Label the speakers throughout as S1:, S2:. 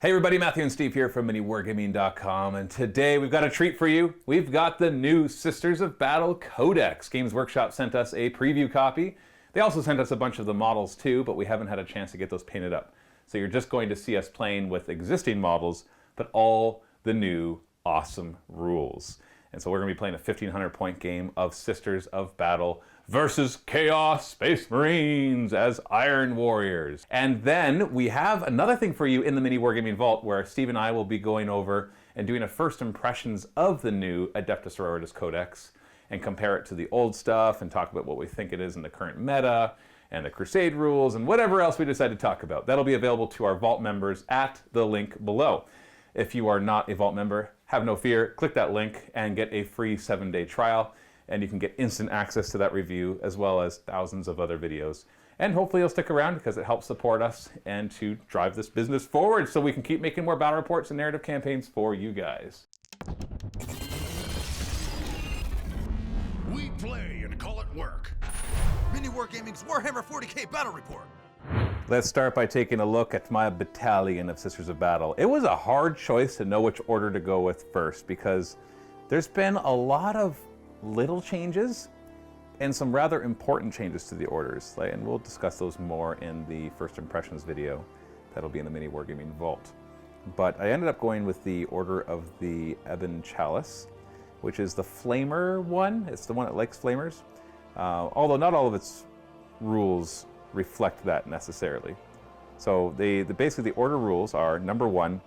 S1: Hey everybody, Matthew and Steve here from MiniWarGaming.com, and today we've got a treat for you. We've got the new Sisters of Battle Codex. Games Workshop sent us a preview copy. They also sent us a bunch of the models too, but we haven't had a chance to get those painted up. So you're just going to see us playing with existing models, but all the new awesome rules. And so we're going to be playing a 1,500 point game of Sisters of Battle versus Chaos Space Marines as Iron Warriors. And then we have another thing for you in the Mini Wargaming Vault where Steve and I will be going over and doing a first impressions of the new Adepta Sororitas Codex and compare it to the old stuff and talk about what we think it is in the current meta and the Crusade rules and whatever else we decide to talk about. That'll be available to our Vault members at the link below. If you are not a Vault member, have no fear, click that link and get a free 7-day trial. And you can get instant access to that review as well as thousands of other videos. And hopefully you'll stick around because it helps support us and to drive this business forward so we can keep making more battle reports and narrative campaigns for you guys.
S2: We play and call it work.
S3: MiniWarGaming's Warhammer 40k Battle Report.
S1: Let's start by taking a look at my battalion of Sisters of Battle. It was a hard choice to know which order to go with first because there's been a lot of little changes and some rather important changes to the orders, and we'll discuss those more in the first impressions video that'll be in the Mini Wargaming Vault. But I ended up going with the Order of the Ebon Chalice, which is the Flamer one. It's the one that likes flamers, although not all of its rules reflect that necessarily. So basically the order rules are, number one,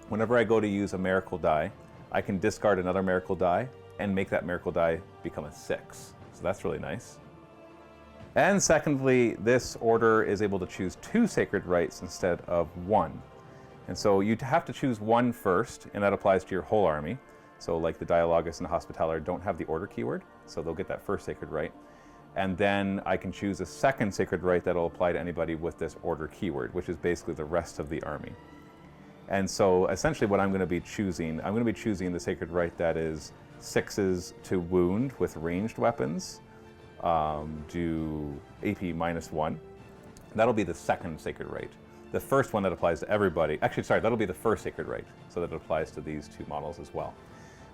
S1: whenever I go to use a miracle die, I can discard another miracle die and make that miracle die become a 6. So that's really nice. And secondly, this order is able to choose 2 sacred rites instead of 1. And so you have to choose 1 first, and that applies to your whole army. So like the Dialogus and the Hospitaller don't have the order keyword, so they'll get that first sacred rite. And then I can choose a second sacred rite that'll apply to anybody with this order keyword, which is basically the rest of the army. And so essentially what I'm going to be choosing the sacred rite that is 6s to wound with ranged weapons, do AP -1. That'll be the second sacred rite. The first one that applies to everybody, actually sorry, that'll be the first sacred rite, so that it applies to these 2 models as well.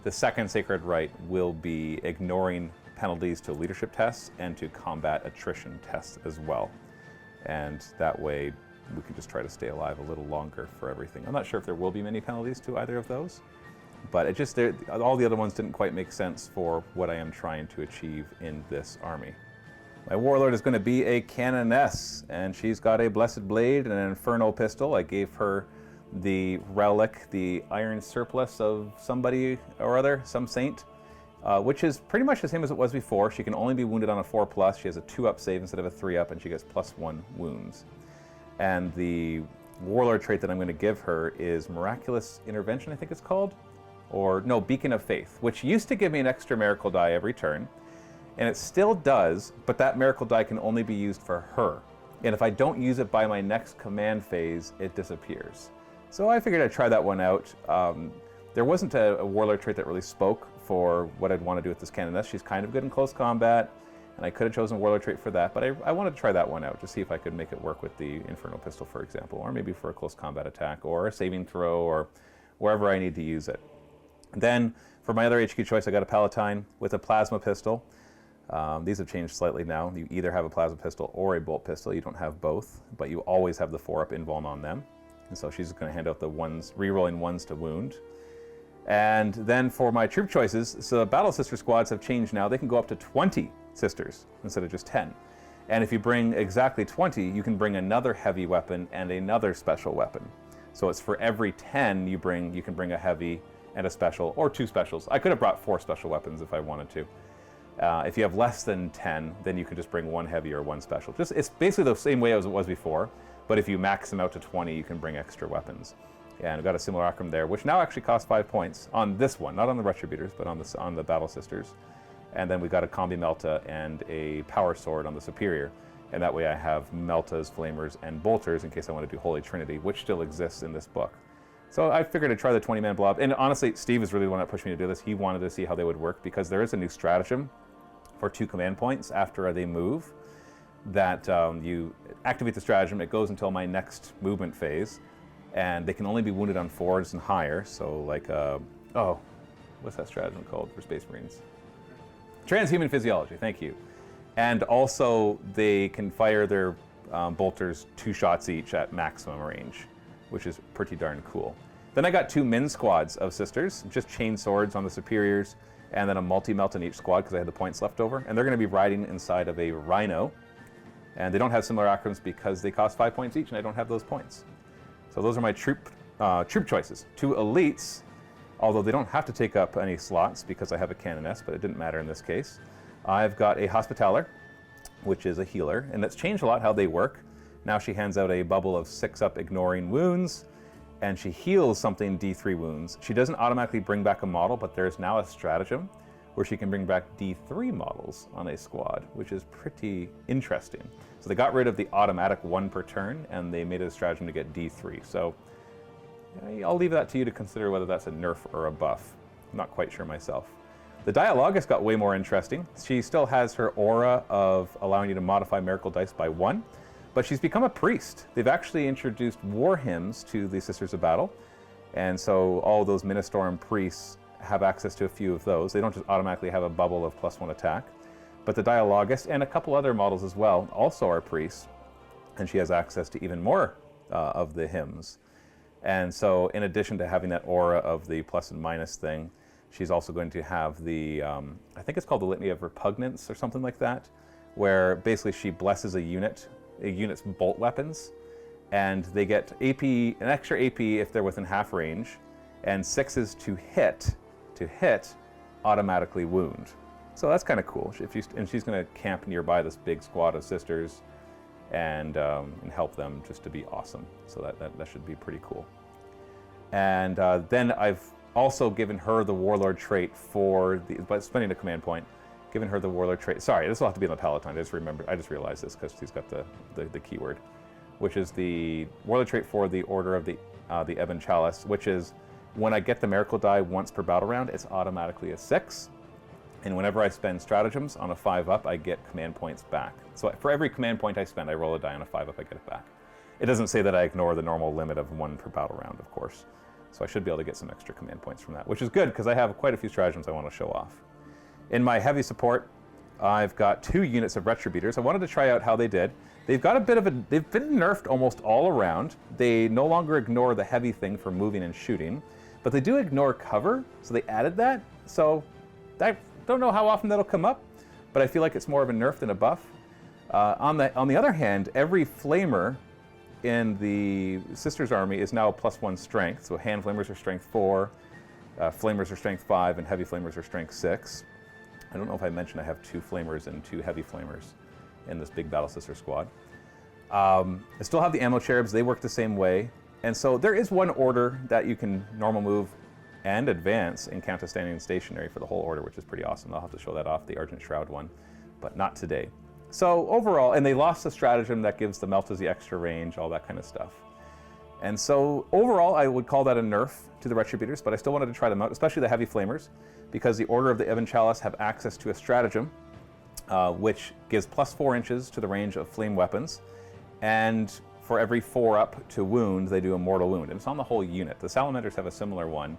S1: The second sacred rite will be ignoring penalties to leadership tests and to combat attrition tests as well. And that way we can just try to stay alive a little longer for everything. I'm not sure if there will be many penalties to either of those, but all the other ones didn't quite make sense for what I am trying to achieve in this army. My warlord is going to be a canoness, and she's got a blessed blade and an inferno pistol. I gave her the relic, the iron surplus of somebody or other, some saint, which is pretty much the same as it was before. She can only be wounded on a 4+. She has a 2-up save instead of a 3-up, and she gets +1 wounds. And the warlord trait that I'm going to give her is Miraculous Intervention, I think it's called. Or no, Beacon of Faith, which used to give me an extra miracle die every turn, and it still does, but that miracle die can only be used for her. And if I don't use it by my next command phase, it disappears. So I figured I'd try that one out. There wasn't a warlord trait that really spoke for what I'd want to do with this canoness. She's kind of good in close combat, and I could have chosen a warlord trait for that, but I wanted to try that one out to see if I could make it work with the Inferno Pistol, for example, or maybe for a close combat attack, or a saving throw, or wherever I need to use it. Then, for my other HQ choice, I got a Palatine with a plasma pistol. These have changed slightly now. You either have a plasma pistol or a bolt pistol. You don't have both, but you always have the 4-up invuln on them. And so she's going to hand out the re-rolling 1s to wound. And then for my troop choices, so the Battle Sister squads have changed now. They can go up to 20 sisters instead of just 10. And if you bring exactly 20, you can bring another heavy weapon and another special weapon. So it's for every 10 you can bring a heavy and a special, or 2 specials. I could have brought 4 special weapons if I wanted to. If you have less than 10, then you can just bring 1 heavy or 1 special. It's basically the same way as it was before, but if you max them out to 20, you can bring extra weapons. And we've got a simulacrum there, which now actually costs 5 points on this one, not on the Retributors, but on the Battle Sisters. And then we've got a Combi Melta and a Power Sword on the Superior. And that way I have Meltas, Flamers, and Bolters in case I want to do Holy Trinity, which still exists in this book. So I figured I'd try the 20-man blob. And honestly, Steve is really the one that pushed me to do this. He wanted to see how they would work because there is a new stratagem for 2 command points after they move that you activate the stratagem. It goes until my next movement phase. and they can only be wounded on 4s and higher. So like, oh, what's that stratagem called for Space Marines? Transhuman physiology, thank you. And also they can fire their bolters 2 shots each at maximum range, which is pretty darn cool. Then I got 2 min squads of sisters, just chain swords on the superiors, and then a multi-melt in each squad because I had the points left over. And they're going to be riding inside of a rhino. And they don't have similar acronyms because they cost 5 points each, and I don't have those points. So those are my troop choices. 2 elites, although they don't have to take up any slots because I have a canoness, but it didn't matter in this case. I've got a hospitaller, which is a healer, and that's changed a lot how they work. Now she hands out a bubble of 6 up ignoring wounds, and she heals something D3 wounds. She doesn't automatically bring back a model, but there's now a stratagem where she can bring back D3 models on a squad, which is pretty interesting. So they got rid of the automatic 1 per turn, and they made it a stratagem to get D3. So I'll leave that to you to consider whether that's a nerf or a buff. I'm not quite sure myself. The Dialogus got way more interesting. She still has her aura of allowing you to modify miracle dice by 1, but she's become a priest. They've actually introduced war hymns to the Sisters of Battle, and so all those Ministorum priests have access to a few of those. They don't just automatically have a bubble of +1 attack, but the Dialogus and a couple other models as well also are priests, and she has access to even more of the hymns. And so in addition to having that aura of the plus and minus thing, she's also going to have the, I think it's called the Litany of Repugnance or something like that, where basically she blesses a unit's bolt weapons, and they get AP, an extra AP if they're within half range, and 6s to hit automatically wound. So that's kind of cool. And she's going to camp nearby this big squad of sisters and help them just to be awesome. So that should be pretty cool. And then I've also given her the Warlord trait by spending a command point, given her the Warlord trait. Sorry, this will have to be on the Palatine. I just realized this because she's got the keyword, which is the Warlord trait for the Order of the Ebon Chalice, which is when I get the Miracle die once per battle round, it's automatically a 6. And whenever I spend stratagems on a 5-up, I get command points back. So for every command point I spend, I roll a die on a 5-up, I get it back. It doesn't say that I ignore the normal limit of 1 per battle round, of course. So I should be able to get some extra command points from that, which is good because I have quite a few stratagems I want to show off. In my heavy support, I've got 2 units of Retributors. I wanted to try out how they did. They've got a bit of they've been nerfed almost all around. They no longer ignore the heavy thing for moving and shooting, but they do ignore cover, so they added that. So I don't know how often that'll come up, but I feel like it's more of a nerf than a buff. On the other hand, every flamer in the Sisters Army is now a +1 strength. So hand flamers are strength 4, flamers are strength 5, and heavy flamers are strength 6. I don't know if I mentioned I have 2 flamers and 2 heavy flamers in this big Battle Sister squad. I still have the ammo cherubs. They work the same way. And so there is one order that you can normal move and advance and count as standing stationary for the whole order, which is pretty awesome. I'll have to show that off, the Argent Shroud one, but not today. So overall, and they lost the stratagem that gives the Meltas the extra range, all that kind of stuff. And so overall, I would call that a nerf to the Retributors, but I still wanted to try them out, especially the heavy flamers, because the Order of the Ebon Chalice have access to a stratagem, which gives +4 inches to the range of flame weapons. And for every 4 up to wound, they do a mortal wound. And it's on the whole unit. The Salamanders have a similar one,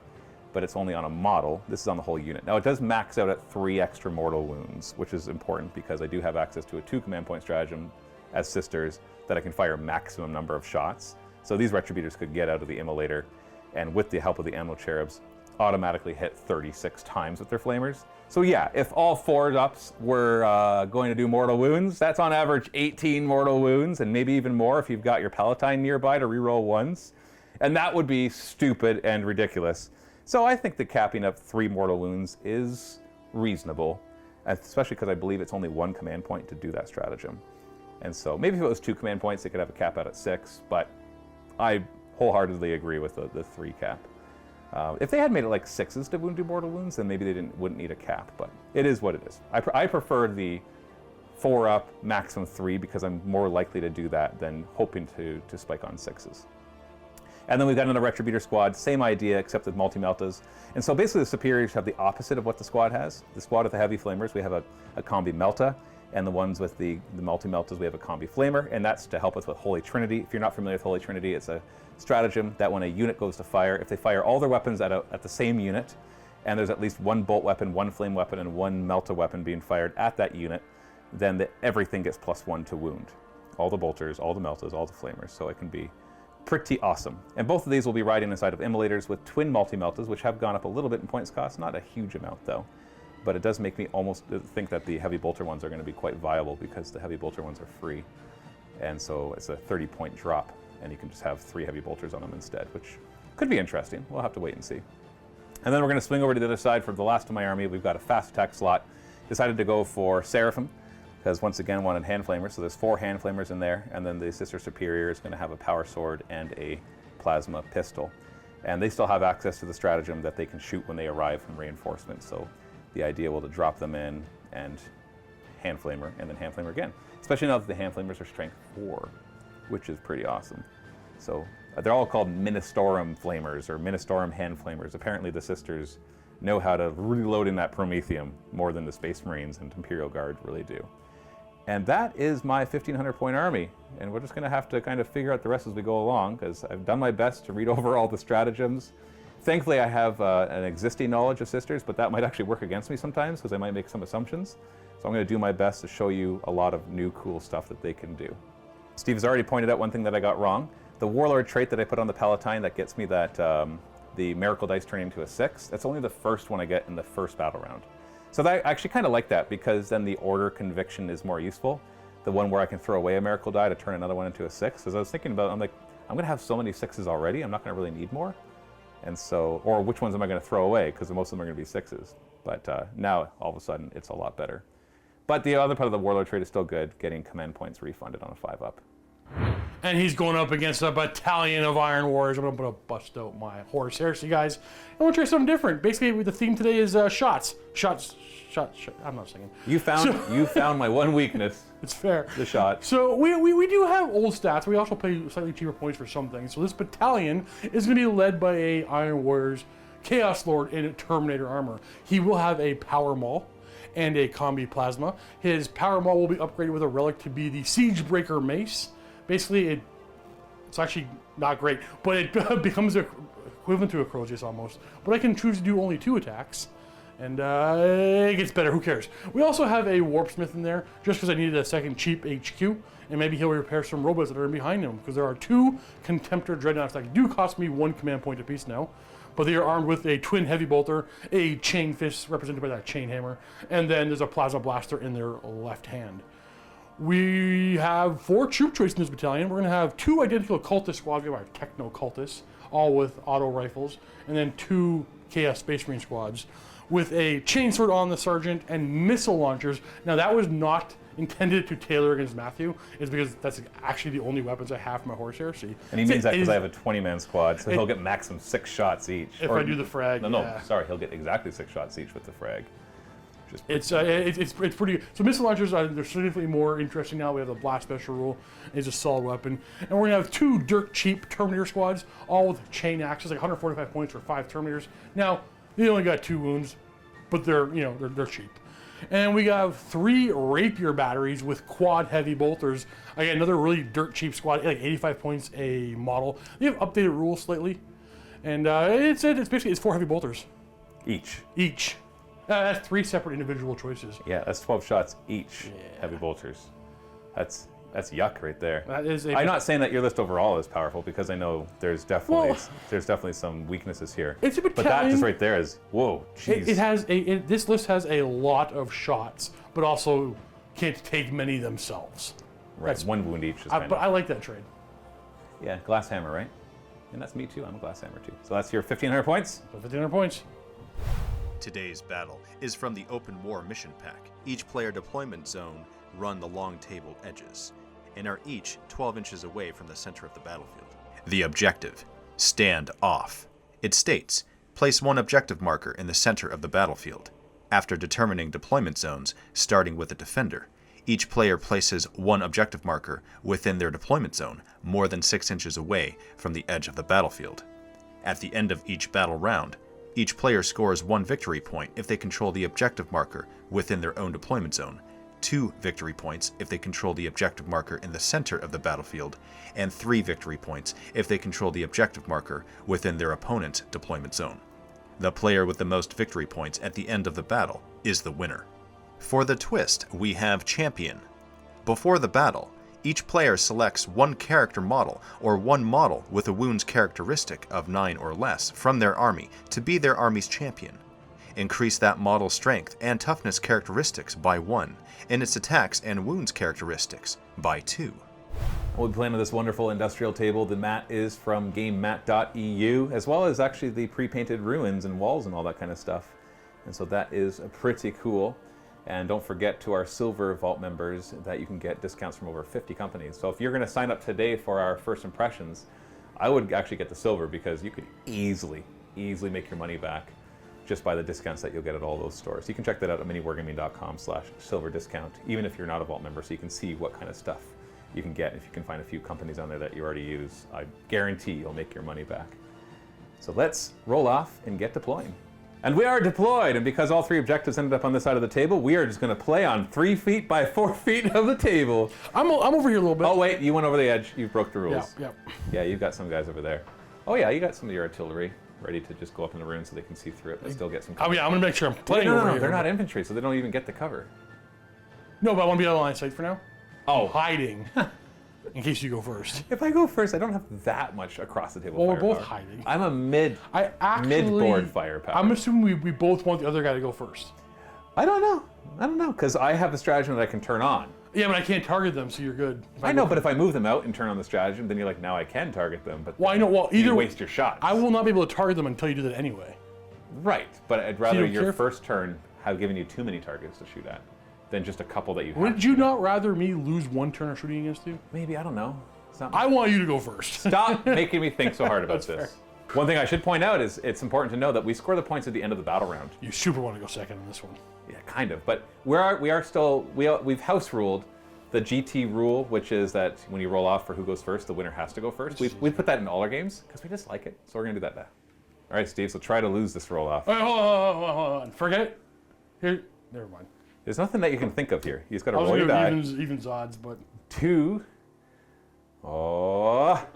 S1: but it's only on a model. This is on the whole unit. Now it does max out at 3 extra mortal wounds, which is important because I do have access to a 2 command point stratagem as sisters that I can fire maximum number of shots. So these Retributors could get out of the Immolator and with the help of the Ammo Cherubs, automatically hit 36 times with their flamers. So yeah, if all 4-ups were going to do mortal wounds, that's on average 18 mortal wounds, and maybe even more if you've got your Palatine nearby to reroll 1s. And that would be stupid and ridiculous. So I think that capping up 3 mortal wounds is reasonable, especially because I believe it's only 1 command point to do that stratagem. And so maybe if it was 2 command points, they could have a cap out at 6, but I wholeheartedly agree with the 3 cap. If they had made it like 6s to do mortal wounds, then maybe they wouldn't need a cap, but it is what it is. I prefer the 4-up, maximum 3, because I'm more likely to do that than hoping to spike on 6s. And then we've got another Retributor squad, same idea, except with multi-meltas. And so basically the superiors have the opposite of what the squad has. The squad with the heavy flamers, we have a combi melta, And the ones with the multi-meltas, we have a combi flamer, and that's to help us with Holy Trinity. If you're not familiar with Holy Trinity, it's a stratagem that when a unit goes to fire, if they fire all their weapons at the same unit, and there's at least one bolt weapon, one flame weapon, and one melta weapon being fired at that unit, then everything gets +1 to wound. All the bolters, all the meltas, all the flamers, so it can be pretty awesome. And both of these will be riding inside of immolators with twin multi-meltas, which have gone up a little bit in points cost, not a huge amount though. But it does make me almost think that the heavy bolter ones are going to be quite viable because the heavy bolter ones are free. And so it's a 30-point drop, and you can just have 3 heavy bolters on them instead, which could be interesting. We'll have to wait and see. And then we're going to swing over to the other side for the last of my army. We've got a fast attack slot. Decided to go for Seraphim, because once again wanted hand flamers. So there's 4 hand flamers in there, and then the Sister Superior is going to have a power sword and a plasma pistol. And they still have access to the stratagem that they can shoot when they arrive from reinforcements. So the idea will to drop them in and hand flamer, and then hand flamer again. Especially now that the hand flamers are strength 4, which is pretty awesome. So they're all called Ministorum flamers or Ministorum hand flamers. Apparently the sisters know how to reload in that Prometheum more than the Space Marines and Imperial Guard really do. And that is my 1,500 point army. And we're just going to have to kind of figure out the rest as we go along, because I've done my best to read over all the stratagems. Thankfully, I have an existing knowledge of sisters, but that might actually work against me sometimes because I might make some assumptions. So I'm going to do my best to show you a lot of new cool stuff that they can do. Steve has already pointed out one thing that I got wrong. The Warlord trait that I put on the Palatine that gets me that the Miracle Dice turning into a 6, that's only the first one I get in the first battle round. So I actually kind of like that, because then the Order Conviction is more useful. The one where I can throw away a Miracle Die to turn another one into a 6. As I was thinking about it, I'm like, I'm going to have so many 6s already, I'm not going to really need more. And so, or which ones am I going to throw away? Because most of them are going to be 6s. But now, all of a sudden, it's a lot better. But the other part of the Warlord trait is still good, getting command points refunded on a 5-up.
S4: And he's going up against a battalion of Iron Warriors. I'm going to bust out my Horus Heresy guys. I want to try something different. Basically, the theme today is shots. Shots. I'm not singing.
S1: You found my one weakness.
S4: It's fair.
S1: The shot.
S4: So we do have old stats. We also pay slightly cheaper points for some things. So this battalion is going to be led by a Iron Warriors Chaos Lord in Terminator armor. He will have a Power Maul and a Combi Plasma. His Power Maul will be upgraded with a relic to be the Siegebreaker Mace. Basically, it's actually not great, but it becomes equivalent to a Crozius almost. But I can choose to do only 2 attacks, and it gets better, who cares? We also have a Warpsmith in there, just because I needed a second cheap HQ, and maybe he'll repair some robots that are behind him, because there are 2 Contemptor Dreadnoughts that do cost me 1 command point apiece now, but they are armed with a twin heavy bolter, a chain fist represented by that chain hammer, and then there's a plasma blaster in their left hand. We have 4 troop choices in this battalion. We're going to have 2 identical cultist squads. We have our techno cultists, all with auto rifles, and then 2 Chaos Space Marine squads with a chainsword on the sergeant and missile launchers. Now that was not intended to tailor against Matthew, is because that's actually the only weapons I have for my Horus Heresy.
S1: And he means that because I have a 20-man squad, so he'll get maximum 6 shots each.
S4: If I do the frag,
S1: No, sorry, he'll get exactly 6 shots each with the frag.
S4: It's pretty good. So missile launchers are they're significantly more interesting now. We have the blast special rule. It's a solid weapon, and we're gonna have 2 dirt cheap Terminator squads, all with chain axes, like 145 points for 5 Terminators. Now they only got 2 wounds, but they're cheap. And we have 3 Rapier batteries with quad heavy bolters. Again, another really dirt cheap squad, like 85 points a model. They have updated rules slightly, and it's basically 4 heavy bolters. Each. That's 3 separate individual choices.
S1: Yeah, that's 12 shots each. Yeah. Heavy bolters. That's yuck right there.
S4: That is.
S1: I'm not saying that your list overall is powerful, because I know there's definitely some weaknesses here.
S4: It's a battalion.
S1: But that just right there is whoa. Jeez.
S4: This list has a lot of shots, but also can't take many themselves.
S1: Right. That's 1 wound each. But
S4: I like that trade.
S1: Yeah, glass hammer, right? And that's me too. I'm a glass hammer too. So that's your 1,500 points.
S4: 1,500 points.
S5: Today's battle is from the Open War Mission Pack. Each player deployment zone run the long table edges, and are each 12 inches away from the center of the battlefield. The objective, stand off. It states, place 1 objective marker in the center of the battlefield. After determining deployment zones, starting with the defender, each player places 1 objective marker within their deployment zone, more than 6 inches away from the edge of the battlefield. At the end of each battle round, each player scores 1 victory point if they control the objective marker within their own deployment zone, 2 victory points if they control the objective marker in the center of the battlefield, and 3 victory points if they control the objective marker within their opponent's deployment zone. The player with the most victory points at the end of the battle is the winner. For the twist, we have Champion. Before the battle, each player selects one character model or one model with a wounds characteristic of 9 or less from their army to be their army's champion. Increase that model's strength and toughness characteristics by 1, and its attacks and wounds characteristics by 2.
S1: We'll be playing on this wonderful industrial table. The mat is from gamemat.eu, as well as actually the pre-painted ruins and walls and all that kind of stuff. And so that is pretty cool. And don't forget to our silver vault members that you can get discounts from over 50 companies. So if you're going to sign up today for our first impressions, I would actually get the silver because you could easily make your money back just by the discounts that you'll get at all those stores. You can check that out at miniwargaming.com/silver discount, even if you're not a vault member, so you can see what kind of stuff you can get. If you can find a few companies on there that you already use, I guarantee you'll make your money back. So let's roll off and get deploying. And we are deployed, and because all 3 objectives ended up on this side of the table, we are just going to play on 3 feet by 4 feet of the table.
S4: I'm over here a little bit.
S1: Oh wait, you went over the edge. You broke the rules.
S4: Yeah.
S1: Yeah, you've got some guys over there. Oh yeah, you got some of your artillery ready to just go up in the ruins so they can see through it, but still get some cover.
S4: Oh yeah, I'm gonna make sure I'm playing
S1: no,
S4: over here.
S1: they're not infantry, so they don't even get the cover.
S4: No, but I want to be out of line of sight for now.
S1: Oh,
S4: Hiding. In case you go first.
S1: if I go first, I don't have that much across the table.
S4: Well, we're
S1: firepower.
S4: both hiding.
S1: I'm a mid-board firepower.
S4: I'm assuming we both want the other guy to go first.
S1: I don't know, because I have the stratagem that I can turn on.
S4: Yeah, but I can't target them, so you're good.
S1: I know, but if I move them out and turn on the stratagem, then you're like, now I can target them. But
S4: Well, I know. Well,
S1: you
S4: either
S1: waste your shots.
S4: I will not be able to target them until you do that anyway.
S1: Right, but I'd rather
S4: don't
S1: your
S4: care
S1: first turn have given you too many targets to shoot at than just a couple that you have.
S4: Would you not rather me lose 1 turn of shooting against you?
S1: Maybe, I don't know. It's not
S4: I want you to go first.
S1: Stop making me think so hard about this. One thing I should point out is it's important to know that we score the points at the end of the battle round.
S4: You super want to go second in this one.
S1: Yeah, kind of. But we've house ruled the GT rule, which is that when you roll off for who goes first, the winner has to go first. We put that in all our games because we just like it. So we're gonna do that now. All right, Steve. So try to lose this roll off.
S4: All right, hold on. Forget it. Here, never mind.
S1: There's nothing that you can think of here. You just gotta
S4: I was
S1: roll your die.
S4: gonna go evens odds, but
S1: 2. Oh.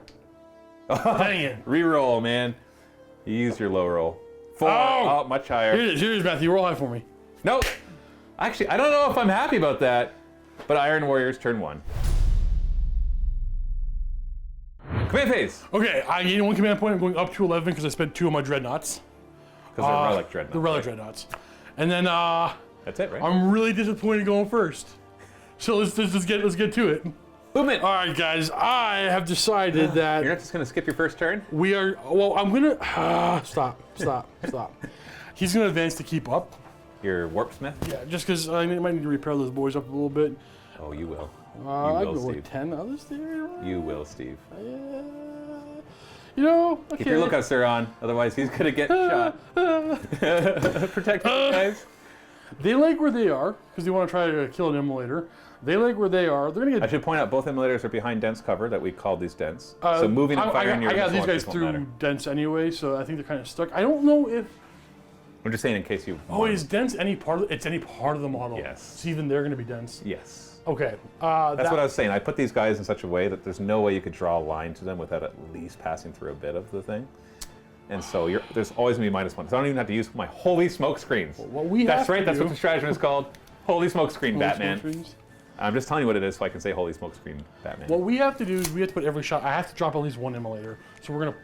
S4: dang it.
S1: Reroll, man. You used your low roll. 4.
S4: Oh!
S1: Oh, much higher.
S4: Here it is, Matthew. Roll high for me.
S1: Nope. Actually, I don't know if I'm happy about that. But Iron Warriors turn 1. Command phase.
S4: Okay, I gain 1 command point. I'm going up to 11 because I spent 2 of my dreadnoughts.
S1: Because they're relic dreadnoughts.
S4: The relic
S1: right?
S4: dreadnoughts. And then
S1: That's it, right?
S4: I'm really disappointed going first. So let's get to it.
S1: Boom it.
S4: All right, guys. I have decided that
S1: You're not just gonna skip your first turn?
S4: we are. Well, I'm gonna stop. He's gonna advance to keep up.
S1: Your warp smith?
S4: Yeah, just because I might need to repair those boys up a little bit.
S1: Oh, you will.
S4: I
S1: You
S4: go
S1: will,
S4: with
S1: Steve.
S4: 10 others there.
S1: You will, Steve.
S4: You know, okay.
S1: Keep your lookout, sir, on. Otherwise, he's gonna get shot. Protect you guys.
S4: They like where they are because they want to try to kill an immolator. They like where they are. They're gonna
S1: I
S4: get.
S1: should point out both immolators are behind dense cover that we called these dense. So moving and firing your
S4: I got these
S1: missiles
S4: guys
S1: won't
S4: through
S1: matter.
S4: dense anyway, so I think they're kind of stuck. I don't know if.
S1: I'm just saying in case you.
S4: Oh, is dense any part of? It's any part of the model.
S1: Yes.
S4: So even they're gonna be dense.
S1: Yes.
S4: Okay.
S1: That's what I was saying. I put these guys in such a way that there's no way you could draw a line to them without at least passing through a bit of the thing. And so there's always going to be -1. So I don't even have to use my holy smoke screens.
S4: What we
S1: That's
S4: have
S1: right.
S4: to
S1: That's
S4: do-
S1: what the stratagem is called. Holy smoke screen,
S4: Holy
S1: Batman.
S4: smoke screens.
S1: I'm just telling you what it is so I can say holy smoke screen, Batman.
S4: What we have to do is we have to put every shot. I have to drop at least 1 immolator. So we're gonna.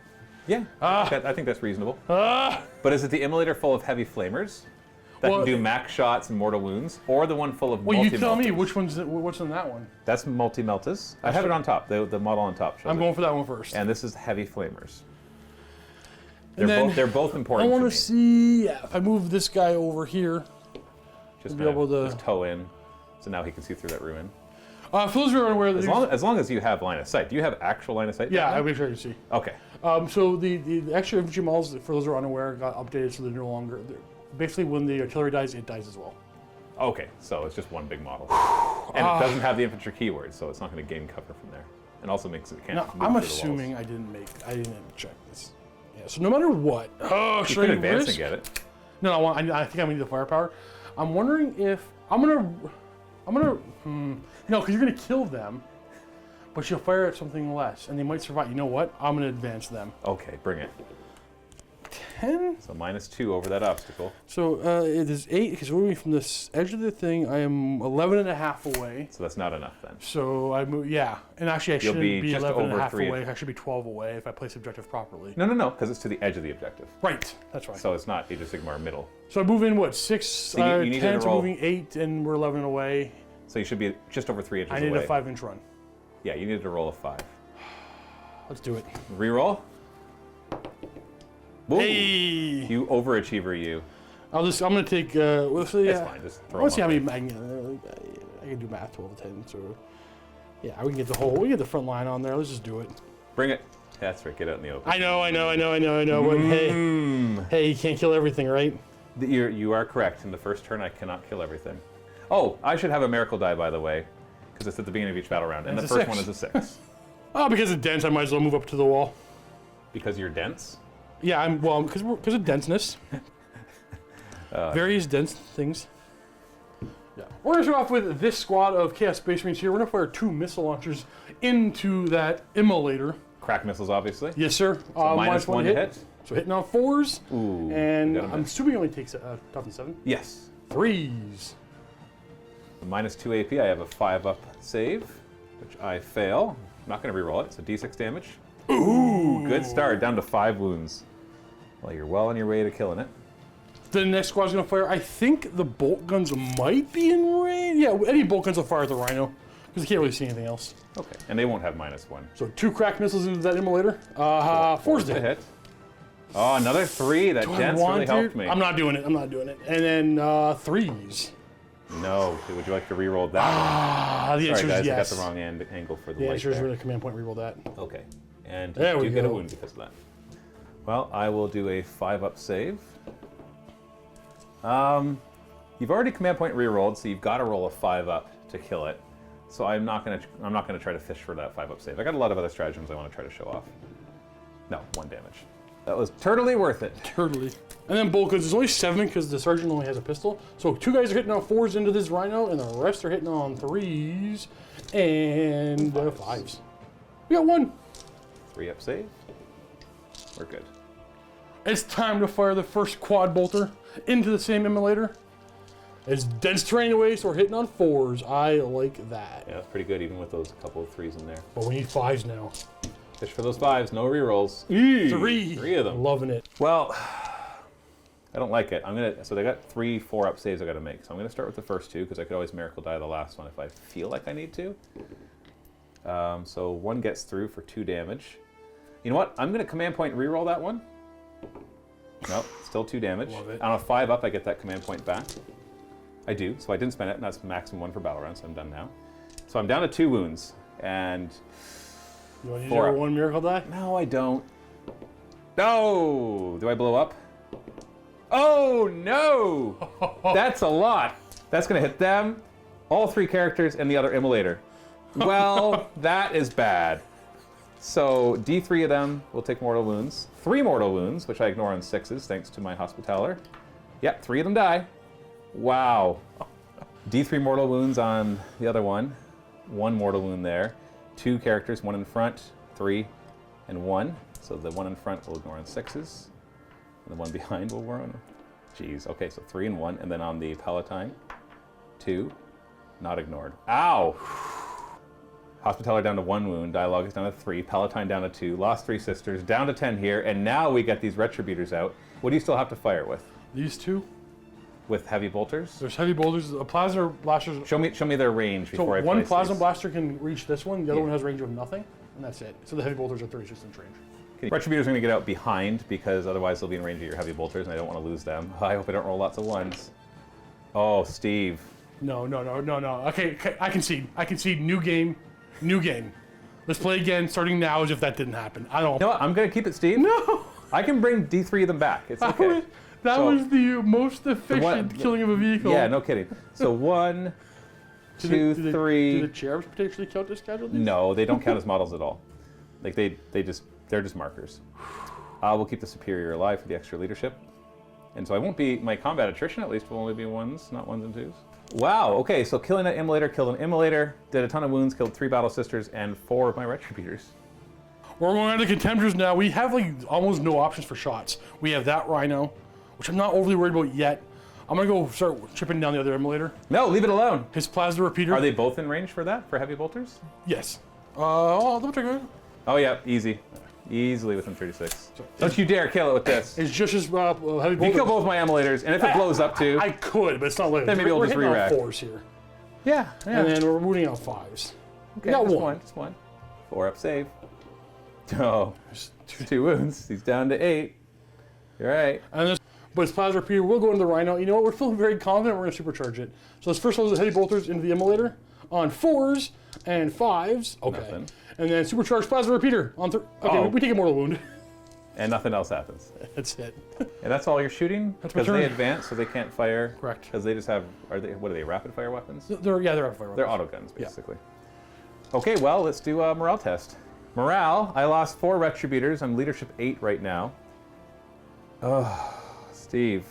S1: Yeah. I think that's reasonable. But is it the immolator full of heavy flamers that
S4: Well,
S1: can do max shots and mortal wounds, or the one full of
S4: Well, you tell me
S1: multi-meltas?
S4: what's in that one.
S1: That's multi-meltas. I have it on top. The model on top shows
S4: I'm
S1: it.
S4: going for that one first.
S1: And this is heavy flamers.
S4: And then
S1: They're both
S4: I
S1: important
S4: want
S1: to
S4: to
S1: me.
S4: see if I move this guy over here.
S1: Just
S4: be
S1: kind
S4: able
S1: of
S4: to-
S1: just toe in, so now he can see through that ruin.
S4: For those who are unaware,
S1: As long as you have line of sight. Do you have actual line of sight?
S4: yeah,
S1: Batman?
S4: I'll make sure you see.
S1: Okay.
S4: So the extra infantry models, for those who are unaware, got updated so they're no longer. Basically, when the artillery dies, it dies as well.
S1: Okay, so it's just one big model. And it doesn't have the infantry keyword, so it's not going to gain cover from there. And also makes it can't
S4: Now,
S1: move
S4: I'm
S1: through the
S4: assuming
S1: walls.
S4: I didn't check this. Yeah. So no matter what,
S1: You
S4: should
S1: could
S4: I
S1: advance
S4: risk?
S1: and get it.
S4: No, I think I need the firepower. I'm wondering if I'm gonna. I'm gonna, no, because you're gonna kill them, but you'll fire at something less, and they might survive. You know what? I'm gonna advance them.
S1: Okay, bring it.
S4: 10.
S1: So -2 over that obstacle.
S4: So it is 8, because we're moving from this edge of the thing. I am 11.5 away.
S1: So that's not enough then.
S4: So I move, yeah. And actually, I shouldn't
S1: be
S4: be
S1: just
S4: 11.5
S1: over 3.
S4: away. I should be 12 away if I place objective properly.
S1: No, because it's to the edge of the objective.
S4: Right, that's right.
S1: So it's not Age of Sigmar middle.
S4: So I move in, what, 6,
S1: So you need
S4: 10,
S1: to
S4: so
S1: roll.
S4: moving 8, and we're 11 away.
S1: So you should be just over 3 inches
S4: I
S1: away.
S4: need a 5-inch run.
S1: Yeah, you needed to roll a 5.
S4: Let's do it.
S1: Reroll. Boom.
S4: Hey!
S1: You overachiever, you.
S4: I'm gonna take, we'll see.
S1: It's fine, just throw
S4: Let's see how
S1: them
S4: many, I can do math, 12 to 10, so. Yeah, we can get we get the front line on there. Let's just do it.
S1: Bring it. That's right, get out in the open.
S4: I know. But hey, you can't kill everything, right?
S1: You are correct. In the first turn, I cannot kill everything. Oh, I should have a miracle die, by the way, because it's at the beginning of each battle round. And the
S4: It's a
S1: first
S4: 6.
S1: one is a 6.
S4: Oh, because it's dense, I might as well move up to the wall.
S1: Because you're dense?
S4: Yeah, because of denseness. Various dense things. Yeah. We're gonna start off with this squad of Chaos Space Marines here. We're gonna fire 2 missile launchers into that immolator.
S1: Crack missiles, obviously.
S4: Yes, sir.
S1: -1 to hit.
S4: So hitting on 4s.
S1: Ooh.
S4: And
S1: you got a
S4: I'm
S1: miss.
S4: assuming it only takes toughness 7.
S1: Yes.
S4: 3s.
S1: The -2 AP, I have a 5-up save, which I fail. I'm not going to reroll it, so D6 damage. Ooh, good start, down to 5 wounds. Well, you're well on your way to killing it.
S4: The next squad's gonna fire. I think the bolt guns might be in range. Yeah, any bolt guns will fire at the Rhino, because you can't really see anything else.
S1: Okay, and they won't have -1.
S4: So 2 crack missiles into that immolator. 4's to hit.
S1: Oh, another 3. That dense really helped me.
S4: I'm not doing it. And then 3s.
S1: No. Would you like to reroll that
S4: The
S1: one?
S4: answer
S1: Sorry, guys,
S4: is yes.
S1: I got the wrong angle for the
S4: The
S1: light
S4: answer is
S1: there.
S4: with a command point. Reroll that.
S1: Okay, and
S4: There we
S1: you get a
S4: go.
S1: wound because of that. Well, I will do a 5-up save. You've already command point rerolled, so you've got to roll a 5-up to kill it. So I'm not gonna try to fish for that 5-up save. I got a lot of other stratagems I want to try to show off. No, 1 damage. That was totally worth it.
S4: Totally. And then bolt guns. There's only 7 because the sergeant only has a pistol. So 2 guys are hitting on 4s into this Rhino, and the rest are hitting on 3s and 5s. We got 1.
S1: 3-up save. We're good.
S4: It's time to fire the first quad bolter into the same immolator. It's dense terrain away, so we're hitting on 4s. I like that.
S1: Yeah, that's pretty good, even with those couple of 3s in there.
S4: But we need 5s now.
S1: Fish for those 5s, no rerolls.
S4: 3.
S1: 3 of them.
S4: Loving it.
S1: Well, I don't like it. So they got 3 4-up saves I got to make. So I'm gonna start with the first 2 because I could always miracle die the last one if I feel like I need to. So 1 gets through for 2 damage. You know what? I'm gonna command point reroll that one. Nope, still 2 damage.
S4: Love it.
S1: On a 5-up, I get that command point back. I do, so I didn't spend it, and that's maximum 1 for battle round, so I'm done now. So I'm down to 2 wounds, and
S4: You want to use
S1: 4
S4: your
S1: up.
S4: 1 miracle die?
S1: No, I don't. No! Do I blow up? Oh, no! That's a lot. That's going to hit them, all 3 characters, and the other immolator. Well, that is bad. So D3 of them will take mortal wounds. 3 mortal wounds, which I ignore on 6s, thanks to my Hospitaller. Yep, 3 of them die. Wow. D3 mortal wounds on the other one. 1 mortal wound there. 2 characters, 1 in front, 3, and 1. So the 1 in front will ignore on 6s. And the 1 behind will run. Jeez, okay, so 3 and 1. And then on the Palatine, 2, not ignored. Ow! Hospitaller down to 1 wound, Dialogue is down to 3, Palatine down to 2, lost 3 sisters, down to 10 here, and now we get these Retributors out. What do you still have to fire with?
S4: These 2.
S1: With heavy bolters?
S4: There's heavy bolters. A plasma blaster.
S1: Show me their range
S4: So
S1: before I
S4: one
S1: place
S4: plasma
S1: these.
S4: blaster can reach this one. The other
S1: Yeah.
S4: one has range of nothing, and that's it. So the heavy bolters are 30 distance range.
S1: Retributors are going to get out behind because otherwise they'll be in range of your heavy bolters, and I don't want to lose them. I hope I don't roll lots of 1s. Oh, Steve.
S4: No. Okay, I concede. New game. Let's play again, starting now as if that didn't happen. I don't.
S1: You know what? I'm going to keep it, Steve.
S4: No.
S1: I can bring D3 of them back. It's okay.
S4: That
S1: So-
S4: was the most efficient killing of a vehicle.
S1: Yeah, no kidding. So 1, 2, 3.
S4: Do the cherubs potentially count as casualties?
S1: No, they don't count as models at all. Like they're just markers. We'll keep the superior alive for the extra leadership, and so I won't be my combat attrition. At least will only be 1s, not 1s and 2s. Wow, okay, so killing an immolator, killed an immolator, did a ton of wounds, killed 3 battle sisters, and 4 of my retributors.
S4: We're going on to contemptors now. We have like almost no options for shots. We have that rhino, which I'm not overly worried about yet. I'm gonna go start chipping down the other immolator.
S1: No, leave it alone.
S4: His plasma repeater.
S1: Are they both in range for that, for heavy bolters?
S4: Yes. Oh, double check it.
S1: Oh yeah, easy. Easily within 36. Don't you dare kill it with this.
S4: It's just as heavy bolter.
S1: You kill both my emulators, and if it blows up too...
S4: I could, but it's not like
S1: Then maybe we'll just
S4: hitting on
S1: re-rack.
S4: 4s here.
S1: Yeah, yeah.
S4: And then we're moving on 5s.
S1: Okay,
S4: got
S1: just
S4: one.
S1: Just one. 4 up save. Oh, 2 wounds. He's down to 8. You're right.
S4: And this, but his plasma repeater will go into the rhino. You know what? We're feeling very confident. We're going to supercharge it. So this first one is the heavy bolters into the immolator on 4s and 5s. Okay.
S1: Nothing.
S4: And then supercharged plasma repeater on okay,
S1: Oh.
S4: we take a mortal wound.
S1: And nothing else happens.
S4: That's it.
S1: And that's all you're shooting?
S4: That's my
S1: Because they
S4: turn.
S1: advance, so they can't fire?
S4: Correct.
S1: Because they just have, what are they, rapid fire weapons?
S4: They're rapid fire.
S1: They're auto guns, basically. Okay, well, let's do a morale test. Morale, I lost 4 retributors. I'm leadership 8 right now. Oh, Steve.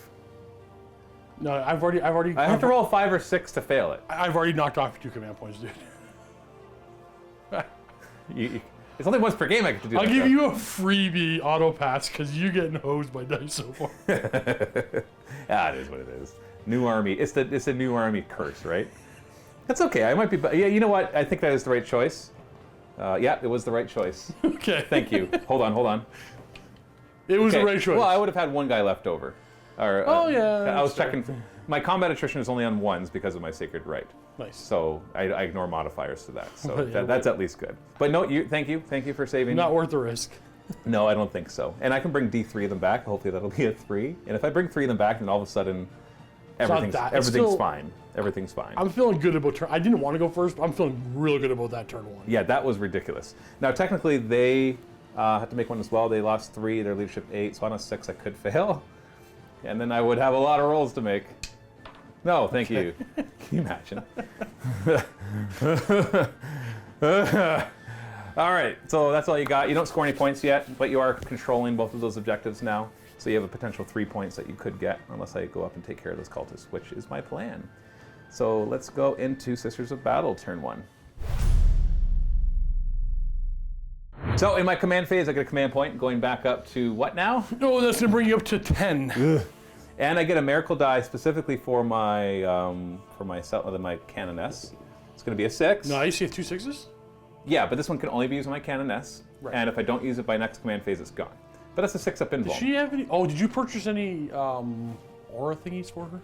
S4: No, I've already.
S1: I have to roll 5 or 6 to fail it.
S4: I've already knocked off 2 command points, dude.
S1: It's only once per game I get to do
S4: I'll
S1: that.
S4: give you a freebie auto pass because you're getting hosed by dice so far.
S1: Ah, it is what it is. New army. It's a new army curse, right? That's okay. I might be. Yeah, you know what? I think that is the right choice. Yeah, it was the right choice.
S4: Okay.
S1: Thank you. Hold on.
S4: It was
S1: Okay.
S4: the right choice.
S1: Well, I would have had 1 guy left over. Or,
S4: Oh, yeah,
S1: I was
S4: that's fair.
S1: checking. My combat attrition is only on 1s because of my sacred right.
S4: Nice.
S1: So I ignore modifiers to that. So
S4: Yeah,
S1: that's at least good. But no, thank you for saving.
S4: Not worth the risk.
S1: No, I don't think so. And I can bring D3 of them back. Hopefully that'll be a 3. And if I bring 3 of them back, then all of a sudden everything's
S4: that. It's
S1: everything's
S4: still-
S1: fine. Everything's fine.
S4: I'm feeling good about turn. I didn't want to go first, but I'm feeling real good about that turn 1.
S1: Yeah, that was ridiculous. Now technically they had to make 1 as well. They lost 3. Their leadership 8. So on a 6 I could fail. And then I would have a lot of rolls to make. No, thank you. Can you imagine? All right, so that's all you got. You don't score any points yet, but you are controlling both of those objectives now. So you have a potential 3 points that you could get unless I go up and take care of those cultists, which is my plan. So let's go into Sisters of Battle, turn 1. So in my command phase, I get a command point going back up to what now?
S4: No, that's going to bring you up to 10.
S1: And I get a miracle die specifically for my my canoness. It's going to be a 6.
S4: Nice. You have 2 6s?
S1: Yeah, but this one can only be used on my canoness.
S4: Right.
S1: And if I don't use it by next command phase, it's gone. But that's a 6 up invuln.
S4: Does she have any? Oh, did you purchase any aura thingies for her?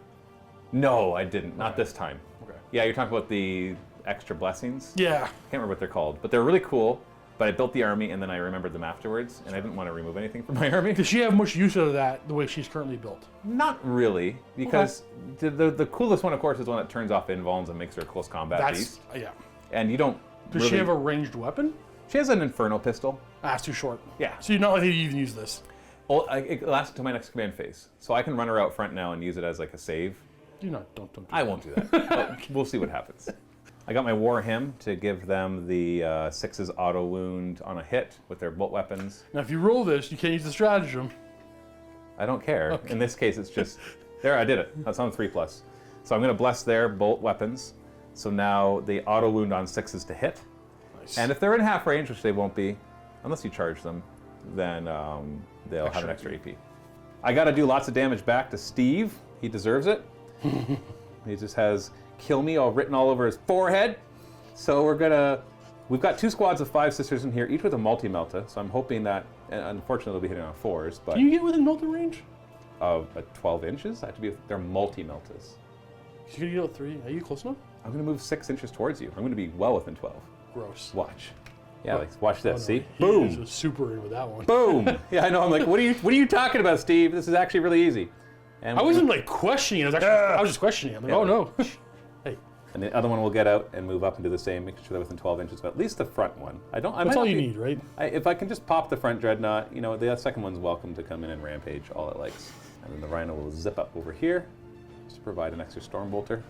S1: No, I didn't. Not this time.
S4: Okay.
S1: Yeah, you're talking about the extra blessings?
S4: Yeah.
S1: I can't remember what they're called, but they're really cool. But I built the army and then I remembered them afterwards, and I didn't want to remove anything from my army.
S4: Does she have much use out of that the way she's currently built?
S1: Not really, because the coolest one, of course, is one that turns off invulns and makes her a close combat beast.
S4: Yeah.
S1: And you don't.
S4: Does
S1: really,
S4: she have a ranged weapon?
S1: She has an Inferno pistol.
S4: Ah, it's too short.
S1: Yeah.
S4: So you're not likely to even use this.
S1: Well, it lasts until my next command phase, so I can run her out front now and use it as like a save.
S4: Don't do
S1: I won't do that, but we'll see what happens. I got my War Hymn to give them the 6's auto wound on a hit with their bolt weapons.
S4: Now, if you roll this, you can't use the stratagem.
S1: I don't care.
S4: Okay.
S1: In this case, it's just there. I did it. That's on 3+. So I'm going to bless their bolt weapons. So now the auto wound on 6's to hit.
S4: Nice.
S1: And if they're in half range, which they won't be, unless you charge them, then they'll have an extra AP. I got to do lots of damage back to Steve. He deserves it. He just has "kill me" all written all over his forehead. So we've got 2 squads of 5 sisters in here, each with a multi-melta. So I'm hoping that, and unfortunately they'll be hitting on 4s, but
S4: Can you get within melta range?
S1: of 12 inches, I have to be. They're multi-meltas.
S4: You can get out 3. Are you close enough?
S1: I'm going to move 6 inches towards you. I'm going to be well within 12.
S4: Gross.
S1: Watch. Yeah, like, watch this.
S4: Oh, no,
S1: See?
S4: he
S1: Boom.
S4: is a super in with that one.
S1: Boom. Yeah, I know. I'm like, what are you talking about, Steve? This is actually really easy. And
S4: I wasn't like questioning. I was just questioning. I'm like, oh no. Hey,
S1: And the other one will get out and move up and do the same, making sure they're within 12 inches of at least the front one.
S4: that's all you need, right?
S1: If I can just pop the front dreadnought, the second one's welcome to come in and rampage all it likes. And then the rhino will zip up over here, just to provide an extra stormbolter.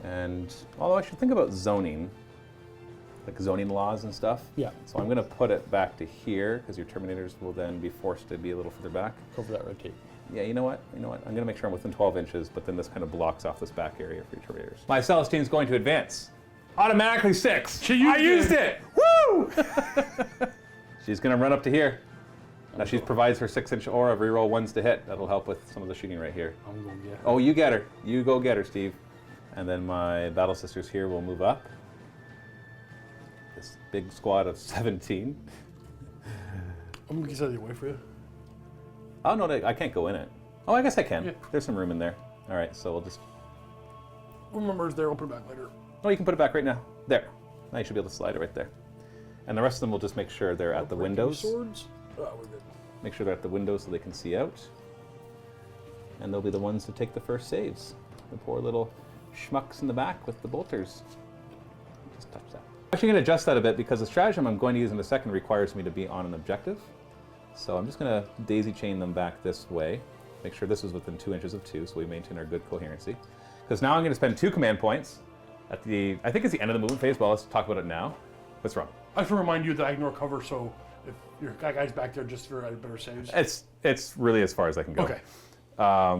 S1: And although I should think about zoning, like zoning laws and stuff.
S4: Yeah.
S1: So I'm going to put it back to here, because your Terminators will then be forced to be a little further back.
S4: Go for that red tape.
S1: Yeah, you know what? I'm going to make sure I'm within 12 inches, but then this kind of blocks off this back area for your Terminators. My Celestine's going to advance. Automatically 6. I used it! Woo! She's going to run up to here. Now she provides her 6-inch aura, reroll 1s to hit. That'll help with some of the shooting right here.
S4: I'm going to get her.
S1: Oh, you get her. You go get her, Steve. And then my Battle Sisters here will move up. This big squad of 17.
S4: I'm going to get out of the way for you.
S1: Oh, no, I can't go in it. Oh, I guess I can.
S4: Yeah.
S1: There's some room in there. All right, so we'll just...
S4: Remember, it's there. I'll put it back later.
S1: Oh, you can put it back right now. There. Now you should be able to slide it right there. And the rest of them will just make sure they're at the windows.
S4: Swords. Oh, we're good.
S1: Make sure they're at the windows so they can see out. And they'll be the ones to take the first saves. The poor little schmucks in the back with the bolters. Just touch that. I'm actually going to adjust that a bit because the stratagem I'm going to use in a second requires me to be on an objective. So I'm just going to daisy chain them back this way. Make sure this is within 2 inches of 2 so we maintain our good coherency. Because now I'm going to spend 2 command points at the, I think it's the end of the movement phase, but let's talk about it now. What's wrong?
S4: I have to remind you that I ignore cover, so if your guy's back there just for better saves.
S1: It's really as far as I can go.
S4: Okay.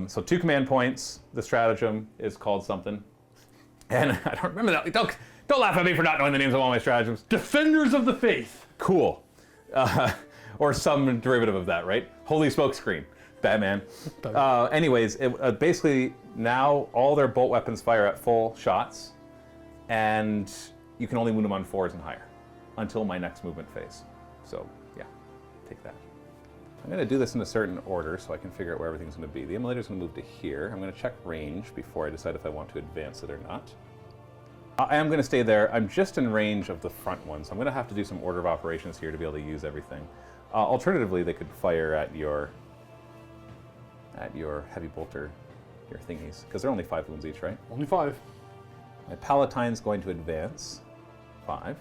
S1: So 2 command points. The stratagem is called something. And I don't remember that. Don't laugh at me for not knowing the names of all my stratagems.
S4: Defenders of the Faith.
S1: Cool. Or some derivative of that, right? Holy smokescreen. Batman. Anyways, basically now all their bolt weapons fire at full shots, and you can only wound them on 4s and higher until my next movement phase. So yeah, take that. I'm going to do this in a certain order so I can figure out where everything's going to be. The Immolator's going to move to here. I'm going to check range before I decide if I want to advance it or not. I am going to stay there. I'm just in range of the front one, so I'm going to have to do some order of operations here to be able to use everything. Alternatively, they could fire at your heavy bolter, your thingies, because they're only 5 wounds each, right?
S4: Only 5.
S1: My Palatine's going to advance 5,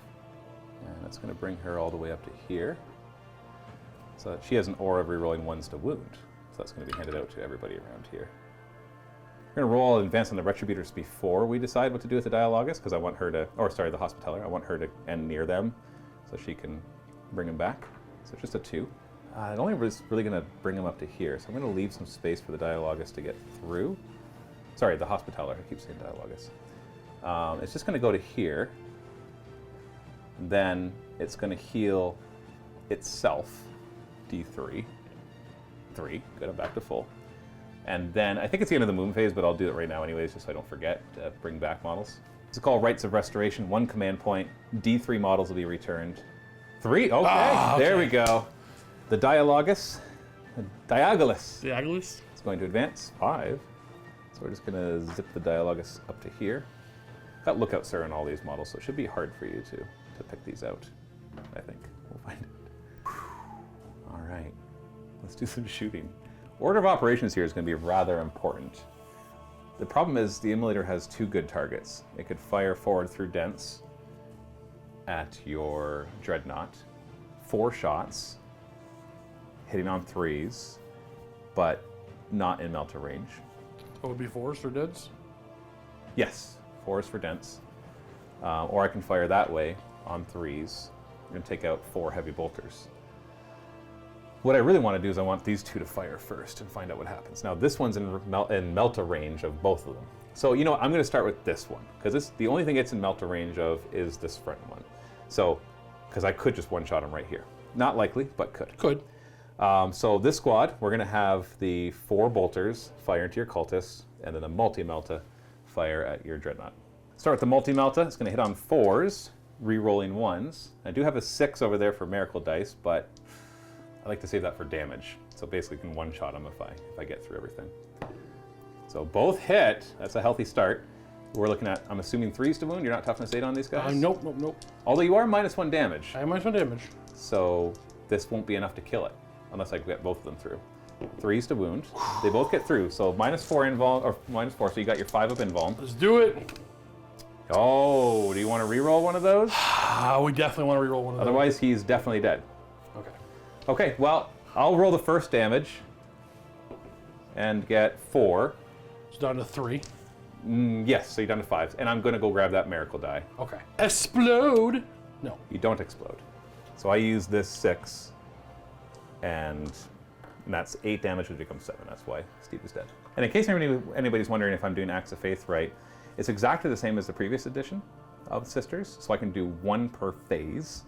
S1: and that's going to bring her all the way up to here. So she has an aura of rerolling 1s to wound, so that's going to be handed out to everybody around here. We're going to roll and advance on the Retributors before we decide what to do with the Dialogus, because I want her to, or sorry, the Hospitaller, I want her to end near them so she can bring him back. So just a 2. It only was really going to bring him up to here, so I'm going to leave some space for the Dialogus to get through. Sorry, the Hospitaller, I keep saying Dialogus. It's just going to go to here, and then it's going to heal itself, D3. 3, good, I'm back to full. And then, I think it's the end of the moon phase, but I'll do it right now anyways, just so I don't forget to bring back models. It's called Rites of Restoration, 1 command point, D3 models will be returned. 3, okay, there we go. The Dialogus, the Diabolus.
S4: Diabolus?
S1: It's going to advance 5. So we're just going to zip the Dialogus up to here. Got Lookout Sir in all these models, so it should be hard for you to pick these out, I think. We'll find it. All right, let's do some shooting. Order of operations here is going to be rather important. The problem is the Immolator has 2 good targets. It could fire forward through Dents at your Dreadnought, 4 shots, hitting on 3s, but not in Melta range.
S4: Oh, it would be 4s for deads?
S1: Yes, 4s for Dents. Or I can fire that way on 3s and take out 4 heavy bolters. What I really want to do is I want these 2 to fire first and find out what happens. Now this one's in Melta range of both of them. So you know what, I'm going to start with this one, because the only thing it's in Melta range of is this front one. So, because I could just one-shot him right here. Not likely, but could.
S4: Could.
S1: So this squad, we're going to have the 4 bolters fire into your cultists, and then the multi-melta fire at your Dreadnought. Start with the multi-melta. It's going to hit on 4s, re-rolling 1s. I do have a 6 over there for Miracle Dice, but I like to save that for damage. So basically, can one-shot them if I get through everything. So both hit. That's a healthy start. We're looking at, I'm assuming 3s to wound. You're not toughness 8 on these guys?
S4: Nope.
S1: Although you are -1 damage.
S4: I am -1 damage.
S1: So this won't be enough to kill it, unless I get both of them through. 3s to wound. They both get through. So -4 invuln, or -4. So you got your 5 up invuln.
S4: Let's do it.
S1: Oh, do you want to re-roll one of those?
S4: We definitely want to re-roll one of those.
S1: Otherwise, he's definitely dead.
S4: Okay.
S1: Okay, well, I'll roll the first damage and get 4.
S4: It's down to 3.
S1: Yes, so you're down to 5. And I'm going to go grab that miracle die.
S4: Okay. Explode! No.
S1: You don't explode. So I use this 6 and And that's 8 damage, which becomes 7. That's why Steve is dead. And in case anybody's wondering if I'm doing Acts of Faith right, it's exactly the same as the previous edition of Sisters. So I can do 1 per phase.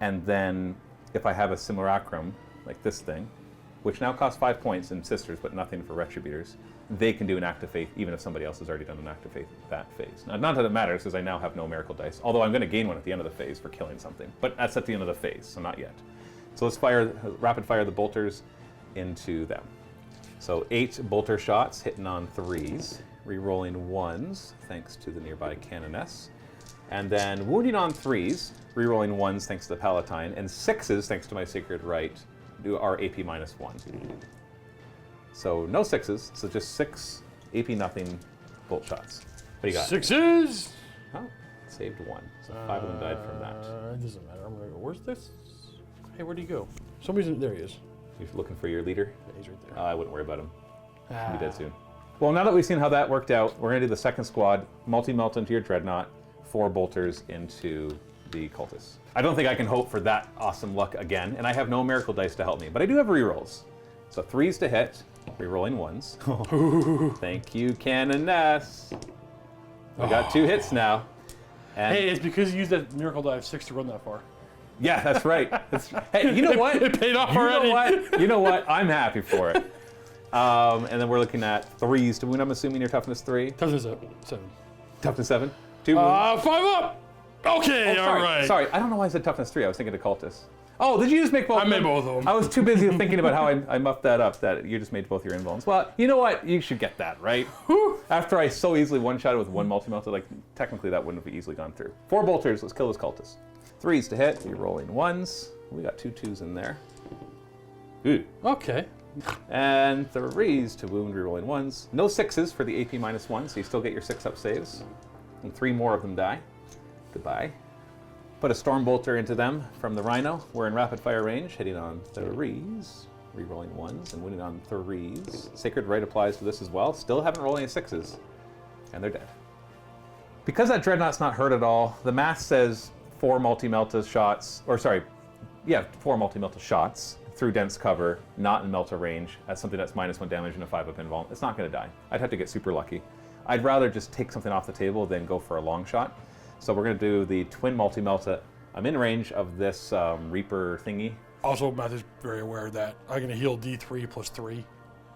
S1: And then if I have a simulacrum, like this thing, which now costs 5 points in Sisters, but nothing for Retributors, they can do an Act of Faith even if somebody else has already done an Act of Faith that phase. Now, not that it matters, because I now have no miracle dice, although I'm going to gain one at the end of the phase for killing something. But that's at the end of the phase, so not yet. So let's rapid fire the bolters into them. So 8 bolter shots hitting on 3s, re-rolling 1s thanks to the nearby Canoness, and then wounding on 3s, re-rolling 1s thanks to the Palatine, and 6s thanks to my Sacred Right do our AP -1. So no 6s, so just 6 AP nothing bolt shots. What do you got?
S4: 6s!
S1: Oh, saved 1. So 5 of them died from that.
S4: It doesn't matter. I'm gonna go. Where's this? Hey, where'd he go? Somebody's in there. He is.
S1: You're looking for your leader?
S4: Yeah, he's right there.
S1: I wouldn't worry about him. He'll be dead soon. Well, now that we've seen how that worked out, we're going to do the second squad. Multi-melt into your Dreadnought, 4 bolters into the Cultists. I don't think I can hope for that awesome luck again, and I have no miracle dice to help me, but I do have rerolls. So 3s to hit, rerolling 1s. Thank you, Canoness. We got 2 hits now. And
S4: Hey, it's because you used that miracle die of 6 to run that far.
S1: yeah, that's right. Hey, you know what?
S4: It paid off
S1: You
S4: already.
S1: know what? You know what? I'm happy for it. And then we're looking at 3s to wound. I'm assuming your toughness 3.
S4: Toughness 7.
S1: Toughness 7. 2 wounds.
S4: 5 up! Okay,
S1: Oh,
S4: all
S1: sorry,
S4: right.
S1: Sorry, I don't know why I said toughness 3. I was thinking of cultists. Oh, did you just make both?
S4: I made both of them.
S1: I was too busy thinking about how I muffed that up. That you just made both your invulns. Well, you know what? You should get that right. After I so easily one-shotted with 1 multi-melted, like technically that wouldn't have easily gone through. 4 bolters. Let's kill this cultist. 3s to hit. You're rolling 1s. We got 2 2s in there. Ooh.
S4: Okay.
S1: And 3s to wound, rerolling 1s. No 6s for the AP -1, so you still get your 6-up saves. And 3 more of them die. Goodbye. Put a Storm Bolter into them from the Rhino. We're in rapid fire range, hitting on 3s, rerolling 1s, and winning on 3s. Sacred Right applies to this as well. Still haven't rolled any 6s, and they're dead. Because that Dreadnought's not hurt at all, the math says 4 multi-melta shots, or sorry, yeah, 4 multi-melta shots through dense cover, not in melta range, at something that's -1 damage and a 5-up invuln. It's not going to die. I'd have to get super lucky. I'd rather just take something off the table than go for a long shot. So we're going to do the twin multi-melta. I'm in range of this Reaper thingy.
S4: Also, Matt is very aware of that. I'm going to heal D3 plus 3.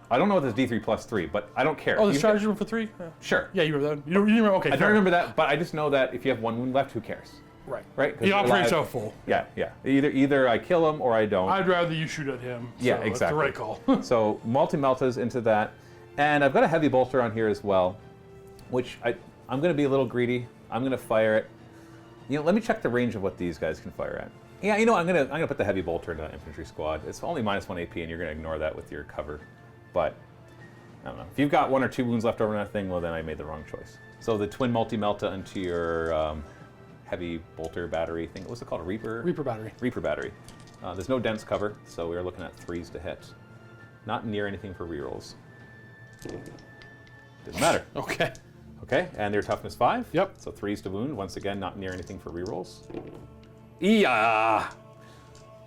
S1: I don't know what this D3 plus 3, but I don't care.
S4: Oh, the
S1: You-
S4: strategy room for 3? Yeah.
S1: Sure.
S4: Yeah, you remember that? You remember? Okay,
S1: I don't remember that, but I just know that if you have 1 wound left, who cares?
S4: Right.
S1: Right? 'Cause
S4: He
S1: you're
S4: operates
S1: alive.
S4: out full.
S1: Yeah, yeah. Either I kill him or I don't.
S4: I'd rather you shoot at him.
S1: Yeah,
S4: so
S1: exactly.
S4: That's the right call.
S1: So multi-meltas into that. And I've got a heavy bolter on here as well, which I'm going to be a little greedy. I'm going to fire it. You know, let me check the range of what these guys can fire at. Yeah, you know, I'm gonna put the heavy bolter into that infantry squad. It's only -1 AP, and you're gonna ignore that with your cover. But I don't know. If you've got 1 or 2 wounds left over in that thing, well, then I made the wrong choice. So the twin multi-melta into your heavy bolter battery thing. What's it called? A Reaper?
S4: Reaper battery.
S1: Reaper battery. There's no dense cover, so we're looking at 3s to hit. Not near anything for rerolls. Didn't matter.
S4: Okay.
S1: Okay, and their toughness 5.
S4: Yep.
S1: So 3s to wound. Once again, not near anything for rerolls. Yeah.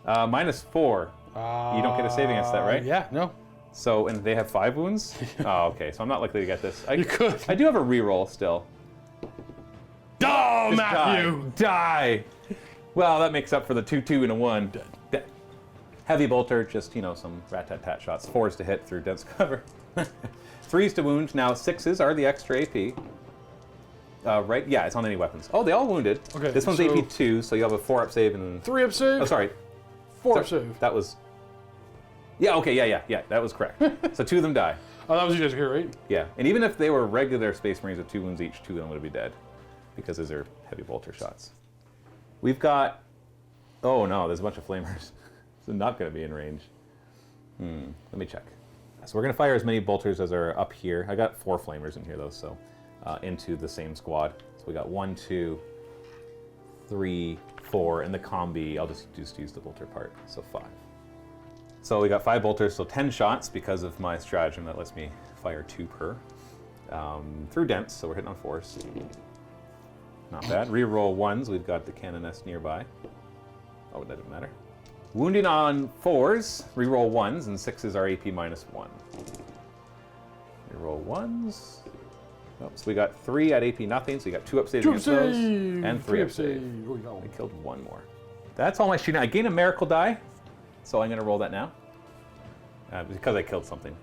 S1: -4. You don't get a save against that, right?
S4: Yeah, no.
S1: So, and they have 5 wounds? Oh, okay, so I'm not likely to get this.
S4: You could.
S1: I do have a reroll still.
S4: Oh,
S1: Just
S4: Matthew!
S1: Die! Well, that makes up for the 2-2 and a 1. Dead. Heavy bolter, just, you know, some rat-tat-tat shots. 4s to hit through dense cover. 3s to wound. Now, 6s are the extra AP. Right? Yeah, it's on any weapons. Oh, they all wounded.
S4: Okay,
S1: This one's
S4: so-
S1: AP 2, so you have a 4-up save and...
S4: 3-up save?
S1: Oh, sorry.
S4: 4-up save.
S1: That was... Yeah, okay, yeah. That was correct. So 2 of them die.
S4: Oh, that was you guys here, right?
S1: Yeah, and even if they were regular Space Marines with 2 wounds each, 2 of them would be dead. Because those are heavy bolter shots. We've got... Oh no, there's a bunch of flamers. So not going to be in range. Let me check. So we're going to fire as many bolters as are up here. I got 4 flamers in here though, so into the same squad. So we got 1, 2, 3, 4, and the combi, I'll just use the bolter part, so 5. So we got 5 bolters, so 10 shots because of my stratagem that lets me fire 2 per. Through dense, so we're hitting on 4s. Not bad. Reroll 1s, we've got the Canoness nearby. Oh, that didn't matter. Wounding on 4s, reroll 1s, and 6s are AP -1. Reroll 1s. Oh, so we got 3 at AP nothing, so you got 2 up saves
S4: Two
S1: against those,
S4: save,
S1: and 3 up
S4: save.
S1: save.
S4: Oh, we got one.
S1: I killed 1 more. That's all my shooting. I gain a miracle die, so I'm going to roll that now. Because I killed something.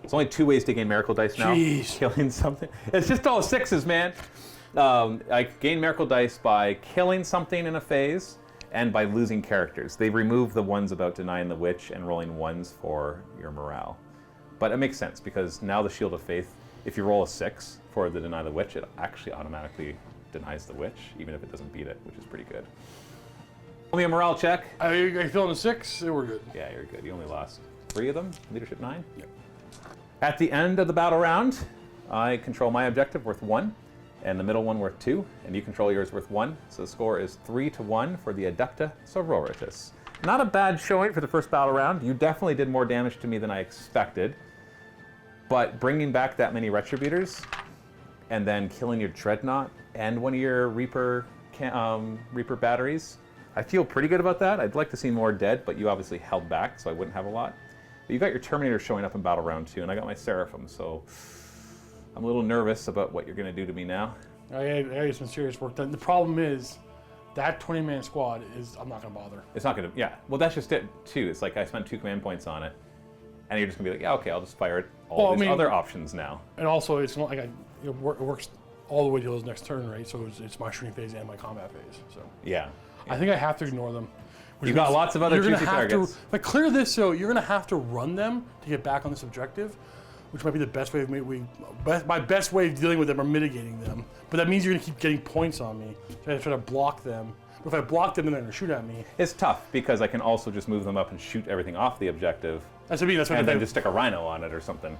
S1: There's only 2 ways to gain miracle dice now.
S4: Jeez.
S1: Killing something. It's just all 6s, man. I gain miracle dice by killing something in a phase and by losing characters. They remove the ones about denying the witch and rolling 1s for your morale. But it makes sense because now the Shield of Faith, if you roll a 6 for the deny the witch, it actually automatically denies the witch, even if it doesn't beat it, which is pretty good. Only a morale check.
S4: Are you feeling a 6? We're good.
S1: Yeah, you're good. You only lost 3 of them. Leadership 9. Yep. At the end of the battle round, I control my objective worth 1, and the middle one worth 2, and you control yours worth 1. So the score is 3-1 for the Adepta Sororitas. Not a bad showing for the first battle round. You definitely did more damage to me than I expected. But bringing back that many Retributors, and then killing your Dreadnought and one of your Reaper batteries, I feel pretty good about that. I'd like to see more dead, but you obviously held back, so I wouldn't have a lot. But you got your Terminator showing up in battle round 2, and I got my Seraphim, so I'm a little nervous about what you're going to do to me now.
S4: I had some serious work done. The problem is, that 20-man squad is, I'm not going to bother.
S1: It's not going to, yeah. Well, that's just it, too. It's like I spent 2 command points on it, and you're just going to be like, yeah, okay, I'll just fire it. All these other options now.
S4: And also, it's not like it works all the way till his next turn, right? So it's my shooting phase and my combat phase. So
S1: yeah.
S4: I think I have to ignore them.
S1: You've got lots of other juicy targets.
S4: Like clear this, so you're gonna have to run them to get back on this objective, which might be the best way of my best way of dealing with them or mitigating them. But that means you're gonna keep getting points on me. So I try to block them. But if I block them, then they're gonna shoot at me.
S1: It's tough because I can also just move them up and shoot everything off the objective.
S4: That's what I mean. That's what
S1: and then just stick a rhino on it or something.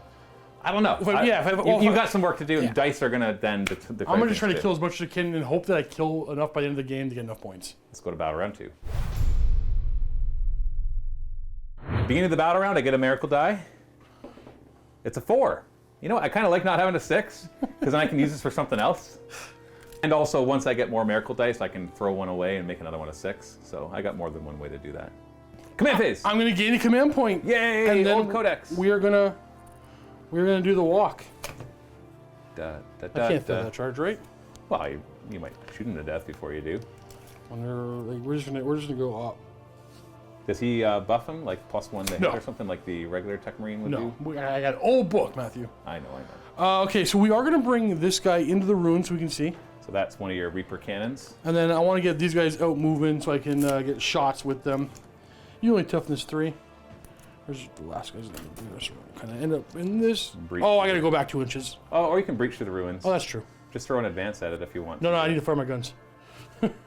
S1: I don't know. You've got some work to do, and dice are gonna then.
S4: I'm gonna just try to kill as much as I can and hope that I kill enough by the end of the game to get enough points.
S1: Let's go to battle round 2. Beginning of the battle round, I get a miracle die. It's a 4. You know what? I kind of like not having a 6 because then I can use this for something else. And also, once I get more miracle dice, I can throw one away and make another one a 6. So I got more than one way to do that. Command phase.
S4: I'm gonna gain a command point.
S1: Yay!
S4: And then
S1: Old Codex.
S4: We're gonna do the walk.
S1: I
S4: can't throw that charge, right?
S1: Well, you might shoot him to death before you do.
S4: We're just gonna go up.
S1: Does he buff him like +1 to hit
S4: No.
S1: or something like the regular Tech Marine would do?
S4: No, I got an old book, Matthew.
S1: I know.
S4: Okay, so we are gonna bring this guy into the ruin so we can see.
S1: So that's one of your Reaper cannons.
S4: And then I want to get these guys out moving so I can get shots with them. You only toughness 3. Where's the last guy's name? Kind of end up in this.
S1: Breach.
S4: Oh, I gotta go back 2 inches.
S1: Oh, or you can breach through the ruins.
S4: Oh, that's true.
S1: Just throw an advance at it if you want.
S4: No, I need to fire my guns.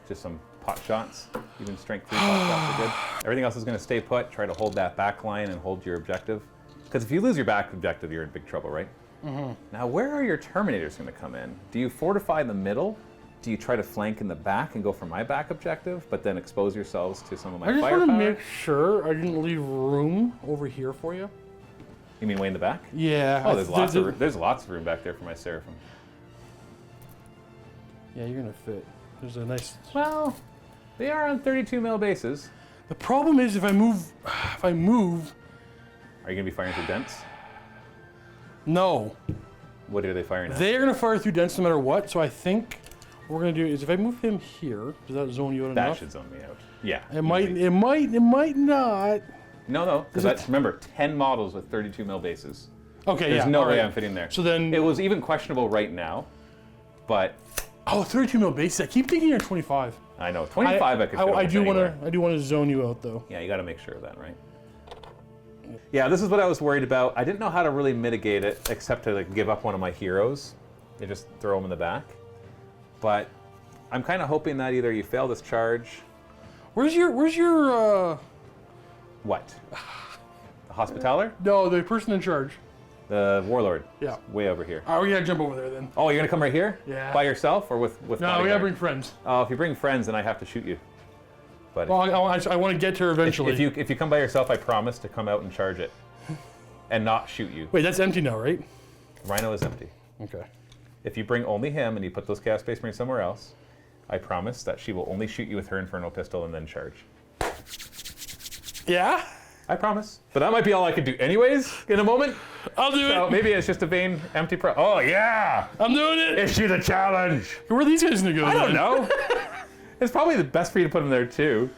S1: Just some pot shots. Even strength 3 pot shots are good. Everything else is going to stay put. Try to hold that back line and hold your objective. Because if you lose your back objective, you're in big trouble, right? Mm-hmm. Now, where are your Terminators going to come in? Do you fortify the middle? Do you try to flank in the back and go for my back objective, but then expose yourselves to some of my firepower?
S4: I just want to make sure I didn't leave room over here for you.
S1: You mean way in the back?
S4: Yeah.
S1: Oh, there's lots of room back there for my Seraphim.
S4: Yeah, you're gonna fit. There's a nice.
S1: Well, they are on 32 mil bases.
S4: The problem is if I move.
S1: Are you gonna be firing through dents?
S4: No.
S1: What are they firing at?
S4: They're gonna fire through dents no matter what. So I think what we're gonna do is if I move him here, does that zone you out enough?
S1: That should zone me out. Yeah.
S4: It might not.
S1: No, because that's, remember, 10 models with 32 mil bases.
S4: Okay,
S1: There's no way I'm fitting there.
S4: So then
S1: it was even questionable right now, but
S4: 32 mil bases. I keep thinking you're 25.
S1: I know 25. I could.
S4: I do want to zone you out though.
S1: Yeah, you got to make sure of that, right? Yeah, this is what I was worried about. I didn't know how to really mitigate it, except to like give up one of my heroes and just throw him in the back. But I'm kind of hoping that either you fail this charge.
S4: Where's your
S1: What? The Hospitaller?
S4: No, the person in charge.
S1: The Warlord.
S4: Yeah.
S1: Way over here.
S4: All right, we gotta jump over there then.
S1: Oh, you're gonna come right here?
S4: Yeah.
S1: By yourself or with
S4: No,
S1: bodyguard?
S4: we gotta bring friends.
S1: Oh, if you bring friends, then I have to shoot you. But
S4: Well, I want to get to her eventually.
S1: if you come by yourself, I promise to come out and charge it, and not shoot you.
S4: Wait, that's empty now, right?
S1: Rhino is empty.
S4: Okay.
S1: If you bring only him and you put those Chaos Space Marines somewhere else, I promise that she will only shoot you with her Inferno Pistol and then charge.
S4: Yeah?
S1: I promise. But that might be all I could do anyways in a moment.
S4: I'll do
S1: So
S4: it.
S1: maybe it's just a vain, empty Oh, yeah.
S4: I'm doing it.
S1: Issue the challenge.
S4: Where are these guys going to go?
S1: I don't know. It's probably the best for you to put them there, too.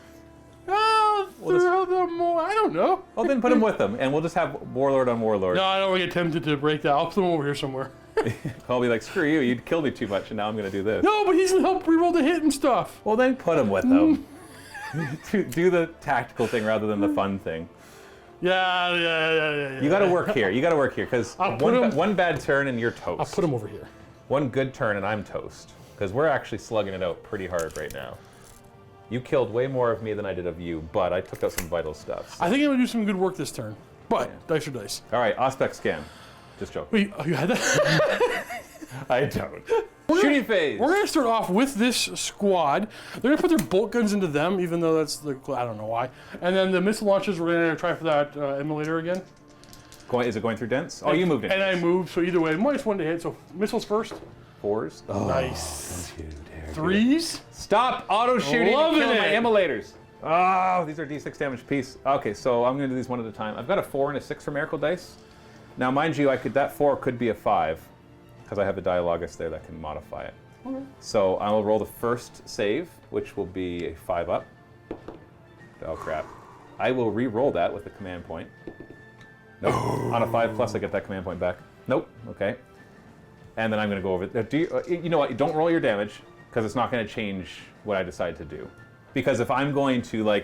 S4: Oh, throw them more. I don't know.
S1: Well, then put them with them, and we'll just have Warlord on Warlord.
S4: No, I don't want to get tempted to break that. I'll put them over here somewhere.
S1: I'll be like, screw you, you'd killed me too much, and now I'm going to do this.
S4: No, but he's going to help reroll the hit and stuff.
S1: Well, then put them with them. Do the tactical thing rather than the fun thing.
S4: Yeah.
S1: You got to work here. You got to work here, because
S4: I'll put 'em-
S1: one bad turn and you're toast.
S4: I'll put him over here.
S1: One good turn and I'm toast, because we're actually slugging it out pretty hard right now. You killed way more of me than I did of you, but I took out some vital stuff.
S4: I think I'm going to do some good work this turn. But dice are dice.
S1: All right, Aspect Scan. Just joking.
S4: Wait, oh, you had that?
S1: I don't. Shooting phase.
S4: We're going to start off with this squad. They're going to put their bolt guns into them, even though that's the, I don't know why. And then the missile launches, we're going to try for that emulator again.
S1: Is it going through dense? Oh, you moved in.
S4: And I moved, so either way, -1 to hit. So missiles first.
S1: 4s. Oh,
S4: Nice.
S1: don't you dare.
S4: 3s.
S1: Stop auto shooting
S4: Loving
S1: and killing my
S4: it.
S1: emulators. Oh, these are d6 damage piece. Okay, so I'm going to do these one at a time. I've got a 4 and a 6 for Miracle Dice. Now, mind you, that 4 could be a 5, because I have a Dialogus there that can modify it.
S4: Okay.
S1: So I will roll the first save, which will be a 5 up. Oh, crap. I will re-roll that with the command point. Nope. On a 5 plus, I get that command point back. Nope. Okay. And then I'm going to go over it. You know what? Don't roll your damage, because it's not going to change what I decide to do. Because if I'm going to,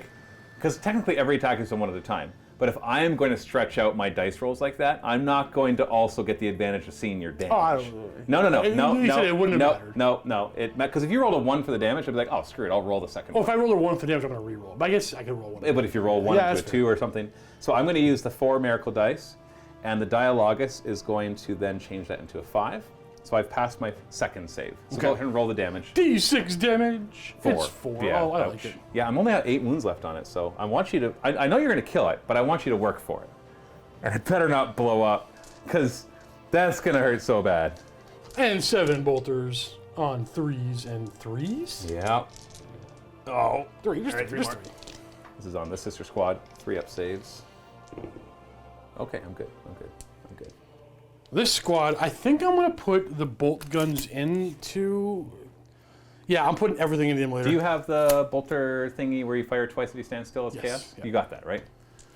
S1: because technically every attack is done one at a time. But if I am going to stretch out my dice rolls like that, I'm not going to also get the advantage of seeing your damage.
S4: Oh, I don't
S1: No.
S4: You said it wouldn't have mattered.
S1: No. Because if you rolled a 1 for the damage, I'd be like, oh, screw it, I'll roll the second
S4: Oh,
S1: one.
S4: if I roll a 1 for damage, I'm going to reroll. But I guess I could roll 1.
S1: But if you roll 1
S4: Yeah,
S1: to a
S4: that's
S1: 2 or something. So I'm going to use the 4 Miracle Dice, and the Dialogus is going to then change that into a 5. So I've passed my second save. So
S4: Okay.
S1: go ahead and roll the damage.
S4: D6 damage.
S1: 4.
S4: It's 4.
S1: Yeah,
S4: Oh, I
S1: ouch.
S4: like it.
S1: Yeah, I'm only at 8 wounds left on it, so I want you to. I know you're going to kill it, but I want you to work for it. And it better not blow up, because that's going to hurt so bad.
S4: And 7 bolters on 3s and 3s.
S1: Yeah. Oh.
S4: 3, just
S1: All right,
S4: 3.
S1: three more. This is on the Sister Squad. 3 up saves. Okay, I'm good.
S4: This squad, I think I'm going to put the bolt guns into... Yeah, I'm putting everything in the emulator.
S1: Do you have the bolter thingy where you fire twice if you stand still as
S4: Yes,
S1: chaos?
S4: yeah.
S1: You got that, right?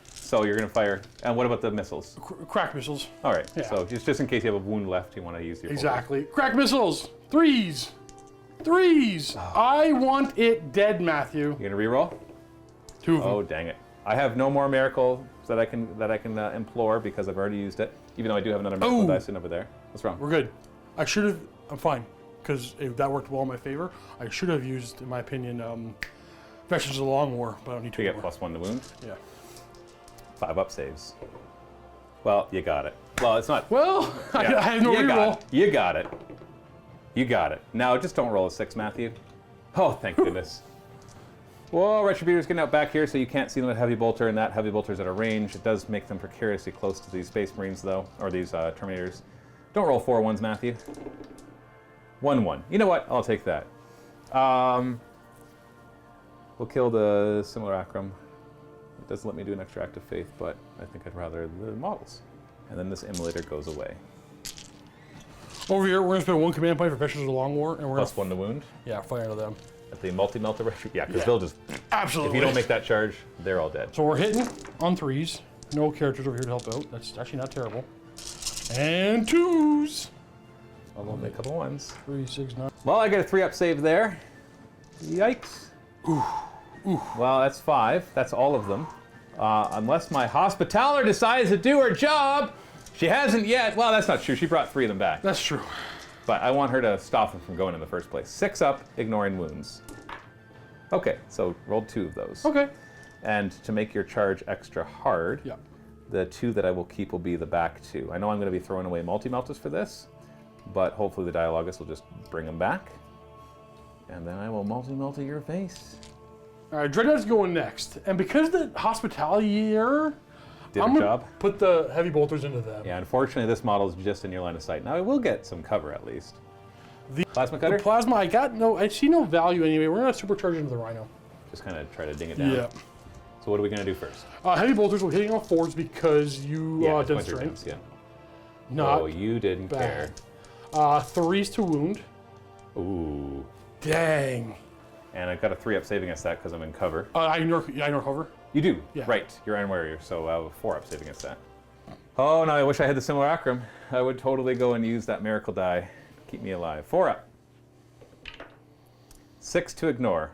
S1: So you're going to fire. And what about the missiles?
S4: Crack missiles.
S1: All right.
S4: Yeah.
S1: So just in case you have a wound left, you want to use your bolter.
S4: Exactly. Crack missiles. 3s. 3s. I want it dead, Matthew.
S1: You going to reroll?
S4: 2 of them.
S1: Oh, dang it. I have no more miracle that I can implore because I've already used it. Even though I do have another miracle
S4: Oh.
S1: dice in over there. What's wrong?
S4: We're good. I should have... I'm fine. Because that worked well in my favor. I should have used, in my opinion, Veterans of the Long War, but I don't need to
S1: You get
S4: anymore.
S1: +1 to wound.
S4: Yeah.
S1: 5 up saves. Well, you got it. Well, it's not.
S4: Well,
S1: Yeah.
S4: I have no
S1: You got
S4: reroll.
S1: it. You got it. You got it. Now, just don't roll a 6, Matthew. Oh, thank goodness. Whoa, Retributor's getting out back here, so you can't see them with Heavy Bolter, and that Heavy Bolter's at a range. It does make them precariously close to these Space Marines, though, or these Terminators. Don't roll 4 1s, Matthew. 1-1. You know what? I'll take that. We'll kill the Simulacrum. It doesn't let me do an extra act of faith, but I think I'd rather the models. And then this emulator goes away.
S4: Over here, we're going to spend 1 command point for Veterans of the Long War, and we're going
S1: +1 to wound.
S4: Yeah, fire into them.
S1: At the multi-melter retro. Yeah, because
S4: Yeah.
S1: they'll just.
S4: Absolutely.
S1: If you don't make that charge, they're all dead.
S4: So we're hitting on 3s. No characters over here to help out. That's actually not terrible. And 2s.
S1: I'll make a couple ones.
S4: 3, 6, 9.
S1: Well, I get a 3 up save there. Yikes. Ooh. Well, that's 5. That's all of them. Unless my Hospitaller decides to do her job. She hasn't yet. Well, that's not true. She brought 3 of them back.
S4: That's true.
S1: But I want her to stop them from going in the first place. 6 up, ignoring wounds. Okay, so rolled 2 of those.
S4: Okay.
S1: And to make your charge extra hard,
S4: Yeah.
S1: the 2 that I will keep will be the back 2. I know I'm going to be throwing away multi-meltas for this, but hopefully the Dialogus will just bring them back. And then I will multi-melta your face.
S4: All right, Dreadnought's going next. And because the Hospitalier,
S1: Did
S4: I'm
S1: her
S4: gonna
S1: job.
S4: put the heavy bolters into them.
S1: Yeah, unfortunately this model is just in your line of sight. Now I will get some cover at least. Plasma cutter?
S4: The plasma, I see no value anyway. We're gonna supercharge into the Rhino.
S1: Just kind of try to ding it down.
S4: Yeah.
S1: So what are we gonna do first?
S4: Heavy bolters, we're hitting on 4s because you
S1: It's
S4: done
S1: going through
S4: strength.
S1: dens, yeah.
S4: Not
S1: Oh, you didn't
S4: bad. 3s to wound.
S1: care. Ooh.
S4: Dang.
S1: And I've got a 3-up saving against that because I'm in cover.
S4: I ignore cover.
S1: You do,
S4: Yeah.
S1: right. You're Iron Warrior, so I have a 4-up saving against that. Oh, no, I wish I had the simulacrum. I would totally go and use that miracle die to keep me alive. 4-up. 6 to ignore.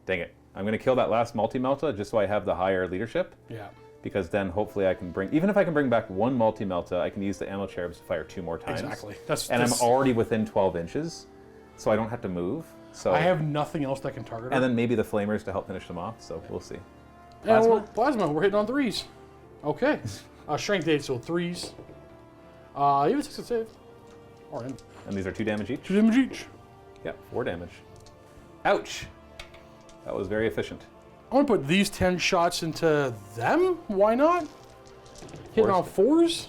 S1: Dang it. I'm going to kill that last multi-melta just so I have the higher leadership.
S4: Yeah.
S1: Because then hopefully I can bring, even if I can bring back 1 multi-melta, I can use the ammo cherubs to fire 2 more times.
S4: Exactly.
S1: I'm already within 12 inches, so I don't have to move. So
S4: I have nothing else that can target her.
S1: And then maybe the flamers to help finish them off, so we'll see.
S4: Plasma, we're hitting on 3s. Okay. Strength 8, so 3s. You have a 6 to save. Or in.
S1: And these are 2 damage each?
S4: 2 damage each.
S1: Yep, 4 damage. Ouch! That was very efficient.
S4: I'm gonna put these 10 shots into them. Why not? Hitting on 4s.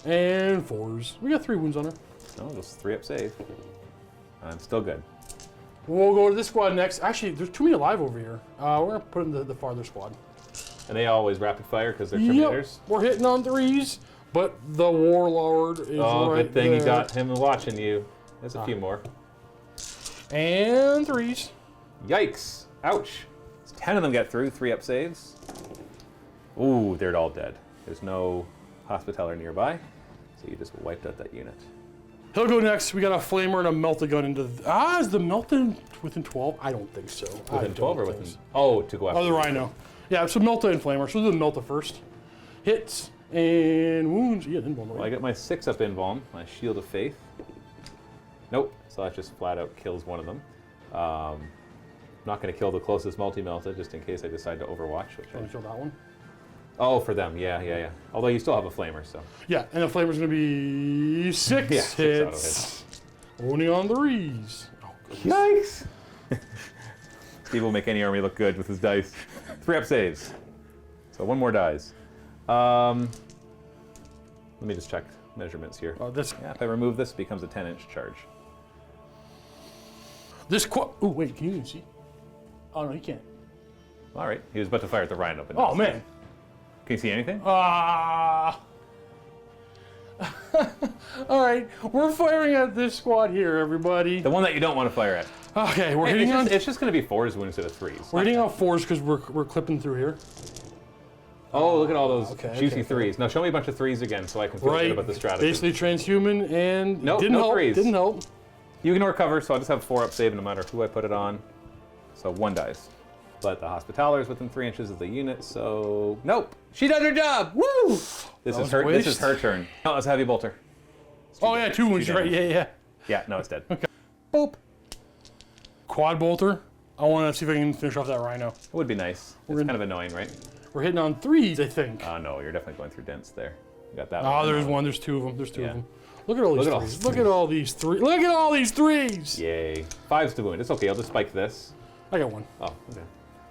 S4: And 4s. We got 3 wounds on her.
S1: No, just 3-up save. I'm still good.
S4: We'll go to this squad next. Actually, there's too many alive over here. We're gonna put in the farther squad.
S1: And they always rapid fire because they're Terminators?
S4: We're hitting on 3s, but the Warlord is
S1: Oh,
S4: right
S1: good thing
S4: there.
S1: you got him watching you. There's a few more.
S4: And 3s.
S1: Yikes! Ouch! 10 of them get through, 3-up saves. Ooh, they're all dead. There's no Hospitaller nearby, so you just wiped out that unit.
S4: He'll go next. We got a flamer and a melta-gun into is the melta within 12? I don't think so.
S1: Within 12 or within? Oh, to go after.
S4: Oh, the Rhino. Yeah, so melta and flamer. So we'll do the melta first. Hits and wounds. Yeah, then
S1: Well, I got my 6-up invuln, my Shield of Faith. Nope, so that just flat out kills one of them. Not going to kill the closest multi-melta just in case I decide to overwatch. Which
S4: Want to kill that one?
S1: Oh, for them, yeah. Although you still have a flamer, so.
S4: Yeah, and the flamer's going to be 6
S1: Yeah, 6
S4: hits. Only on 3s. Oh,
S1: Yikes! Steve will make any army look good with his dice. 3-up saves. So 1 more dies. Let me just check measurements here. Yeah, if I remove this, it becomes a 10-inch charge.
S4: Oh, wait, can you even see? Oh, no, he can't.
S1: All right, he was about to fire at the Rhino, but
S4: Oh, man.
S1: Can you see anything?
S4: All right, we're firing at this squad here, everybody.
S1: The one that you don't want to fire at.
S4: Okay, we're hitting on.
S1: It's just going to be 4s wounds instead of 3s.
S4: We're hitting on 4s because we're clipping through here.
S1: Oh, look at all those
S4: Okay,
S1: juicy
S4: okay.
S1: 3s. Now show me a bunch of 3s again so I can feel good about the strategy.
S4: Basically transhuman and
S1: Nope,
S4: didn't
S1: no
S4: help.
S1: 3s.
S4: Didn't help.
S1: You ignore cover, so I'll just have 4-up save no matter who I put it on. So 1 dies. But the Hospitaller is within 3 inches of the unit, so nope. She does her job. Woo! This is her turn. No, it's a heavy bolter.
S4: Oh yeah, 2 wounds. Right? Yeah.
S1: Yeah, no, it's dead.
S4: Okay. Boop. Quad bolter. I want to see if I can finish off that Rhino.
S1: It would be nice. It's kind of annoying, right?
S4: We're hitting on 3s, I think.
S1: No, you're definitely going through dents there. You got that
S4: Oh,
S1: one.
S4: there's one. There's 2 of them. There's 2 of
S1: Yeah.
S4: them. Look at all these
S1: Look at all
S4: 3s.
S1: these
S4: Look at all these 3s. Look at all these 3s.
S1: Yay. 5s to wound. It's okay. I'll just spike this.
S4: I got 1.
S1: Oh, okay.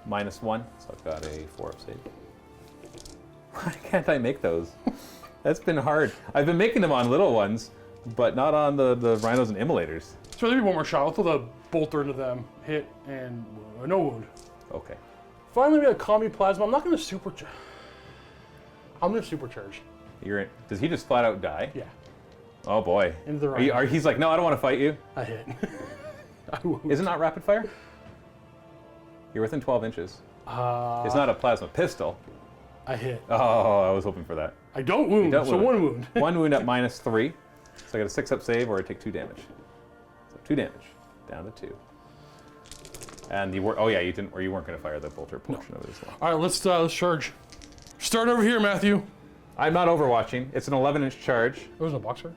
S1: -1, so I've got a 4-up save. Why can't I make those? That's been hard. I've been making them on little ones, but not on the rhinos and immolators.
S4: So maybe 1 more shot. I'll throw the bolter into them. Hit and no wound.
S1: Okay.
S4: Finally, we got Combi Plasma. I'm not going to supercharge. I'm going to supercharge.
S1: You're in. Does he just flat out die?
S4: Yeah.
S1: Oh boy.
S4: Into the Rhino.
S1: He's like, no, I don't want to fight you.
S4: I hit.
S1: Is it not rapid fire? You're within 12 inches. It's not a plasma pistol.
S4: I hit.
S1: Oh, I was hoping for that.
S4: I don't wound,
S1: don't
S4: so
S1: wound.
S4: 1 wound.
S1: 1 wound at -3. So I got a 6-up save or I take 2 damage. So 2 damage. Down to 2. And you were, oh yeah, you didn't, or you weren't going to fire the bolter portion of it as well.
S4: All right, let's charge. Start over here, Matthew.
S1: I'm not overwatching. It's an 11-inch charge.
S4: There was no boxer.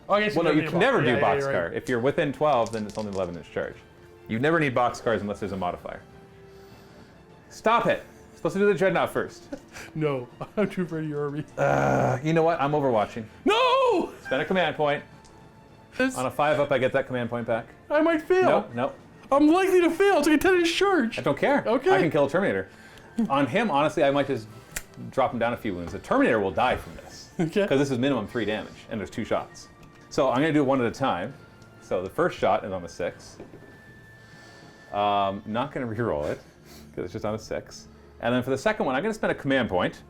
S4: Oh, I guess
S1: Well, no, you can never do boxcar.
S4: you're right.
S1: If you're within 12, then it's only 11-inch charge. You never need boxcars unless there's a modifier. Stop it. You're supposed to do the dreadnought first.
S4: No, I'm too afraid of your army.
S1: You know what? I'm overwatching.
S4: No!
S1: Spend a command point. On a 5-up, I get that command point back.
S4: I might fail.
S1: Nope.
S4: I'm likely to fail. It's like a 10-inch charge.
S1: I don't care.
S4: Okay.
S1: I can kill a Terminator. On him, honestly, I might just drop him down a few wounds. The Terminator will die from this.
S4: Okay.
S1: Because this is minimum 3 damage, and there's 2 shots. So I'm going to do it 1 at a time. So the first shot is on the 6. Not going to reroll it. because it's just on a 6. And then for the second one, I'm going to spend a command point.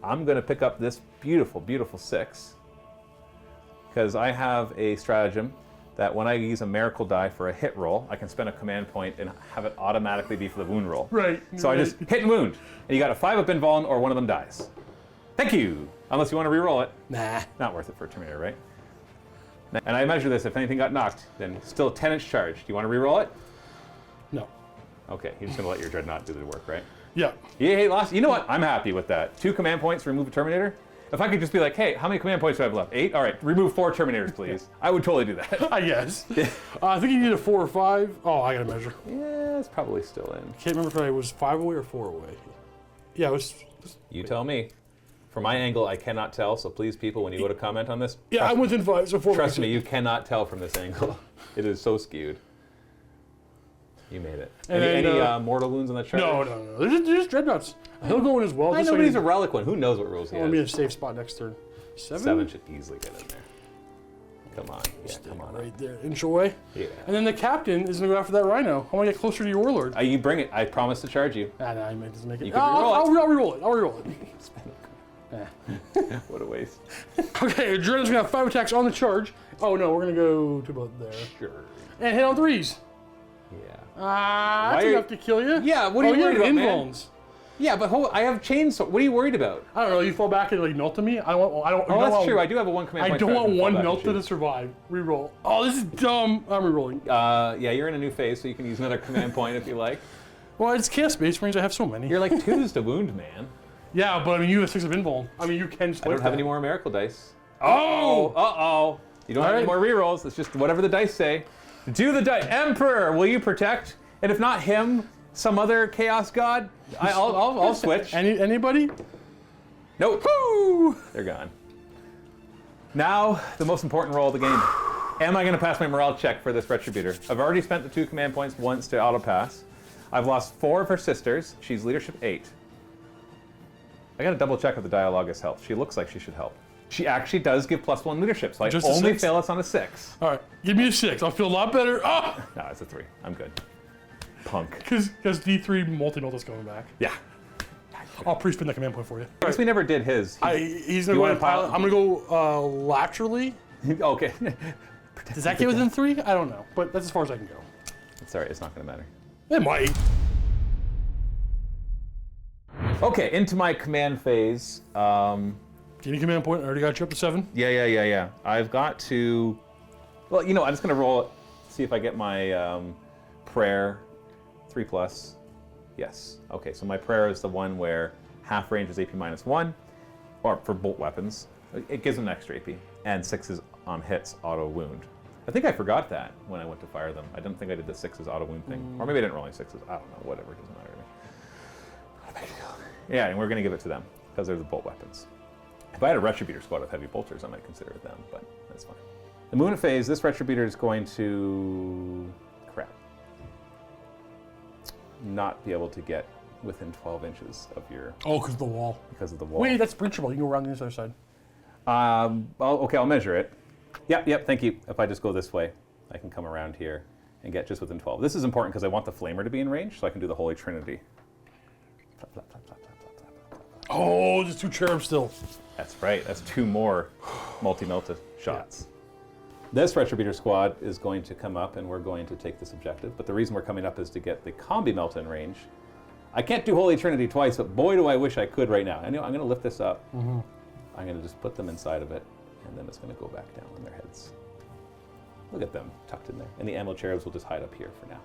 S1: I'm going to pick up this beautiful, beautiful 6. Because I have a stratagem that when I use a miracle die for a hit roll, I can spend a command point and have it automatically be for the wound roll.
S4: Right.
S1: So I just hit and wound. And you got a 5 up invuln or one of them dies. Thank you. Unless you want to re-roll it.
S4: Nah.
S1: Not worth it for a Terminator, right? And I measure this. If anything got knocked, then still 10-inch charge. Do you want to re-roll it?
S4: No.
S1: Okay, you're just going to let your Dreadnought do the work, right?
S4: Yeah.
S1: Yeah, lost. You know what? I'm happy with that. 2 command points, remove a Terminator. If I could just be like, hey, how many command points do I have left? 8? All right, remove 4 Terminators, please. I would totally do that.
S4: I guess. I think you need a 4 or 5. Oh, I gotta measure.
S1: Yeah, it's probably still in.
S4: Can't remember if I was 5 away or 4 away. Yeah, it was.
S1: You tell me. From my angle, I cannot tell, so please, people, when you go to comment on this,
S4: Yeah, I'm within 5, so 4.
S1: trust me, you cannot tell from this angle. It is so skewed. You made it.
S4: And
S1: Any
S4: then,
S1: mortal wounds on that chart?
S4: No. They're just dreadnoughts. He'll go in as well.
S1: I know, but he's a relic one. Who knows what rules he
S4: I want to be in
S1: has?
S4: a safe spot next turn. 7?
S1: 7 should easily get in there. Come on. Yeah, come on.
S4: Right there, inch away.
S1: Yeah.
S4: And then the captain is going to go after that rhino. I want to get closer to your warlord.
S1: You bring it. I promise to charge you.
S4: Nah, he doesn't make it.
S1: You can re-roll it.
S4: I'll re-roll it. I'll re-roll it.
S1: What a waste.
S4: Okay, Adrena's going to have 5 attacks on the charge. Oh no, we're going to go to about there.
S1: Sure.
S4: And hit on 3s.
S1: Yeah.
S4: That's
S1: are you-
S4: enough to kill you.
S1: Yeah, what are you worried about, man?
S4: invulns.
S1: Yeah, but I have chainsaw. What are you worried about?
S4: I don't know. You fall back and like melt to me. I don't.
S1: Oh, that's true. I do have a 1 command
S4: I
S1: point.
S4: don't
S1: so
S4: want
S1: can fall
S4: 1
S1: back and
S4: melted to
S1: shoot.
S4: survive. Reroll. Oh, this is dumb. I'm rerolling.
S1: Yeah, you're in a new phase, so you can use another command point if you like.
S4: Well, it's chaos base range. I have so many.
S1: You're like 2s to wound, man.
S4: Yeah, but I mean, you have 6 of invuln. I mean, you can.
S1: I don't have any more miracle dice.
S4: Oh!
S1: Uh-oh. You don't have any more rerolls. It's just whatever the dice say. Do the dice. Emperor, will you protect? And if not him, some other chaos god, I'll switch.
S4: Anybody?
S1: Nope. Woo! They're gone. Now, the most important roll of the game. Am I going to pass my morale check for this Retributor? I've already spent the 2 command points once to auto-pass. I've lost 4 of her sisters. She's leadership 8. I got to double check if the Dialogus helps. She looks like she should help. She actually does give +1 leadership, so I
S4: Just a
S1: only
S4: 6?
S1: fail us on a 6.
S4: All right, give me a 6. I'll feel a lot better. Oh!
S1: No, it's a 3. I'm good. Punk.
S4: Because D3 multi-melt is coming back.
S1: Yeah.
S4: I'll pre-spin that command point for you.
S1: I guess we never did his.
S4: He's gonna
S1: You
S4: go
S1: wanna
S4: in pilot.
S1: pilot?
S4: I'm gonna go laterally.
S1: Okay.
S4: Does that get within 3? I don't know, but that's as far as I can go.
S1: It's alright, it's not going to matter.
S4: It might.
S1: Okay, into my command phase.
S4: Any command point? I already got you up to 7.
S1: Yeah. I've got to. Well, you know, I'm just going to roll it, see if I get my prayer 3+. Yes. Okay, so my prayer is the one where half range is AP -1, or for bolt weapons. It gives them extra AP, and 6s on hits auto wound. I think I forgot that when I went to fire them. I didn't think I did the 6s auto wound thing. Or maybe I didn't roll any 6s. I don't know, whatever, it doesn't matter to me. Yeah, and we're going to give it to them, because they're the bolt weapons. If I had a Retributor squad with heavy bolters, I might consider it them, but that's fine. The movement phase, this Retributor is going to... crap. Not be able to get within 12 inches of your...
S4: Oh, because of the wall.
S1: Because of the wall.
S4: Wait, that's breachable. You can go around the other side.
S1: Okay, I'll measure it. Yep, thank you. If I just go this way, I can come around here and get just within 12. This is important because I want the Flamer to be in range, so I can do the Holy Trinity. Flap, flap, flap, flap, flap, flap, flap, flap.
S4: Oh, there's 2 cherubs still.
S1: That's right, that's 2 more multi-melta shots. This Retributor squad is going to come up and we're going to take this objective, but the reason we're coming up is to get the Combi Melta in range. I can't do Holy Trinity twice, but boy do I wish I could right now. I know I'm going to lift this up. I'm going to just put them inside of it, and then it's going to go back down on their heads. Look at them tucked in there. And the Ammo Cherubs will just hide up here for now.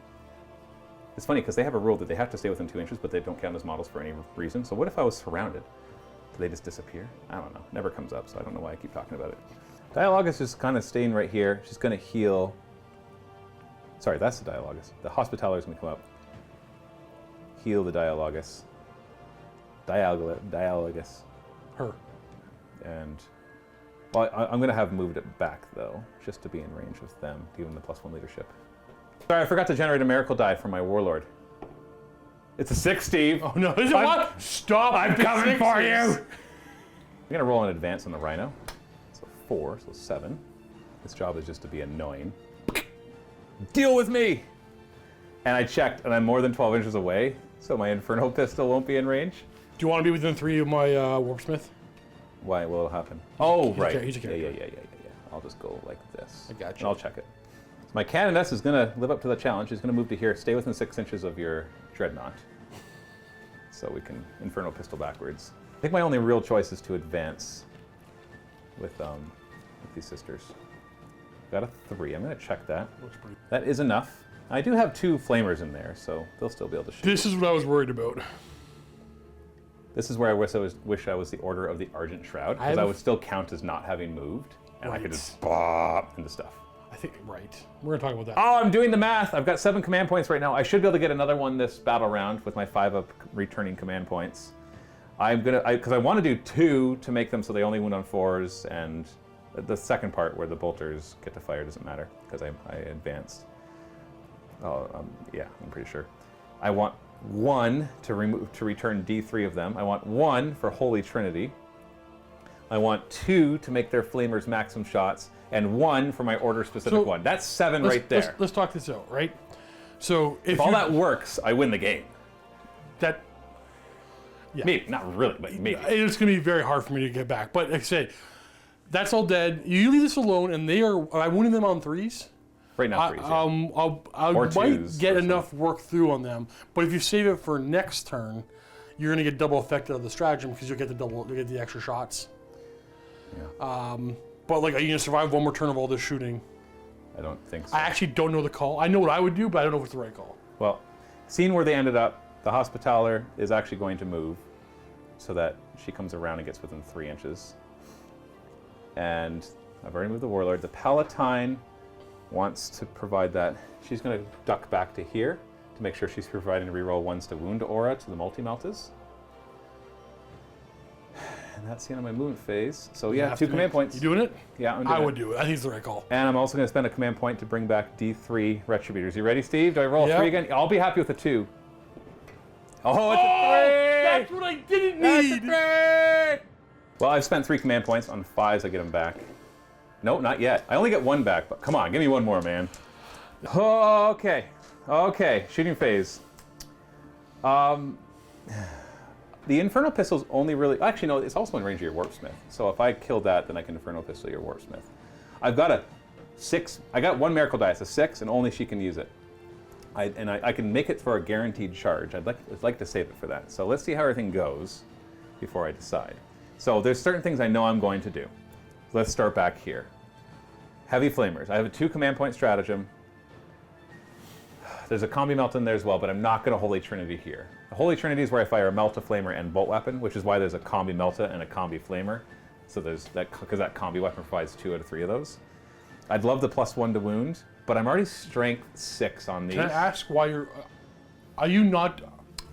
S1: It's funny because they have a rule that they have to stay within 2 inches, but they don't count as models for any reason. So what if I was surrounded? Do they just disappear? I don't know. Never comes up, so I don't know why I keep talking about it. Dialogus is kind of staying right here. She's going to heal. Sorry, that's the Dialogus. The Hospitaller is going to come up. Heal the Dialogus. Dialogus.
S4: Her.
S1: And, well, I'm going to have moved it back, though, just to be in range with them, give them the +1 leadership. Sorry, I forgot to generate a miracle die for my Warlord. It's a 6, Steve.
S4: Oh no, is it what? Stop!
S1: I'm coming for you!
S4: you!
S1: I'm going to roll an advance on the Rhino. So 4, so 7. This job is just to be annoying. Deal with me! And I checked, and I'm more than 12 inches away, So my Inferno Pistol won't be in range?
S4: Do you want to be within 3 of my Warpsmith?
S1: Why will it happen? Oh,
S4: he's a
S1: right.
S4: char- he's a character.
S1: Yeah. I'll just go like this.
S4: I got
S1: And
S4: you.
S1: I'll check it. So my Canoness is going to live up to the challenge. She's going to move to here. Stay within 6 inches of your Dreadnought. So we can Inferno Pistol backwards. I think my only real choice is to advance with these sisters. Got a 3. I'm going to check that.
S4: Looks pretty.
S1: That is enough. I do have 2 flamers in there, so they'll still be able to shoot.
S4: This is what I was worried about.
S1: This is where I wish I was the Order of the Argent Shroud, because I would still count as not having moved, and I could just bop into stuff.
S4: I think, right. We're going to talk about that.
S1: Oh, I'm doing the math. I've got 7 command points right now. I should be able to get another one this battle round with my 5 up returning command points. Because I want to do 2 to make them so they only wound on 4s, and the second part where the bolters get to fire doesn't matter, because I advanced. Oh, yeah, I'm pretty sure. I want 1 to return D3 of them. I want 1 for Holy Trinity. I want 2 to make their flamers maximum shots, and 1 for my order specific one. That's 7 right there.
S4: Let's talk this out, right? So
S1: If all that works, I win the game.
S4: that yeah.
S1: Maybe, not really, but maybe.
S4: It's going to be very hard for me to get back. But like I said, that's all dead. You leave this alone, and I winning them on 3s.
S1: Right now, 3s. Yeah.
S4: I
S1: Or
S4: might
S1: 2s,
S4: get
S1: or
S4: enough work through on them. But if you save it for next turn, you're going to get double effect out of the stratagem because you'll get the extra shots.
S1: Yeah.
S4: But like, are you going to survive 1 more turn of all this shooting?
S1: I don't think so.
S4: I actually don't know the call. I know what I would do, but I don't know if it's the right call.
S1: Well, seeing where they ended up, the Hospitaller is actually going to move so that she comes around and gets within 3 inches. And I've already moved the Warlord. The Palatine wants to provide that. She's going to duck back to here to make sure she's providing reroll 1s to wound aura to the multi-meltas. And that's the end of my movement phase. So yeah, 2 command points.
S4: You doing it?
S1: Yeah, I'm doing
S4: I
S1: it.
S4: would do it. I think it's the right call.
S1: And I'm also going to spend a command point to bring back D3 Retributors. You ready, Steve? Do I roll a
S4: Yep.
S1: 3 again? I'll be happy with a 2. Oh, it's a 3!
S4: That's what I didn't need.
S1: Well, I've spent 3 command points. On 5s, I get them back. No, not yet. I only get 1 back, but come on, give me 1 more, man. Okay. Shooting phase. The Inferno Pistol's only really... Actually, no, it's also in range of your Warpsmith. So if I kill that, then I can Inferno Pistol your Warpsmith. I've got a 6... I got 1 Miracle Die. It's a 6, and only she can use it. I can make it for a guaranteed charge. I'd like to save it for that. So let's see how everything goes before I decide. So there's certain things I know I'm going to do. Let's start back here. Heavy Flamers. I have a 2 command point stratagem. There's a Combi Melt in there as well, but I'm not going to Holy Trinity here. The Holy Trinity is where I fire a Melta Flamer and Bolt Weapon, which is why there's a Combi Melta and a Combi Flamer. So there's that, because that Combi Weapon provides 2 out of 3 of those. I'd love the +1 to wound, but I'm already strength 6 on these.
S4: Can I ask why you're... Are you not...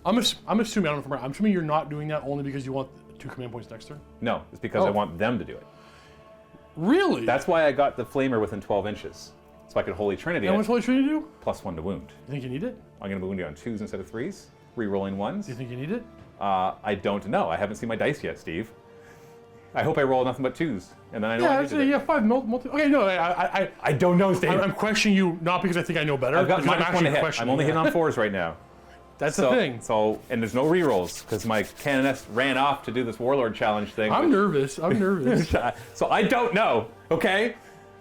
S4: I'm assuming, I don't know if I'm assuming you're not doing that only because you want 2 command points next turn?
S1: No, it's because I want them to do it.
S4: Really?
S1: That's why I got the Flamer within 12 inches. So I could Holy Trinity
S4: And
S1: it,
S4: what's Holy Trinity do?
S1: +1 to wound.
S4: You think you need it?
S1: I'm going to wound you on 2s instead of 3s, re-rolling 1s.
S4: Do you think you need it?
S1: I don't know. I haven't seen my dice yet, Steve. I hope I roll nothing but 2s, and then I know I needed it.
S4: Yeah, 5 multi... Okay, no,
S1: I don't know, Steve.
S4: I'm questioning you not because I think I know better.
S1: I've got
S4: because
S1: -1 to hit. I'm only hitting on 4s right now.
S4: That's the thing.
S1: So, and there's no rerolls because my Canoness ran off to do this Warlord challenge thing.
S4: I'm nervous.
S1: So I don't know, okay?